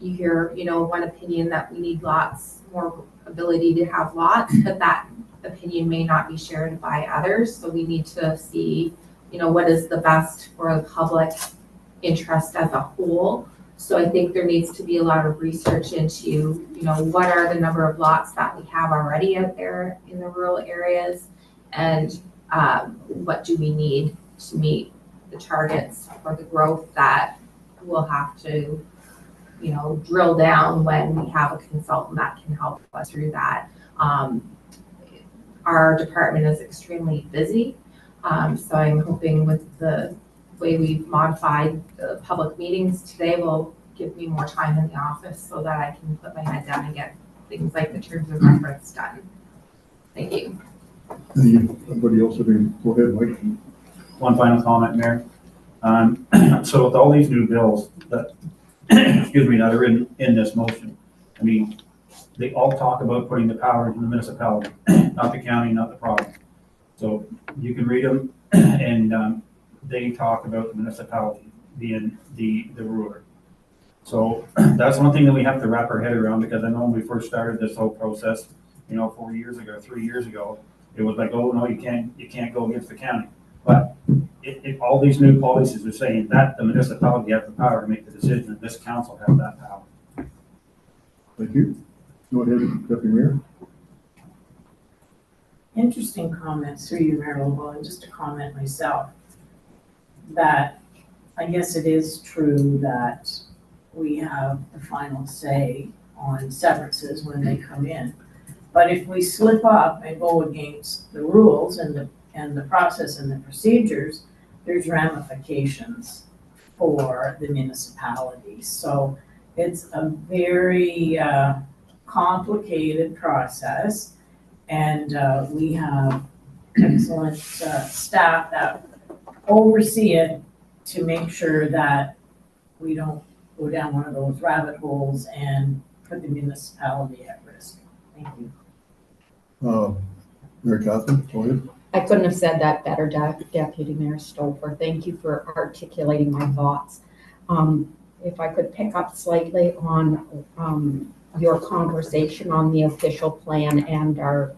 You hear, one opinion that we need lots more ability to have lots, but that opinion may not be shared by others. So we need to see, what is the best for the public interest as a whole. So I think there needs to be a lot of research into, what are the number of lots that we have already out there in the rural areas, and what do we need to meet the targets for the growth that we'll have to, drill down when we have a consultant that can help us through that. Our department is extremely busy, so I'm hoping with the way we've modified the public meetings today will give me more time in the office so that I can put my head down and get things like the terms of reference done. Thank you. Anybody else have any? Go ahead, Mike. One final comment, Mayor. So with all these new bills that, excuse me, that are in this motion, I mean, they all talk about putting the power in the municipality, not the county, not the province. So you can read them, and they talk about the municipality being the ruler. So that's one thing that we have to wrap our head around, because I know when we first started this whole process, 4 years ago, 3 years ago, it was like, oh no, you can't go against the county. But all these new policies are saying that the municipality has the power to make the decision, and this council has that power. Thank you. Go ahead, Deputy Mayor. Interesting comments through you, Mayor Lowell, and just a comment myself, that I guess it is true that we have the final say on severances when they come in. But if we slip up and go against the rules and the process and the procedures, there's ramifications for the municipalities. So it's a very complicated process, and we have excellent staff that oversee it to make sure that we don't go down one of those rabbit holes and put the municipality at risk. Thank you. Mayor Catherine, go ahead. I couldn't have said that better, Deputy Mayor Stover. Thank you for articulating my thoughts. If I could pick up slightly on your conversation on the official plan and our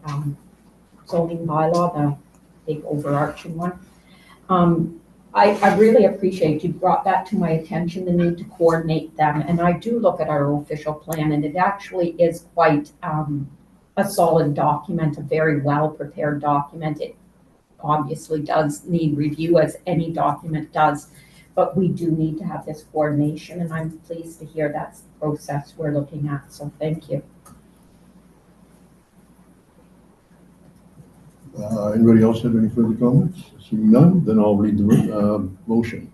zoning bylaw, the big overarching one. I really appreciate you brought that to my attention, the need to coordinate them. And I do look at our official plan, and it actually is quite a solid document, a very well-prepared document. It obviously does need review, as any document does, but we do need to have this coordination, and I'm pleased to hear that's the process we're looking at, so thank you. Anybody else have any further comments? Seeing none, then I'll read the motion.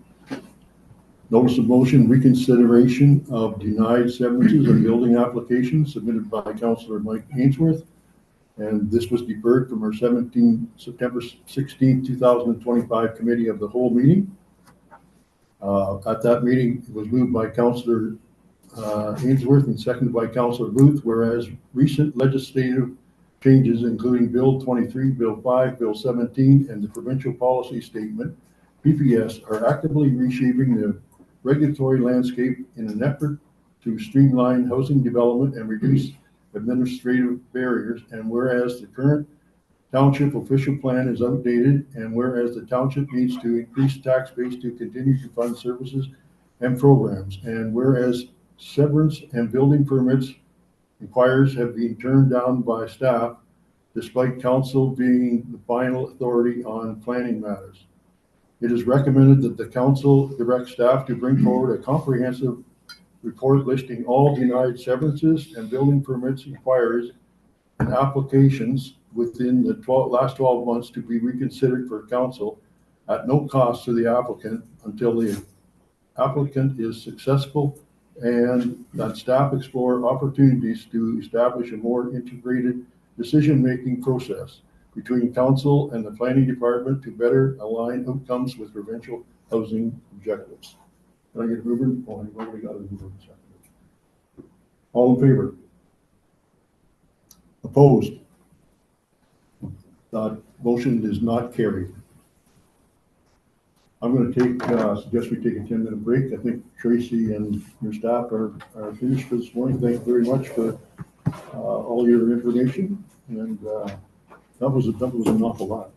Notice of motion reconsideration of denied severances and building applications submitted by Councillor Mike Ainsworth. And this was deferred from our September 16, 2025 Committee of the Whole meeting. At that meeting, it was moved by Councillor Ainsworth and seconded by Councillor Booth, whereas recent legislative changes, including Bill 23, Bill 5, Bill 17, and the provincial policy statement, PPS are actively reshaping the regulatory landscape in an effort to streamline housing development and reduce administrative barriers. And whereas the current township official plan is outdated, and whereas the township needs to increase tax base to continue to fund services and programs, and whereas severance and building permits inquiries have been turned down by staff despite council being the final authority on planning matters. It is recommended that the council direct staff to bring forward a comprehensive report listing all denied severances and building permits inquiries and applications within the last 12 months to be reconsidered for council at no cost to the applicant until the applicant is successful, and that staff explore opportunities to establish a more integrated decision-making process between council and the planning department to better align outcomes with provincial housing objectives. Did I get a mover? Oh, I've already got a mover. All in favor? Opposed? That motion is not carried. I'm going to suggest we take a 10-minute break. I think Tracy and your staff are finished for this morning. Thank you very much for all your information. And that was an awful lot.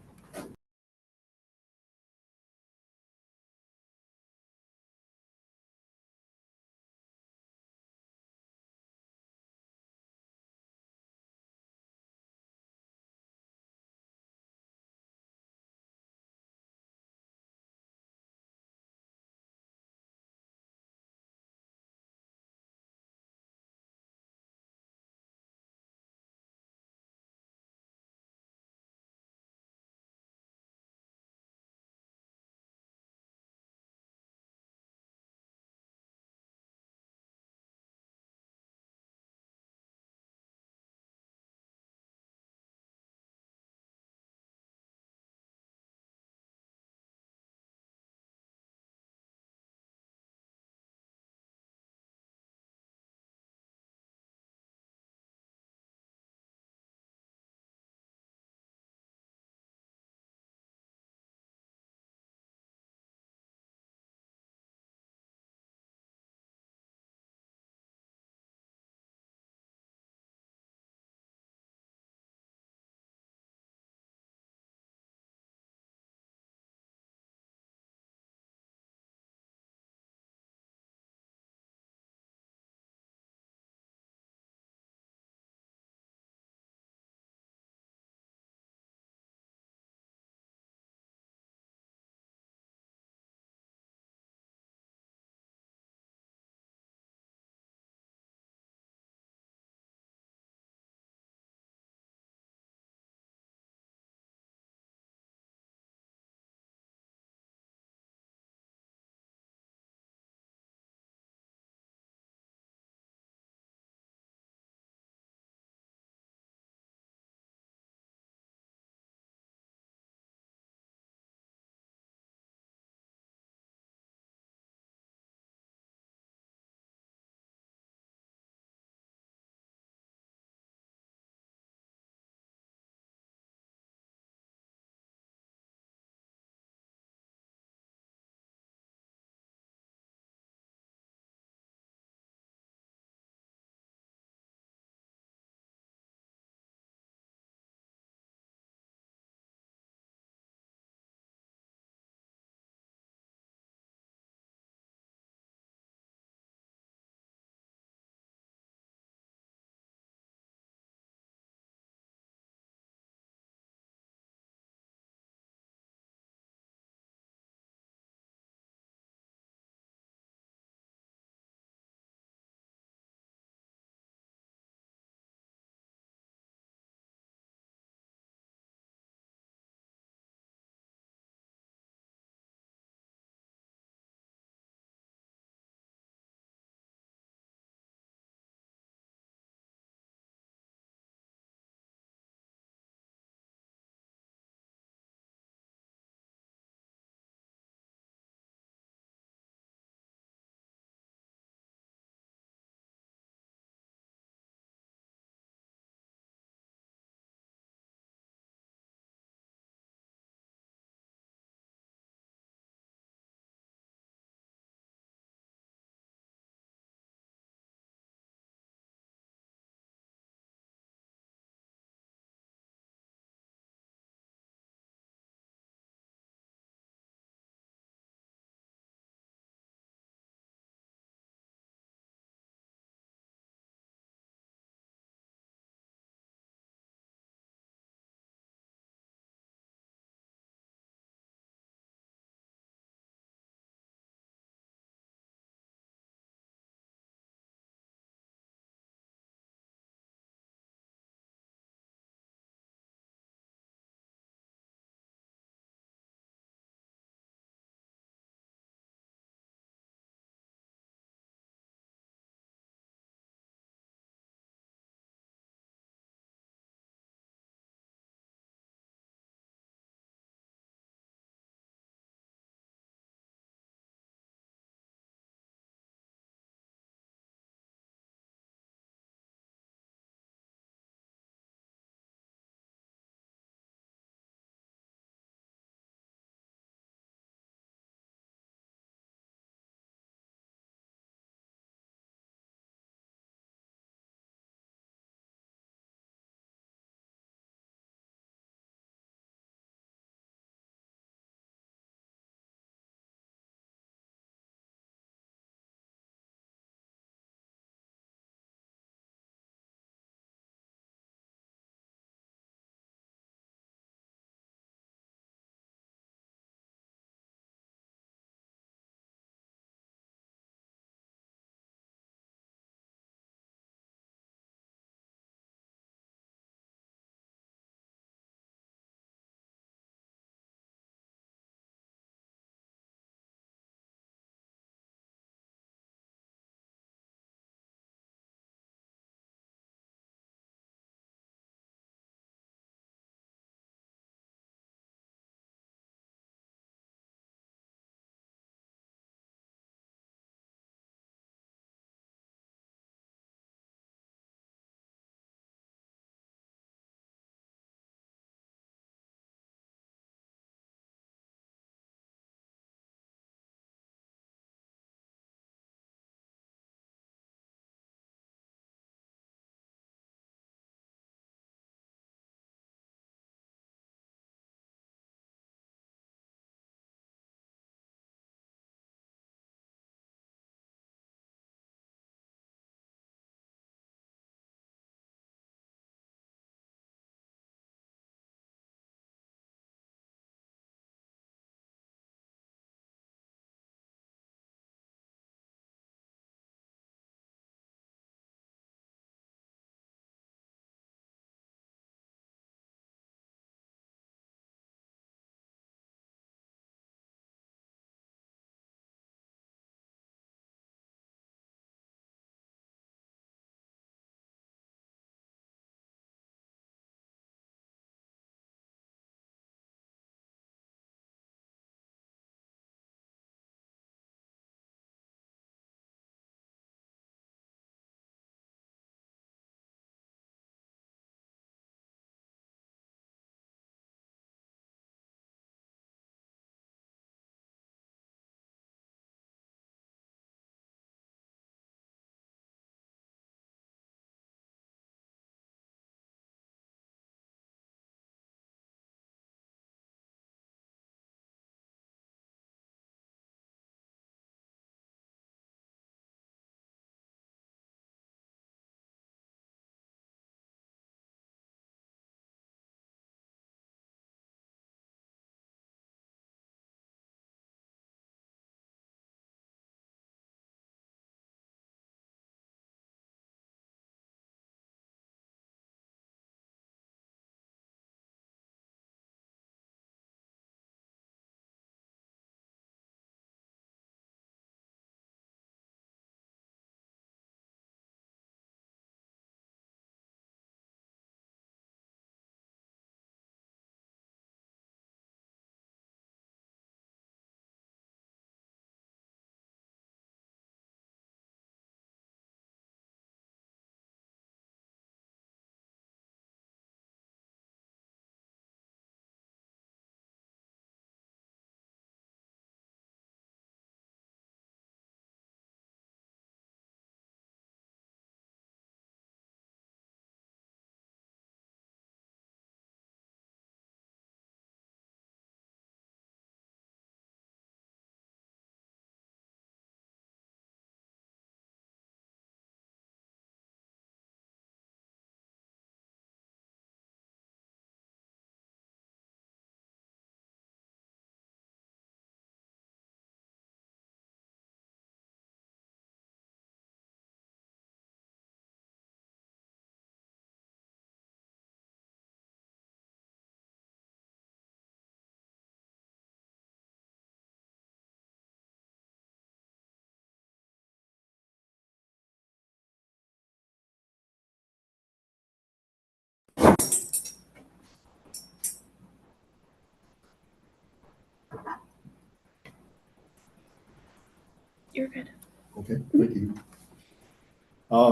You're good. Okay, thank you.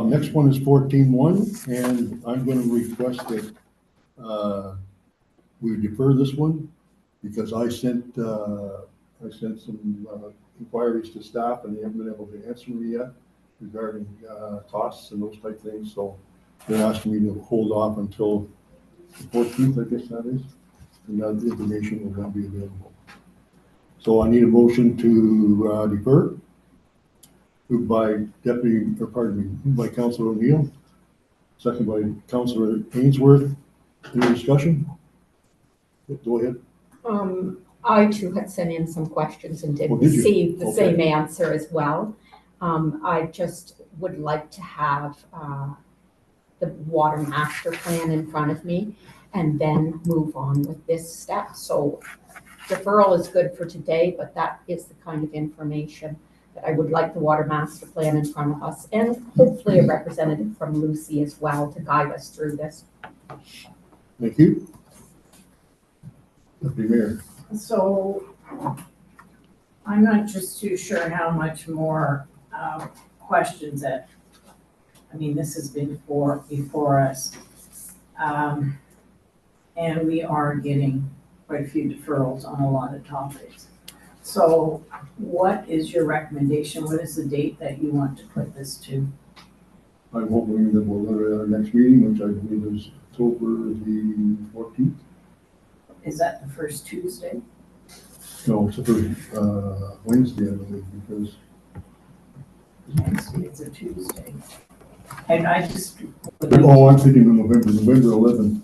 Next one is 14.1, and I'm going to request that we defer this one because I sent some inquiries to staff and they haven't been able to answer me yet regarding costs and those type things. So they're asking me to hold off until the 14th, I guess that is, and that information will not be available. So I need a motion to defer. Moved by moved by Councilor O'Neill, second by Councilor Ainsworth. Any discussion? Go ahead. I too had sent in some questions and did Oh, did you? receive the Okay. same answer as well. I just would like to have the water master plan in front of me and then move on with this step. So deferral is good for today, but that is the kind of information that I would like the water master plan in front of us and hopefully a representative from Lucy as well to guide us through this. Thank you. Deputy Mayor. So I'm not just too sure how much more questions that, I mean, this has been before us. And we are getting quite a few deferrals on a lot of topics. So what is your recommendation? What is the date that you want to put this to? I'm hoping that we'll go to our next meeting, which I believe is October the 14th. Is that the first Tuesday? No, it's the first Wednesday, I believe, because Wednesday, it's a Tuesday. And I just. oh, I'm thinking of November. November 11th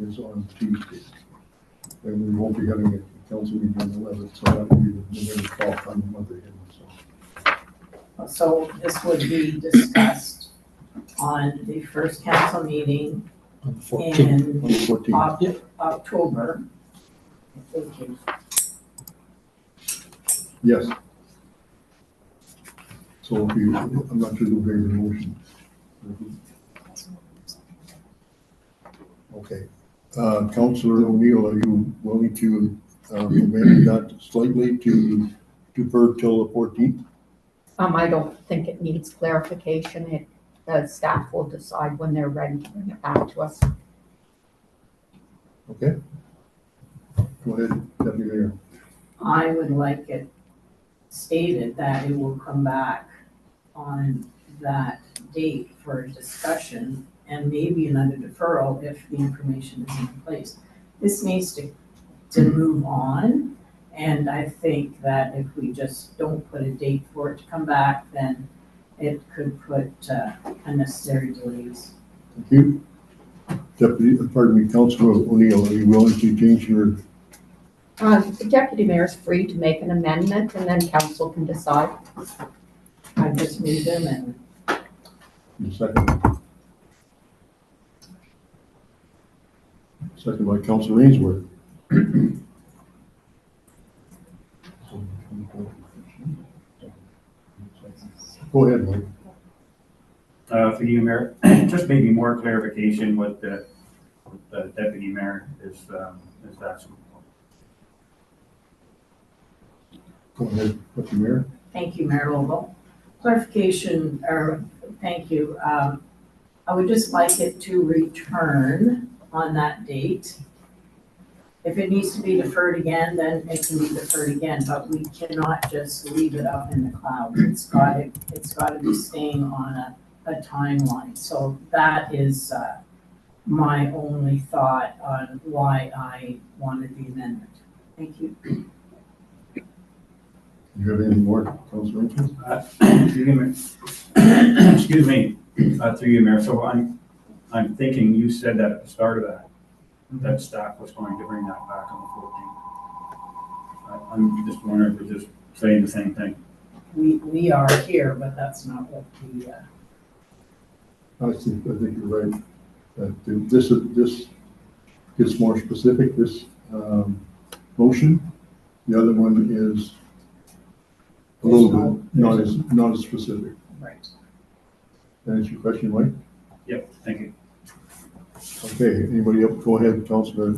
is on Tuesday, and we won't be having a council meeting on the 11th, so that will be the November 12th on the month ahead. So this would be discussed on the first council meeting On the 14th. in On the 14th. October. Thank you. Yes. So if you, I'm not sure who gave the motion. Okay. Councilor O'Neill, are you willing to amend that slightly to defer till the 14th? I don't think it needs clarification. The staff will decide when they're ready to bring it back to us. Okay. Go ahead, Deputy Mayor. I would like it stated that it will come back on that date for a discussion and maybe another deferral if the information is in place. This needs to move on, and I think that if we just don't put a date for it to come back, then it could put unnecessary delays. Thank you. Councilor O'Neill, are you willing to change your? The deputy mayor is free to make an amendment and then council can decide. I just made the amendment. Second. Second by Councilor Ainsworth. Go ahead, Mike. For you, Mayor, just maybe more clarification what the deputy mayor is asking. Go ahead, Deputy Mayor. Thank you, Mayor Ogle. Clarification, or thank you. I would just like it to return on that date. If it needs to be deferred again, then it can be deferred again, but we cannot just leave it up in the clouds. It's got to be staying on a timeline. So that is my only thought on why I wanted the amendment. Thank you. Do you have anything more, Councilor Ainsworth? Excuse me, through you, Mayor. So I'm thinking you said that at the start of that staff was going to bring that back on the 14th. I'm just wondering if we're just saying the same thing. We are here, but that's not what the. I think you're right. This gets more specific, this motion. The other one is a little bit not as specific. Right. That answer your question, Mike? Yep, thank you. Okay, anybody else? Go ahead, Councilor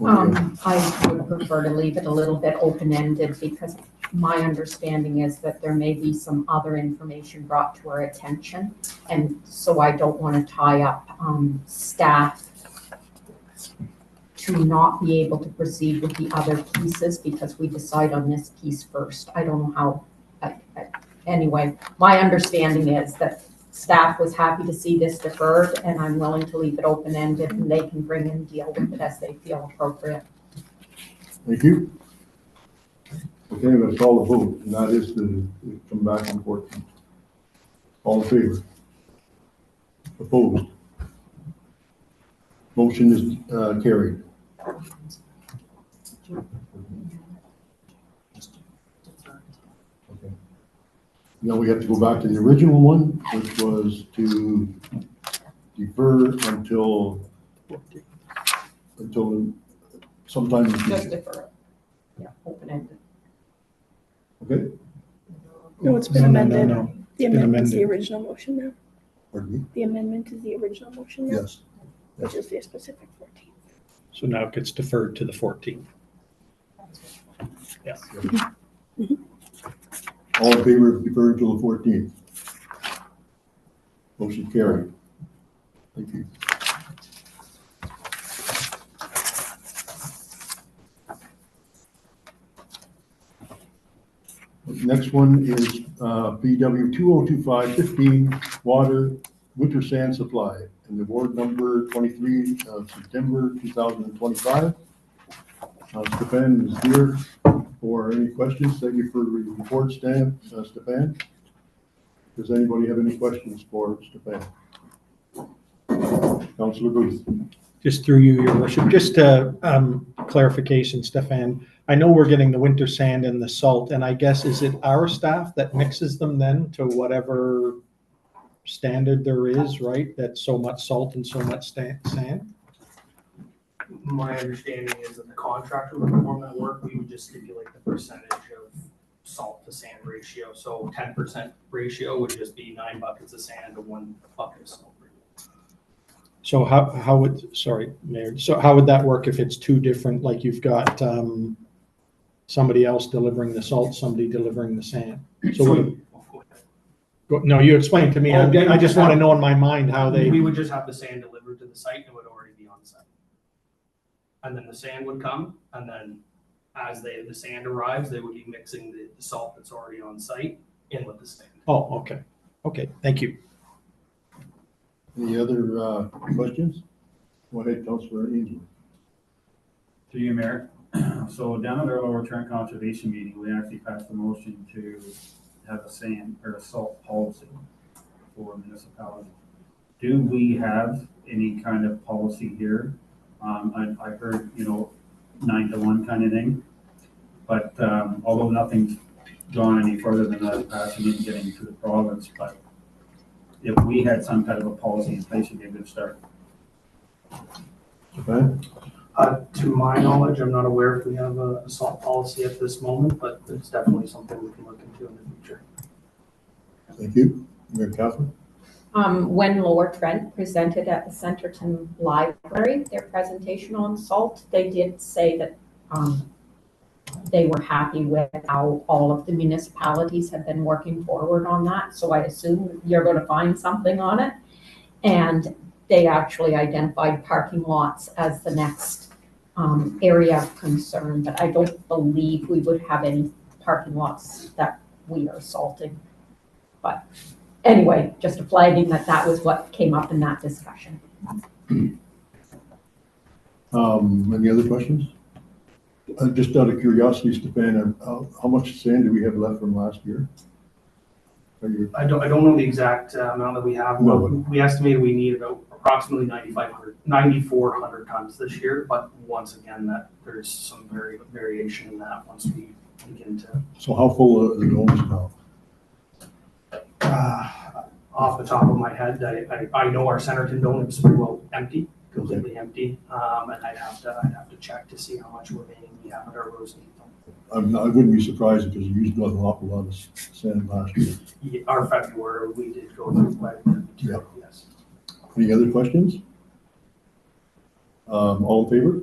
I would prefer to leave it a little bit open-ended because my understanding is that there may be some other information brought to our attention. And so I don't want to tie up staff to not be able to proceed with the other pieces because we decide on this piece first. I don't know how, anyway, my understanding is that staff was happy to see this deferred, and I'm willing to leave it open-ended, and they can bring and deal with it as they feel appropriate. Thank you. Okay, let's call the vote, and that is to come back on 14. All in favor? Opposed? Motion is carried. Okay. Now we have to go back to the original one, which was to defer until sometime in the Just future. defer it. Yeah, open-ended. Okay? No, it's been No, amended. no. The It's been amendment is the amended. original motion now. Pardon me? The amendment is the original motion now, Yes. which is the specific 14. So now it gets deferred to the 14th. Yeah. All in favor of deferring till the 14th? Motion carried. Thank you. Next one is BW 2025-15 water winter sand supply and the award number 23 of September 2025. Stefan is here for any questions. Thank you for the report, Stefan. Does anybody have any questions for Stefan? Councilor Booth. Just through you, your worship, just clarification, Stefan. I know we're getting the winter sand and the salt, and I guess, is it our staff that mixes them then to whatever standard there is, right? That's so much salt and so much sand? My understanding is that the contractor would perform that work. We would just stipulate the percentage of salt to sand ratio. So 10% ratio would just be 9 buckets of sand to 1 bucket of salt. So how would, sorry, Mayor, so how would that work if it's two different, like you've got somebody else delivering the salt, somebody delivering the sand? So no, you explained to me. I just want to know in my mind how they. We would just have the sand delivered to the site and it would already be on site. And then the sand would come, and then as the sand arrives, they would be mixing the salt that's already on site in with the sand. Oh, okay. Okay, thank you. Any other questions? Go ahead, Councilor Ainsworth. To you, Mayor. So down at our Lower Trent Conservation meeting, we actually passed a motion to have a sand or a salt policy for municipality. Do we have any kind of policy here? I heard, 9-to-1 kind of thing, but although nothing's gone any further than that, passing and getting to the province, but if we had some kind of a policy in place, it'd be a good start. Okay. To my knowledge, I'm not aware if we have a salt policy at this moment, but it's definitely something we can look into in the future. Thank you. Mayor Catherine? When Lower Trent presented at the Centerton Library, their presentation on salt, they did say that they were happy with how all of the municipalities have been working forward on that. So I assume you're going to find something on it. And they actually identified parking lots as the next area of concern, but I don't believe we would have any parking lots that we are salting. But anyway, just a flagging that was what came up in that discussion. Any other questions? Just out of curiosity, Stefan, how much sand do we have left from last year? I don't know the exact amount that we have. No. We estimated we need about approximately 9,400 tons this year, but once again, that there's some variation in that once we begin to. So how full are the domes now? Off the top of my head, I know our Centerton dome is pretty well empty, completely empty, and I'd have to check to see how much remaining we have at our Rosemead dome. I wouldn't be surprised because you used an awful lot of sand last year. Yeah, our February, we did go through quite a bit of material, yes. Any other questions? All in favor?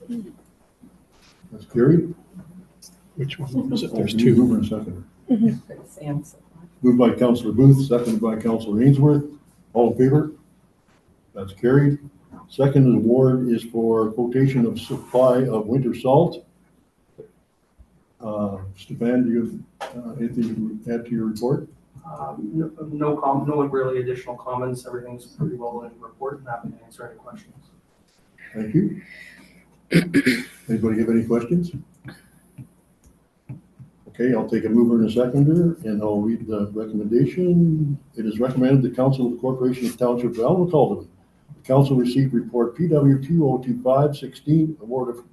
That's carried. Which one was it? There's You need two. mover and seconder. For the sand supply. Moved by Councillor Booth, seconded by Councillor Ainsworth. All in favor? That's carried. Second award is for quotation of supply of winter salt. Stefan, do you have anything to add to your report? No really additional comments. Everything's pretty well in the report and happy to answer any questions. Thank you. Anybody have any questions? Okay, I'll take a mover and a seconder, and I'll read the recommendation. It is recommended the Council of the Corporation of Township of Allen Calderwood. The council received report PW 2025-16, award of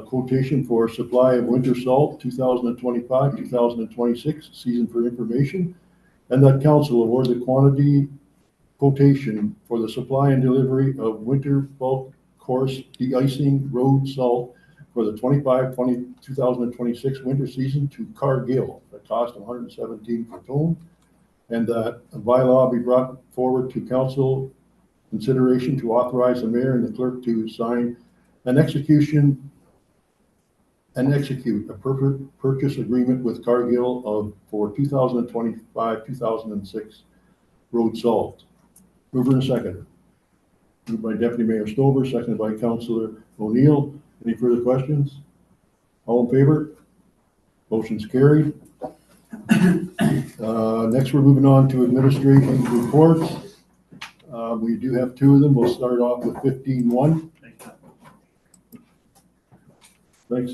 quotation for supply of winter salt 2025-2026 season for information, and that council award the quantity quotation for the supply and delivery of winter bulk course de-icing road salt for the 2026 winter season to Cargill, at a cost of $117 per ton, and that a bylaw be brought forward to council consideration to authorize the mayor and the clerk to sign an execute a purchase agreement with Cargill for 2025-2006 road salt. Mover and seconder. Moved by Deputy Mayor Stover, seconded by Councillor O'Neill. Any further questions? All in favor? Motion's carried. Next, we're moving on to administration reports. We do have two of them. We'll start off with 15-1. Thanks.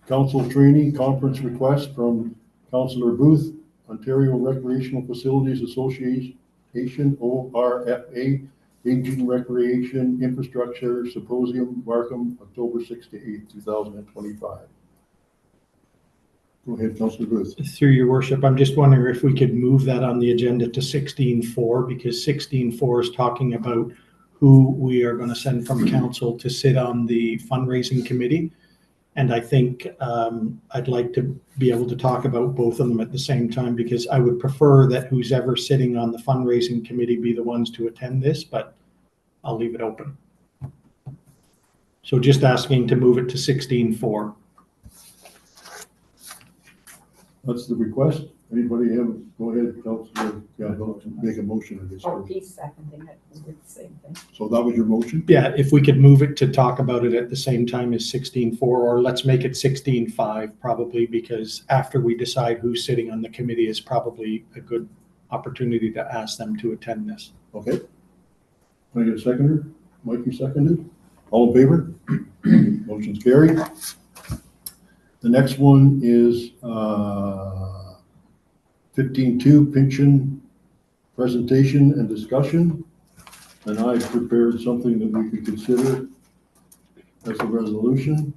Council training conference request from Councillor Booth, Ontario Recreational Facilities Association, ORFA, Aging Recreation Infrastructure Symposium, Markham, October 6th to 8th, 2025. Go ahead, Councillor Booth. Through your worship, I'm just wondering if we could move that on the agenda to 16.4, because 16.4 is talking about who we are going to send from council to sit on the fundraising committee. And I think I'd like to be able to talk about both of them at the same time, because I would prefer that who's ever sitting on the fundraising committee be the ones to attend this, but I'll leave it open. So just asking to move it to 16.4. That's the request. Anybody have, go ahead, Councillor, make a motion of this. Oh, he's seconding it. We did the same thing. So that was your motion? Yeah, if we could move it to talk about it at the same time as 16.4, or let's make it 16.5 probably, because after we decide who's sitting on the committee is probably a good opportunity to ask them to attend this. Okay. Can I get a seconder? Mike, you seconded? All in favor? Motion's carried. The next one is 15.2, pension presentation and discussion. And I prepared something that we could consider as a resolution.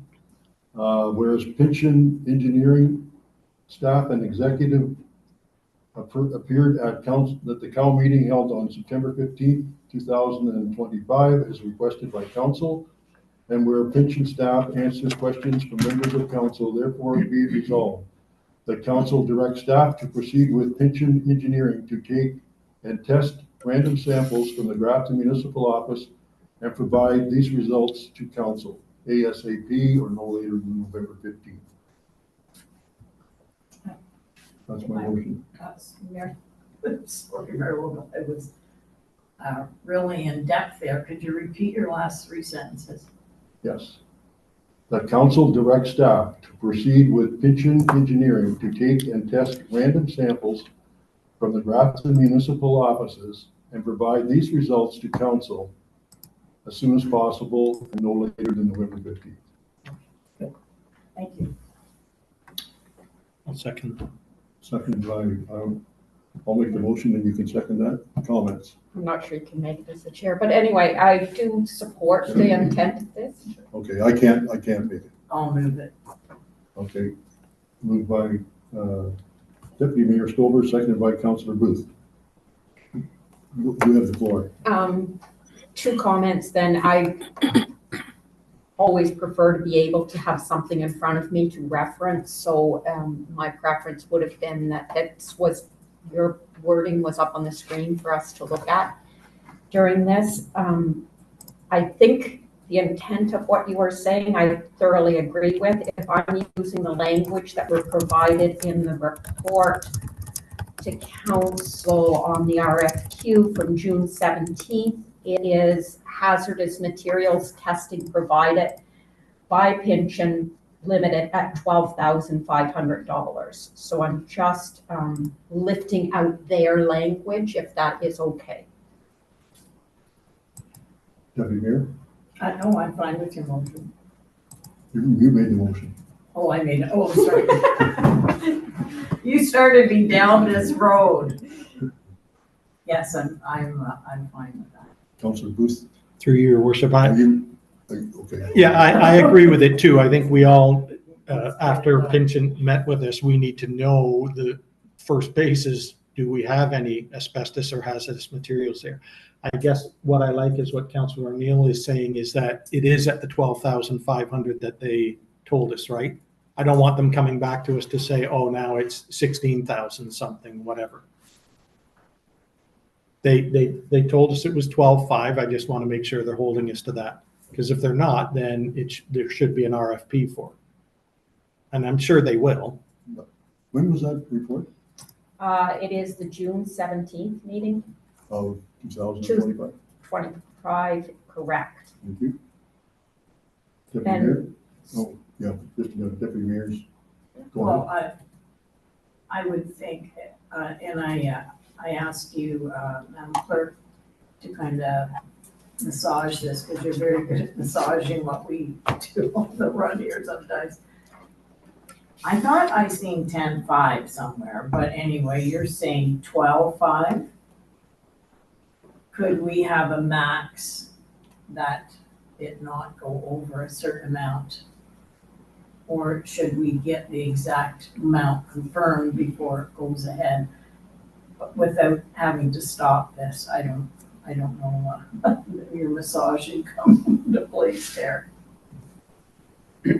Whereas pension engineering staff and executive appeared at the Cal meeting held on September 15th, 2025, as requested by council. And where pension staff answers questions from members of council, therefore be it resolved that council directs staff to proceed with pension engineering to take and test random samples from the Grafton Municipal Office and provide these results to council ASAP or no later than November 15th. That's my motion. Sorry, Mayor, it was really in depth there. Could you repeat your last three sentences? Yes. The council directs staff to proceed with pension engineering to take and test random samples from the Grafton municipal offices and provide these results to council as soon as possible and no later than November 15th. Good. Thank you. I'll second. Seconded by, I'll make the motion and you can second that. Comments? I'm not sure you can make it as the chair, but anyway, I do support the intent of this. Okay, I can't make it. I'll move it. Okay. Moved by Deputy Mayor Stover, seconded by Councillor Booth. You have the floor. Two comments then. I always prefer to be able to have something in front of me to reference. So my preference would have been that your wording was up on the screen for us to look at during this. I think the intent of what you were saying, I thoroughly agree with. If I'm using the language that were provided in the report to council on the RFQ from June 17th, it is hazardous materials testing provided by Pinchin Limited at $12,500. So I'm just lifting out their language, if that is okay. Deputy Mayor, No, I'm fine with your motion. you made the motion. Oh, I made, oh, sorry. You started me down this road. Yes, I'm fine with that. Councillor Booth? Through your worship, Okay. yeah, I agree with it too. I think we all, after Pinchin met with us, we need to know the first basis. Do we have any asbestos or hazardous materials there? I guess what I like is what Councillor O'Neill is saying is that it is at the 12,500 that they told us, right? I don't want them coming back to us to say, oh, now it's 16,000 something, whatever. They told us it was 12,500. I just want to make sure they're holding us to that. Because if they're not, then there should be an RFP for it. And I'm sure they will. When was that report? It is the June 17th meeting, Of 2025? 25, correct. Thank you. Deputy And- Mayor? Oh, yeah, just Deputy Mayor's. Go Well, ahead. I would think, and I asked you, Madam Clerk, to kind of massage this, because you're very good at massaging what we do on the run here sometimes. I thought I seen 10.5 somewhere, but anyway, you're saying 12.5? Could we have a max that it not go over a certain amount? Or should we get the exact amount confirmed before it goes ahead? But without having to stop this, I don't know, your massaging come into place there.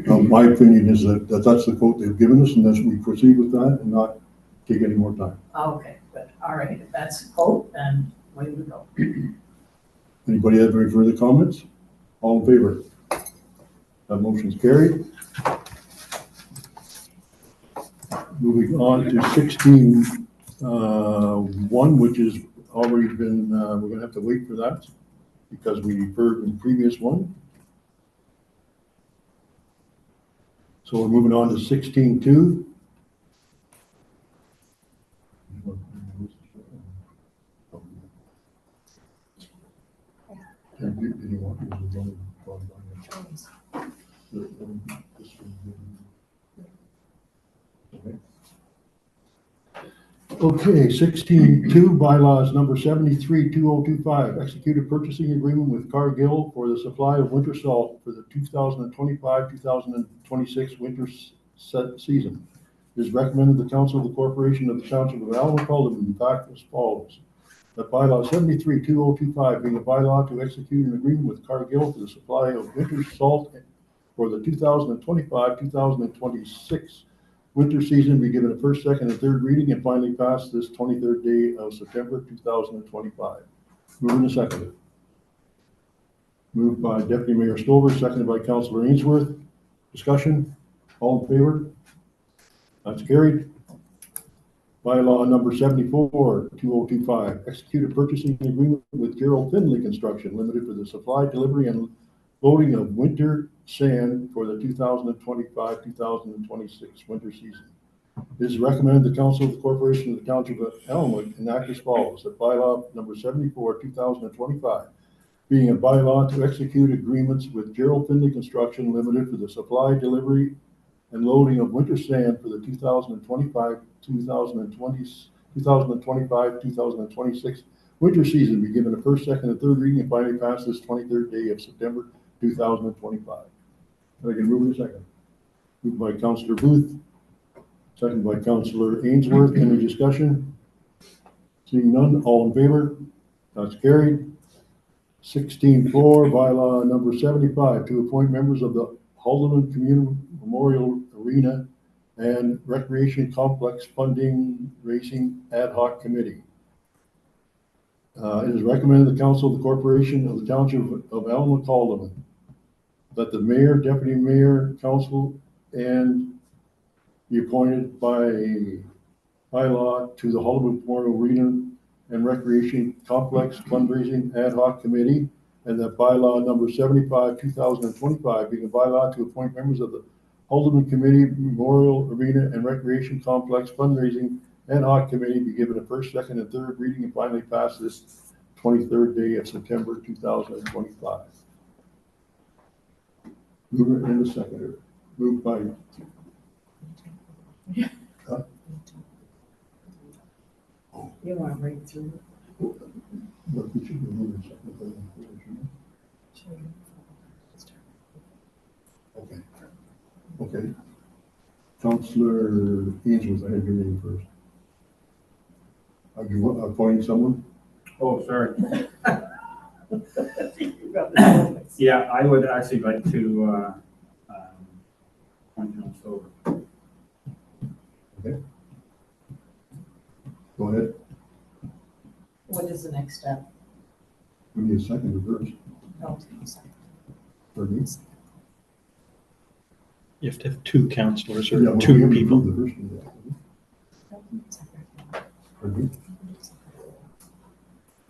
My opinion is that that's the quote they've given us, and that we proceed with that and not take any more time. Okay, but all right, if that's the quote, then away we go. Anybody have any further comments? All in favor? That motion's carried. Moving on to 16.1, which is already been, we're gonna have to wait for that because we deferred the previous one. So we're moving on to 16.2. Okay, 16.2, bylaws number 73-2025, executed purchasing agreement with Cargill for the supply of winter salt for the 2025-2026 winter season. It is recommended the Council of the Corporation of the Township of Allen call in fact as follows. That bylaw 73-2025 being a bylaw to execute an agreement with Cargill for the supply of winter salt for the 2025-2026 winter season be given a first, second, and third reading and finally passed this 23rd day of September 2025. Moved and seconded. Moved by Deputy Mayor Stover, seconded by Councillor Ainsworth. Discussion? All in favor? That's carried. Bylaw number 74-2025, executed purchasing agreement with Gerald Finley Construction Limited for the supply, delivery, and loading of winter sand for the 2025-2026 winter season. It is recommended the Council of the Corporation of the Township of Elmwood enact as follows. That bylaw number 74-2025, being a bylaw to execute agreements with Gerald Finley Construction Limited for the supply, delivery, and loading of winter sand for the 2025-2026 winter season be given a first, second, and third reading and finally pass this 23rd day of September 2025. I can move in a second. Moved by Councillor Booth, second by Councillor Ainsworth. Any discussion? Seeing none, all in favor? That's carried. 16.4, bylaw number 75, to appoint members of the Haldeman Community Memorial Arena and Recreation Complex Funding Racing Ad Hoc Committee. It is recommended the Council of the Corporation of the Township of Allen Haldeman that the mayor, deputy mayor, council, and be appointed by law to the Hullabaloo Memorial Arena and Recreation Complex Fundraising Ad Hoc Committee, and that bylaw number 75, 2025, being a bylaw to appoint members of the Hullabaloo Committee Memorial Arena and Recreation Complex Fundraising Ad Hoc Committee be given a first, second, and third reading and finally pass this 23rd day of September 2025. Mover and a seconder. Moved by. Huh? You want to read through? But we should be moving second. Okay. Okay. Councillor Ainsworth, I had your name first. Are you appointing someone? Oh, sorry. You got the Yeah, I would actually like to, appoint Council Stover. Okay. Go ahead. What is the next step? We need a second first. No, second. For me? You have to have two councillors Yeah, or well, we two haven't people. approved the first one yet. Pardon me?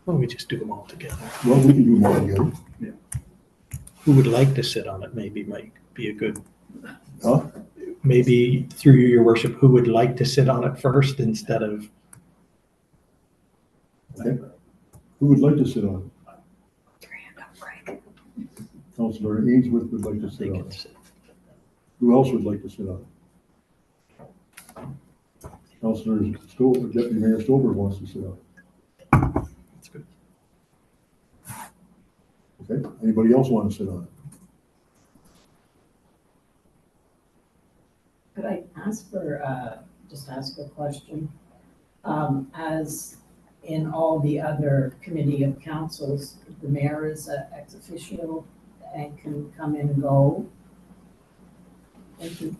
Well, we just do them all together. Well, we can do them all together. Who would like to sit on it maybe might be a good, Huh? maybe through you, your worship, who would like to sit on it first instead of, Okay. Who would like to sit on it? Councillor Ainsworth would like to they sit on can it. sit. Who else would like to sit on it? Councillor Stover, Deputy Mayor Stover wants to sit on it. That's good. Okay, anybody else want to sit on it? Could I ask for, just ask a question? As in all the other committee of councils, the mayor is ex officio and can come and go. Thank you.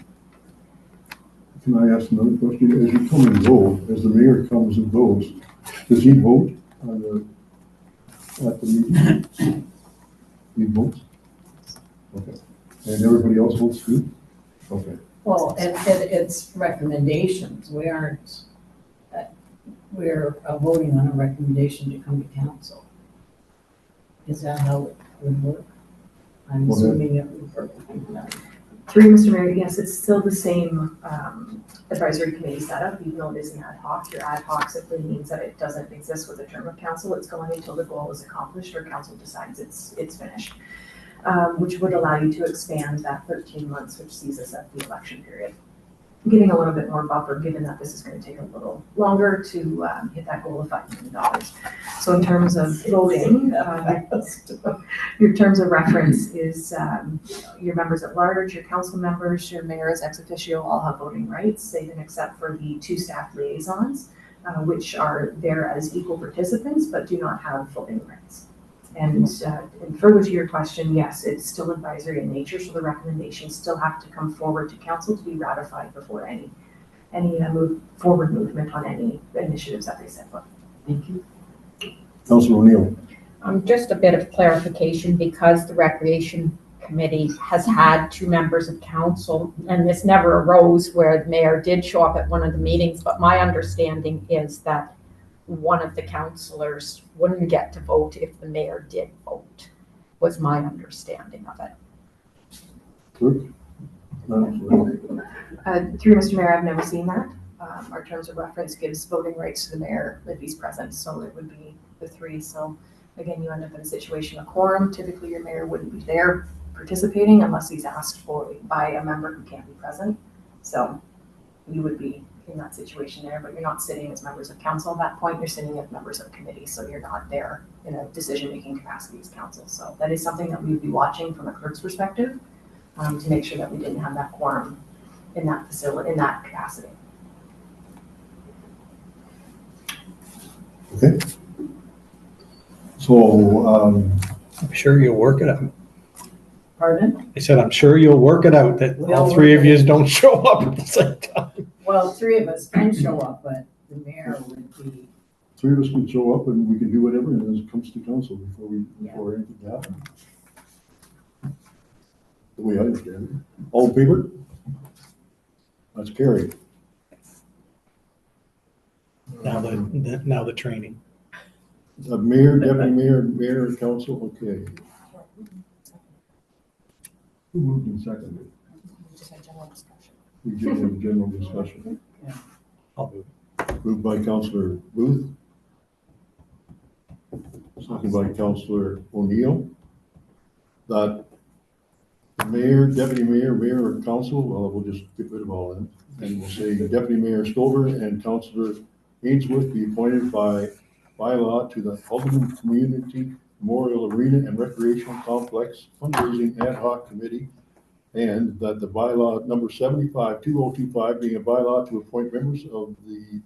Can I ask another question? As you come and go, as the mayor comes and goes, does he vote on at the meeting? He votes? Okay. And everybody else votes too? Okay. Well, and it's recommendations. We aren't, we're voting on a recommendation to come to council. Is that how it would work? I'm Well, then- assuming it would work. Through Mr. Mayor, yes, it's still the same advisory committee setup, even though it is an ad hoc. Your ad hoc simply means that it doesn't exist with a term of council. It's going until the goal is accomplished or council decides it's finished, which would allow you to expand that 13 months, which sees us at the election period. Giving a little bit more buffer, given that this is going to take a little longer to hit that goal of $5 million. So in terms of voting, your terms of reference is your members at large, your council members, your mayor as ex officio all have voting rights, save and except for the two staff liaisons, which are there as equal participants but do not have voting rights. And further to your question, yes, it's still advisory in nature, so the recommendations still have to come forward to council to be ratified before any forward movement on any initiatives that they set forth. Thank you. Councillor O'Neill. Just a bit of clarification, because the Recreation Committee has had two members of council, and this never arose where the mayor did show up at one of the meetings, but my understanding is that one of the councillors wouldn't get to vote if the mayor did vote, was my understanding of it. Clerk? Through Mr. Mayor, I've never seen that. Our terms of reference gives voting rights to the mayor if he's present, so it would be the three. So again, you end up in a situation of quorum. Typically, your mayor wouldn't be there participating unless he's asked for by a member who can't be present. So you would be in that situation there, but you're not sitting as members of council at that point. You're sitting as members of committee, so you're not there in a decision-making capacity as council. So that is something that we would be watching from a clerk's perspective to make sure that we didn't have that quorum in that facility, in that capacity. Okay. So, I'm sure you'll work it out. Pardon? I said, I'm sure you'll work it out that We'll all three work of it you out. don't show up at the same time. Well, three of us can show up, but the mayor would be, three of us can show up and we can do whatever, and it comes to council before anything happens. the way I understand it. All in favor? That's carried. Now the training. Mayor, deputy mayor, mayor, and council, okay. Who moved and seconded? We just had general discussion. We did have general discussion. I'll move. Moved by Councillor Booth. Second by Councillor O'Neill. That the mayor, deputy mayor, mayor, or council, well, we'll just get rid of all of them. And we'll say Deputy Mayor Stover and Councillor Ainsworth be appointed by bylaw to the Haldeman Community Memorial Arena and Recreational Complex Fundraising Ad Hoc Committee, and that the bylaw number 75-2025 being a bylaw to appoint members of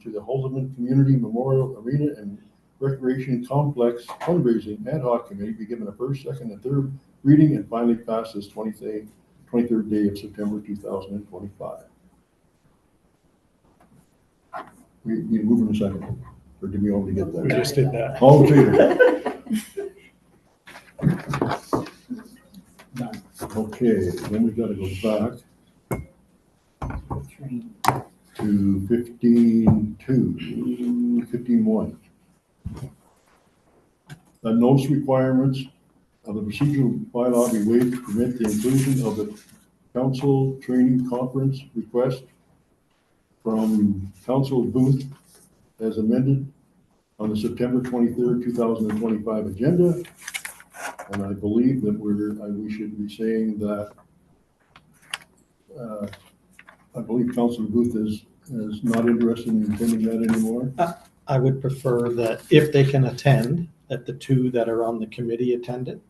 to the Haldeman Community Memorial Arena and Recreation Complex Fundraising Ad Hoc Committee be given a first, second, and third reading and finally pass this 23rd day of September 2025. We need to move in a second, or did we already get that? We just did that. All in favor? Okay, then we gotta go back to 15.1. The notice requirements of the procedural bylaw be waived to permit the inclusion of the council training conference request from Council Booth as amended on the September 23rd, 2025 agenda. And I believe that we should be saying that I believe Councilor Booth is not interested in attending that anymore. I would prefer that if they can attend, that the two that are on the committee attend it.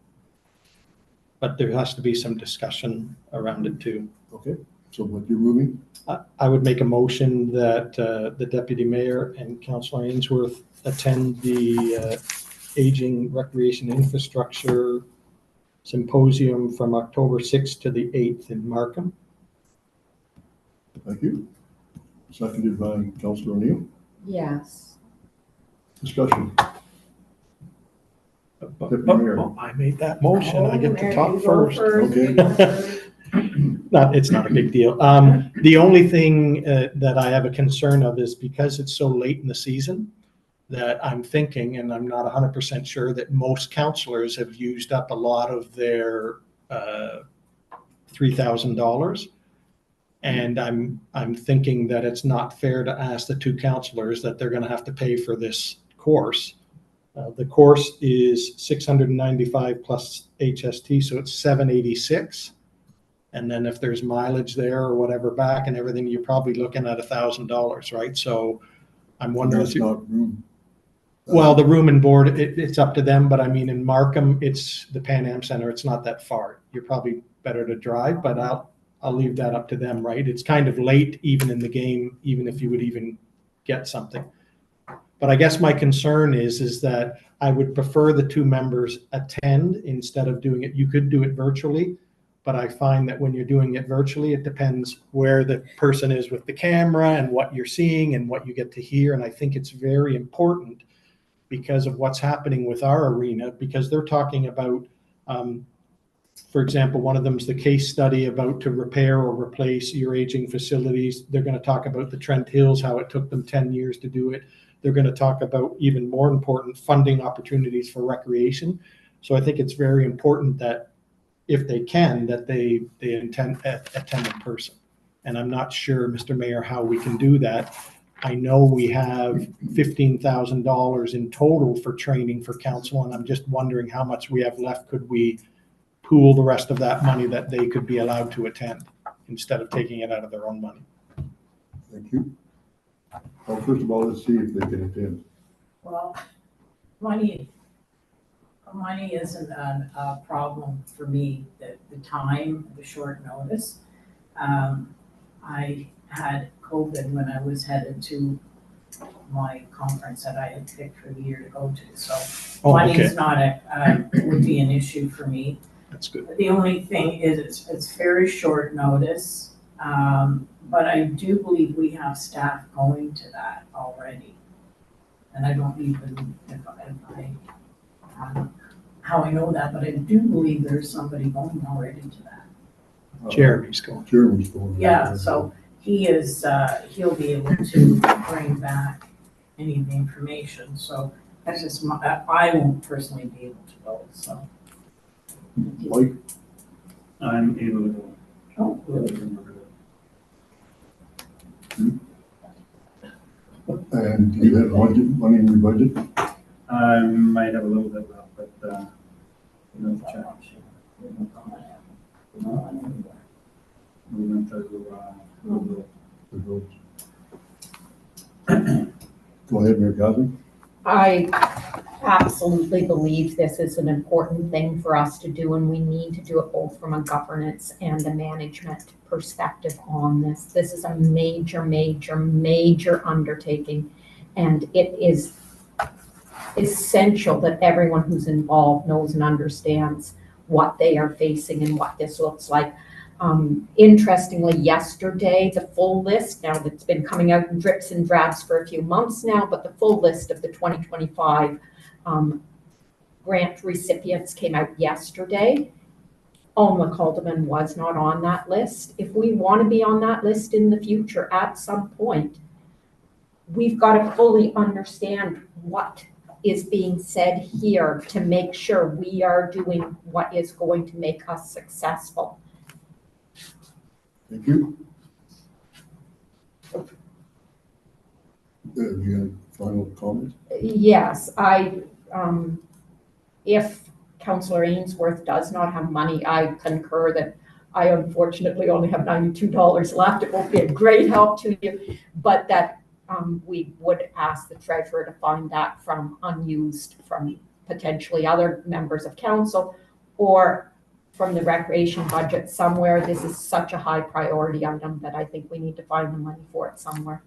But there has to be some discussion around it too. Okay, so what you're moving? I would make a motion that the deputy mayor and Councillor Ainsworth attend the Aging Recreation Infrastructure Symposium from October 6th to the 8th in Markham. Thank you. Seconded by Councillor O'Neill. Yes. Discussion. I made that motion. I get to talk Go first. Okay. It's not a big deal. The only thing that I have a concern of is because it's so late in the season that I'm thinking, and I'm not 100% sure, that most councillors have used up a lot of their $3,000. And I'm thinking that it's not fair to ask the two councillors that they're going to have to pay for this course. The course is $695 plus HST, so it's $786. And then if there's mileage there or whatever back and everything, you're probably looking at $1,000, right? So I'm wondering That's not room. Well, the room and board, it's up to them, but I mean, in Markham, it's the Pan Am Center. It's not that far. You're probably better to drive, but I'll leave that up to them, right? It's kind of late even in the game, even if you would even get something. But I guess my concern is that I would prefer the two members attend instead of doing it. You could do it virtually, but I find that when you're doing it virtually, it depends where the person is with the camera and what you're seeing and what you get to hear. And I think it's very important because of what's happening with our arena, because they're talking about, for example, one of them is the case study about to repair or replace your aging facilities. They're going to talk about the Trent Hills, how it took them 10 years to do it. They're going to talk about, even more important, funding opportunities for recreation. So I think it's very important that if they can, that they attend in person. And I'm not sure, Mr. Mayor, how we can do that. I know we have $15,000 in total for training for council, and I'm just wondering how much we have left. Could we pool the rest of that money that they could be allowed to attend instead of taking it out of their own money? Thank you. Well, first of all, let's see if they can attend. Well, money isn't a problem for me. The time, the short notice. I had COVID when I was headed to my conference that I had picked for the year to go to. So money is not would be an issue for me. That's good. The only thing is it's very short notice. But I do believe we have staff going to that already. And I don't even, how I know that, but I do believe there's somebody going already to that. Jeremy's going. Jeremy's going. Yeah, so he is, he'll be able to bring back any of the information, so that's just my, I won't personally be able to go, so. Mike, I'm able to go. Oh, good. and do you have budget, money in your budget? I might have a little bit left, but, no check. We went to, Go ahead, Mayor Gosling. I absolutely believe this is an important thing for us to do, and we need to do it both from a governance and a management perspective on this. This is a major, major, major undertaking, and it is essential that everyone who's involved knows and understands what they are facing and what this looks like. Interestingly, yesterday, the full list, now that's been coming out in drips and drabs for a few months now, but the full list of the 2025 grant recipients came out yesterday. Alma Caldeman was not on that list. If we want to be on that list in the future at some point, we've got to fully understand what is being said here to make sure we are doing what is going to make us successful. Thank you. You have final comments? Yes, if Councillor Ainsworth does not have money, I concur that I unfortunately only have $92 left. It won't be a great help to you, but that we would ask the treasurer to find that from unused, from potentially other members of council or from the recreation budget somewhere. This is such a high priority item that I think we need to find the money for it somewhere.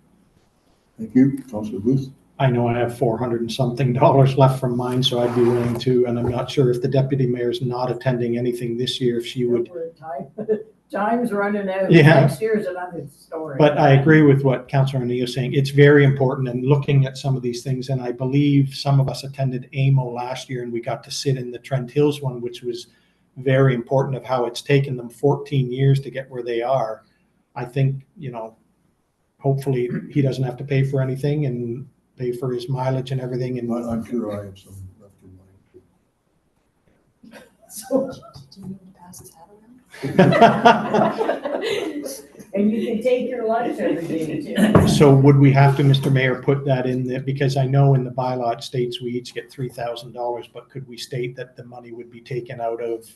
Thank you. Councillor Booth? I know I have $400 and something left from mine, so I'd be willing to, and I'm not sure if the deputy mayor's not attending anything this year, if she would. Time's running out. Yeah. Next year's another story. But I agree with what Councillor O'Neill is saying. It's very important, and looking at some of these things, and I believe some of us attended AMO last year and we got to sit in the Trent Hills one, which was very important of how it's taken them 14 years to get where they are. I think, hopefully he doesn't have to pay for anything and pay for his mileage and everything. And I'm sure I have some left in mind. So, do you need to pass his hat around? And you can take your lunch every day too. So would we have to, Mr. Mayor, put that in there? Because I know in the bylaw it states we each get $3,000, but could we state that the money would be taken out of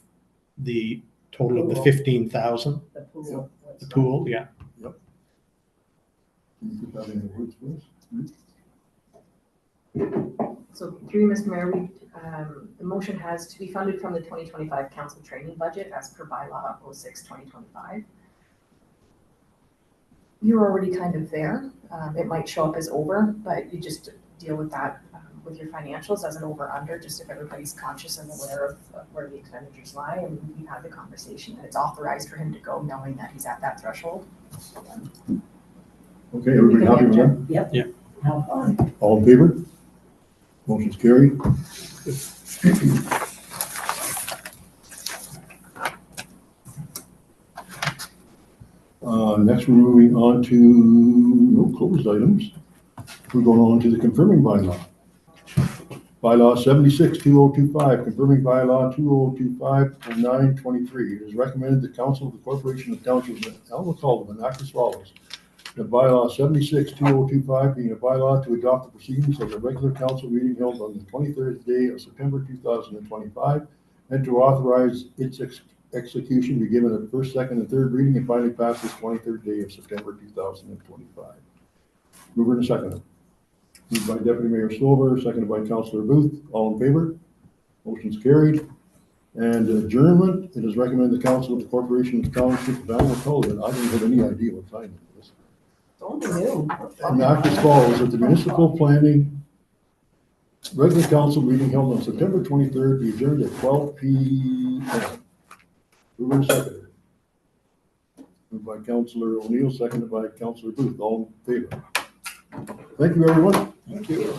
the total of the 15,000? The pool. The pool, yeah. Yep. Can you put that in the words for us? So through you, Mr. Mayor, the motion has to be funded from the 2025 council training budget as per bylaw 06/2025. You're already kind of there. It might show up as over, but you just deal with that with your financials as an over under, just if everybody's conscious and aware of where the expenditures lie, and we've had the conversation that it's authorized for him to go knowing that he's at that threshold. Okay, everybody happy with that? Yep. Yeah. Have fun. All in favor? Motion's carried. Next, we're moving on to no closed items. We're going on to the confirming bylaw. Bylaw 76-2025, confirming bylaw 2025-09-23. It is recommended the Council of the Corporation of Townships of Alma Caldeman act as follows. The bylaw 76-2025 being a bylaw to adopt the proceedings of the regular council meeting held on the 23rd day of September 2025 and to authorize its execution be given a first, second, and third reading and finally pass this 23rd day of September 2025. Mover and seconder. Moved by Deputy Mayor Stover, seconded by Councillor Booth. All in favor? Motion's carried. And adjournment, it is recommended the Council of the Corporation of Township of Alma Caldeman. I don't have any idea what time it is. Only new. And act as follows, at the municipal planning regular council meeting held on September 23rd, be adjourned at 12 p.m. Mover and seconder. Moved by Councillor O'Neill, seconded by Councillor Booth. All in favor? Thank you, everyone. Thank you.